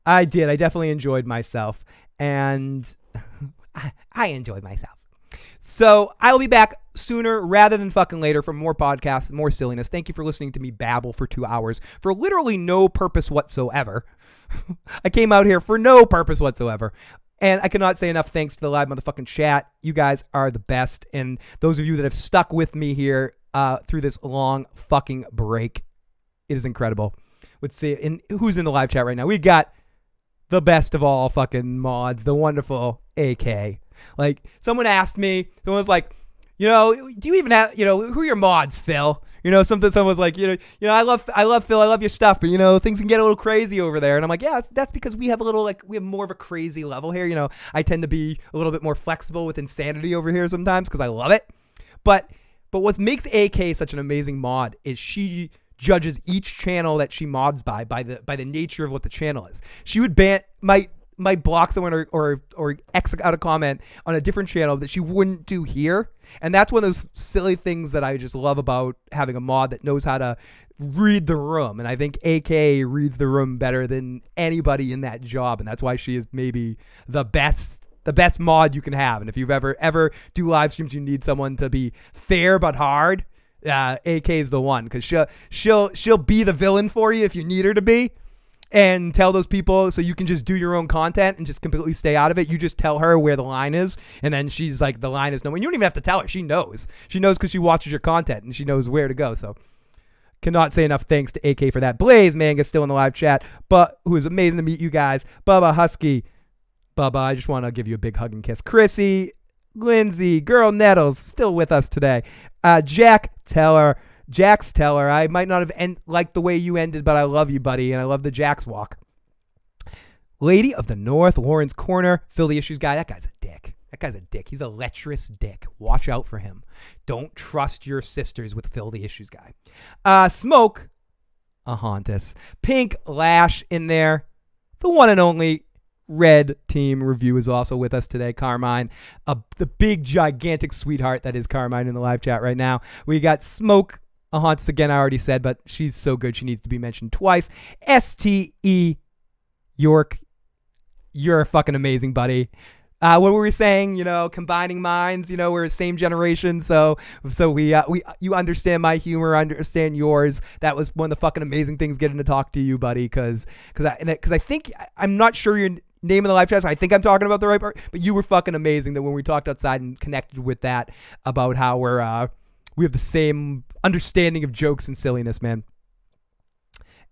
I definitely enjoyed myself, and I enjoyed myself. So I'll be back sooner rather than fucking later for more podcasts, more silliness. Thank you for listening to me babble for 2 hours for literally no purpose whatsoever. I came out here for no purpose whatsoever. And I cannot say enough thanks to the live motherfucking chat. You guys are the best. And those of you that have stuck with me here through this long fucking break, it is incredible. Let's see. And who's in the live chat right now? We got the best of all fucking mods, the wonderful AK. Like, someone asked me, someone was like, do you even have, who are your mods, Phil? Someone was like, I love Phil, I love your stuff, but things can get a little crazy over there. And I'm like, yeah, that's because we have we have more of a crazy level here. I tend to be a little bit more flexible with insanity over here sometimes because I love it. But what makes AK such an amazing mod is she judges each channel that she mods by the nature of what the channel is. She would might block someone or X out a comment on a different channel that she wouldn't do here. And that's one of those silly things that I just love about having a mod that knows how to read the room. And I think AK reads the room better than anybody in that job. And that's why she is maybe the best mod you can have. And if you've ever do live streams, you need someone to be fair but hard, AK is the one, because she'll be the villain for you if you need her to be. And tell those people so you can just do your own content and just completely stay out of it. You just tell her where the line is, and then she's like, the line is no. And you don't even have to tell her. She knows. She knows because she watches your content and she knows where to go. So cannot say enough thanks to AK for that. Blaze Manga still in the live chat, but who is amazing to meet you guys. Bubba Husky. Bubba, I just want to give you a big hug and kiss. Chrissy, Lindsay, Girl Nettles, still with us today. Jax Teller, I might not have liked the way you ended, but I love you, buddy, and I love the Jax walk. Lady of the North, Lauren's Corner, Phil the Issues Guy. That guy's a dick. He's a lecherous dick. Watch out for him. Don't trust your sisters with Phil the Issues Guy. Smoke, Ahontas. Pink Lash in there. The one and only Red Team Review is also with us today. Carmine, the big, gigantic sweetheart that is Carmine in the live chat right now. We got Smoke, Ahantz, again, I already said, but she's so good she needs to be mentioned twice. STE York, you're a fucking amazing buddy. What were we saying? Combining minds. We're the same generation, so we you understand my humor, I understand yours. That was one of the fucking amazing things getting to talk to you, buddy. Because I think I'm not sure your name in the live chat, so I think I'm talking about the right part. But you were fucking amazing. That when we talked outside and connected with that about how we have the same understanding of jokes and silliness, man.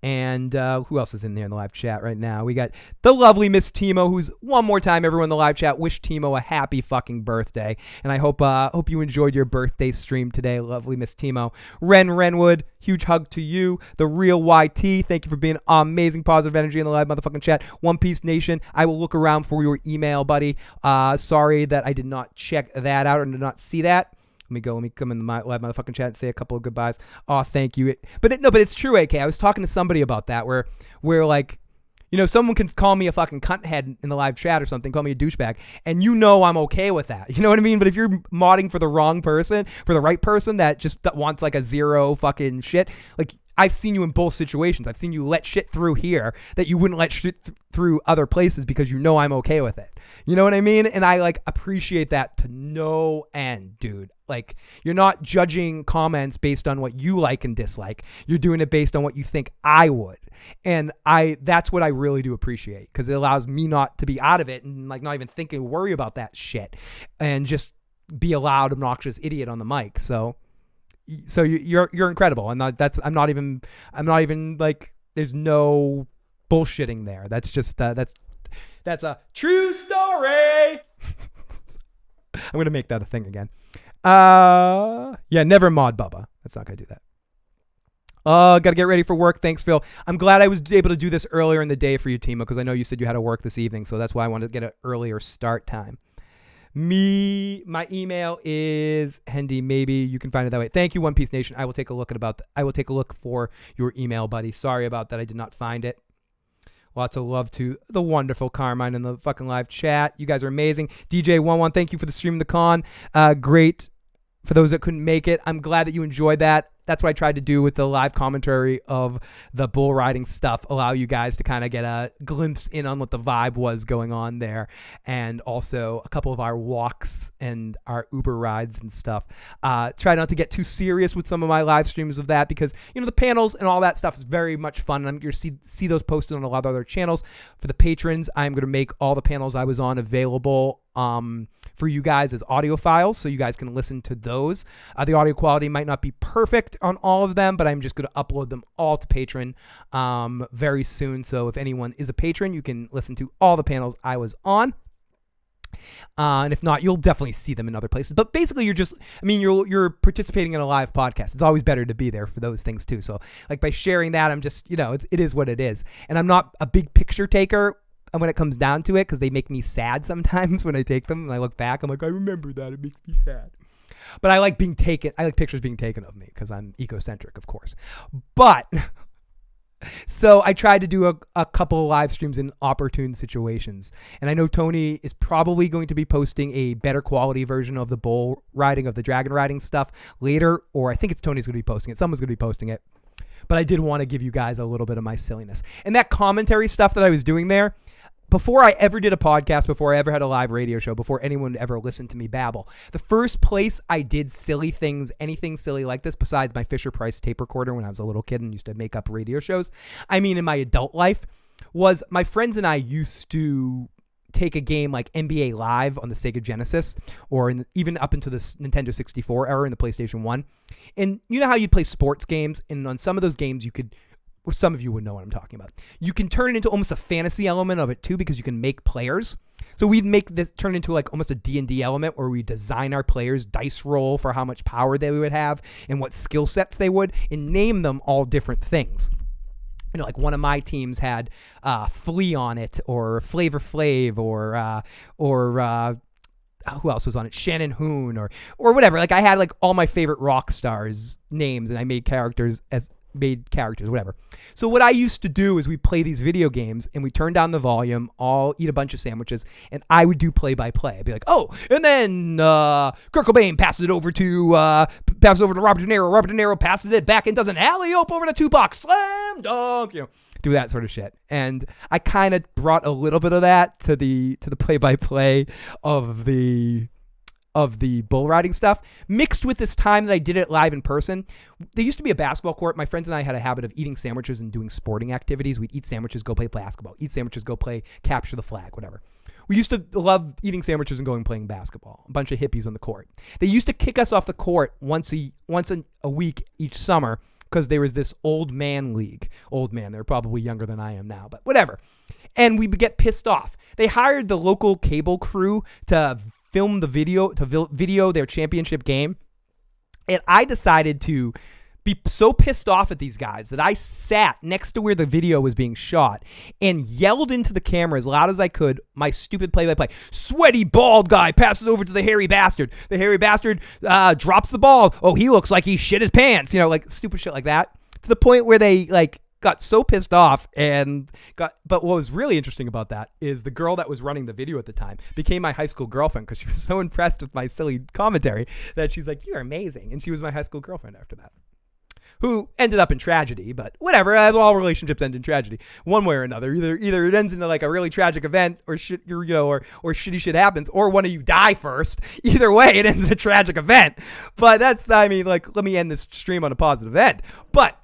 And who else is in there in the live chat right now? We got the lovely Miss Timo, who's one more time, everyone in the live chat, wish Timo a happy fucking birthday. And I hope you enjoyed your birthday stream today, lovely Miss Timo. Renwood, huge hug to you. The real YT, thank you for being amazing positive energy in the live motherfucking chat. One Piece Nation, I will look around for your email, buddy. Sorry that I did not check that out or did not see that. Let me come in the live motherfucking chat and say a couple of goodbyes. Oh, thank you. But it's true, AK. I was talking to somebody about that where like, someone can call me a fucking cunt head in the live chat or something, call me a douchebag, and I'm okay with that. You know what I mean? But if you're modding for the wrong person, for the right person that wants like a zero fucking shit, like I've seen you in both situations. I've seen you let shit through here that you wouldn't let shit through other places because I'm okay with it. You know what I mean? And I like appreciate that to no end, dude. Like, you're not judging comments based on what you like and dislike. You're doing it based on what you think I would. And that's what I really do appreciate, because it allows me not to be out of it and like not even worry about that shit and just be a loud, obnoxious idiot on the mic. So you're incredible. And I'm not even like, there's no bullshitting there. That's just, that's a true story. I'm going to make that a thing again. Yeah, never mod Bubba. That's not going to do that. Got to get ready for work. Thanks, Phil. I'm glad I was able to do this earlier in the day for you, Timo, because I know you said you had to work this evening. So that's why I wanted to get an earlier start time. My email is Hendy. Maybe you can find it that way. Thank you, One Piece Nation. I will take a look for your email, buddy. Sorry about that. I did not find it. Lots of love to the wonderful Carmine in the fucking live chat. You guys are amazing. DJ11, thank you for the stream of the con. Great for those that couldn't make it. I'm glad that you enjoyed that. That's what I tried to do with the live commentary of the bull riding stuff, allow you guys to kind of get a glimpse in on what the vibe was going on there. And also a couple of our walks and our Uber rides and stuff. Try not to get too serious with some of my live streams of that, because, the panels and all that stuff is very much fun. And I'm going to see those posted on a lot of other channels. For the patrons, I'm going to make all the panels I was on available for you guys as audio files, so you guys can listen to those. The audio quality might not be perfect on all of them, but I'm just going to upload them all to Patreon very soon. So if anyone is a patron, you can listen to all the panels I was on. And if not, you'll definitely see them in other places. But basically, you're participating in a live podcast. It's always better to be there for those things too. So like by sharing that, I'm just, it is what it is. And I'm not a big picture taker when it comes down to it, because they make me sad sometimes when I take them and I look back. I'm like, I remember that. It makes me sad. But I like pictures being taken of me because I'm egocentric, of course. But so I tried to do a couple of live streams in opportune situations. And I know Tony is probably going to be posting a better quality version of the bull riding, of the dragon riding stuff later, or I think it's Tony's going to be posting it. Someone's going to be posting it. But I did want to give you guys a little bit of my silliness. And that commentary stuff that I was doing there, before I ever did a podcast, before I ever had a live radio show, before anyone ever listened to me babble, the first place I did silly things, anything silly like this, besides my Fisher-Price tape recorder when I was a little kid and used to make up radio shows, in my adult life, was my friends and I used to take a game like NBA Live on the Sega Genesis, or even up into the Nintendo 64 era in the PlayStation 1. And you know how you play sports games, and on some of those games some of you would know what I'm talking about. You can turn it into almost a fantasy element of it too, because you can make players. So we'd make this turn into like almost a D&D element where we design our players, dice roll for how much power they would have and what skill sets they would, and name them all different things. Like one of my teams had Flea on it, or Flavor Flav, or who else was on it? Shannon Hoon, or whatever. Like I had like all my favorite rock stars names, and I made characters as made characters, whatever. So what I used to do is we play these video games and we turn down the volume, all eat a bunch of sandwiches, and I would do play-by-play. I'd be like, oh, and then Kurt Cobain passes it over to Robert De Niro. Robert De Niro passes it back and does an alley-oop over to Tupac. Slam dunk, do that sort of shit. And I kind of brought a little bit of that to the play-by-play of the bull riding stuff, mixed with this time that I did it live in person. There used to be a basketball court. My friends and I had a habit of eating sandwiches and doing sporting activities. We'd eat sandwiches, go play basketball. Eat sandwiches, go play capture the flag, whatever. We used to love eating sandwiches and going and playing basketball. A bunch of hippies on the court. They used to kick us off the court once a week each summer because there was this old man league. Old man, they're probably younger than I am now, but whatever. And we would get pissed off. They hired the local cable crew to film the video their championship game. And I decided to be so pissed off at these guys that I sat next to where the video was being shot and yelled into the camera as loud as I could my stupid play-by-play. Sweaty bald guy passes over to the hairy bastard. The hairy bastard drops the ball. Oh, he looks like he shit his pants. Like stupid shit like that. To the point where they got so pissed off but what was really interesting about that is the girl that was running the video at the time became my high school girlfriend because she was so impressed with my silly commentary that she's like, you're amazing. And she was my high school girlfriend after that, who ended up in tragedy, but whatever, as all relationships end in tragedy one way or another. Either it ends into like a really tragic event or shit, or shitty shit happens, or one of you die first. Either way, it ends in a tragic event. But let me end this stream on a positive end. But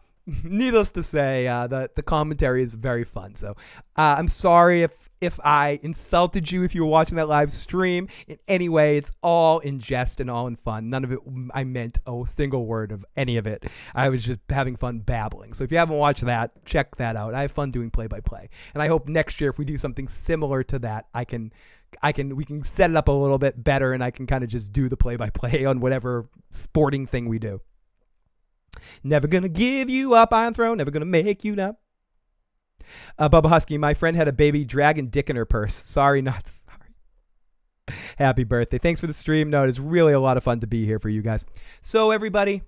needless to say, the commentary is very fun. So I'm sorry if I insulted you if you were watching that live stream in any way. It's all in jest and all in fun. None of it I meant a single word of any of it. I was just having fun babbling. So if you haven't watched that, check that out. I have fun doing play-by-play. And I hope next year if we do something similar to that, we can set it up a little bit better and I can kind of just do the play-by-play on whatever sporting thing we do. Never gonna give you up, Iron Throne. Never gonna make you up. Bubba Husky, my friend had a baby dragon dick in her purse. Sorry, not sorry. Happy birthday. Thanks for the stream. No, it's really a lot of fun to be here for you guys. So everybody,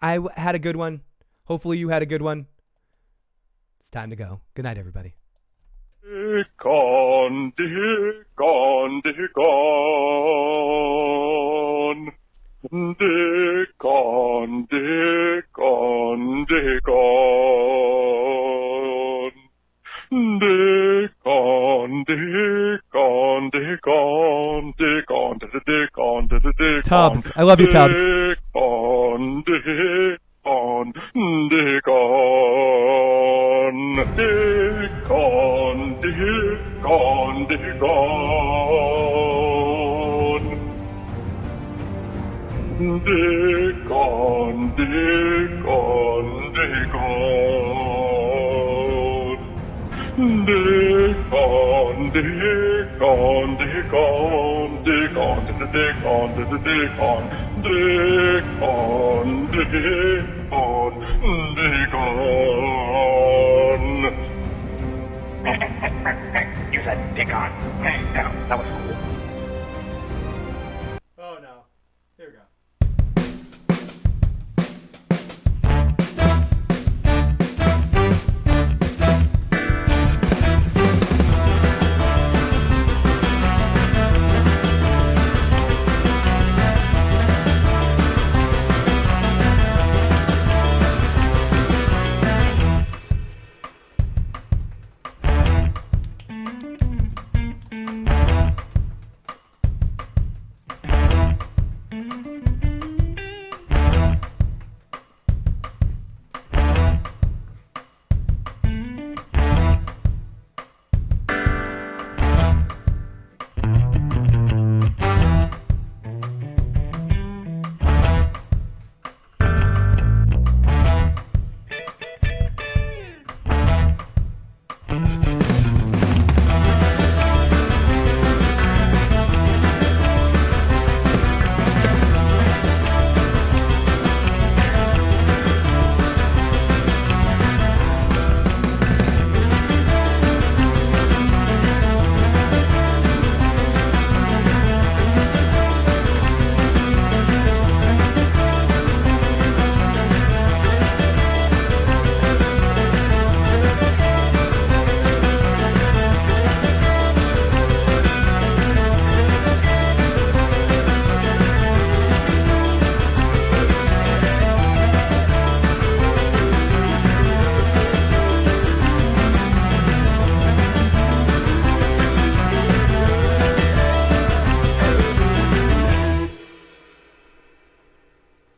I had a good one. Hopefully you had a good one. It's time to go. Good night, everybody. Dick on, dick on, dick on. Dick on, dick on, dick on. Dick on, dick on, dick on, dick on, dick on, dick Tubbs. I love you, Tubbs. Dick on, dick on, dick on. Dick on, dick on, dick on. Dick on, dick on, dick on. Dick on, dick on, dick on, dick on, dick on, dick on, dick on, dick on, dick on. You said dick on. That was cool.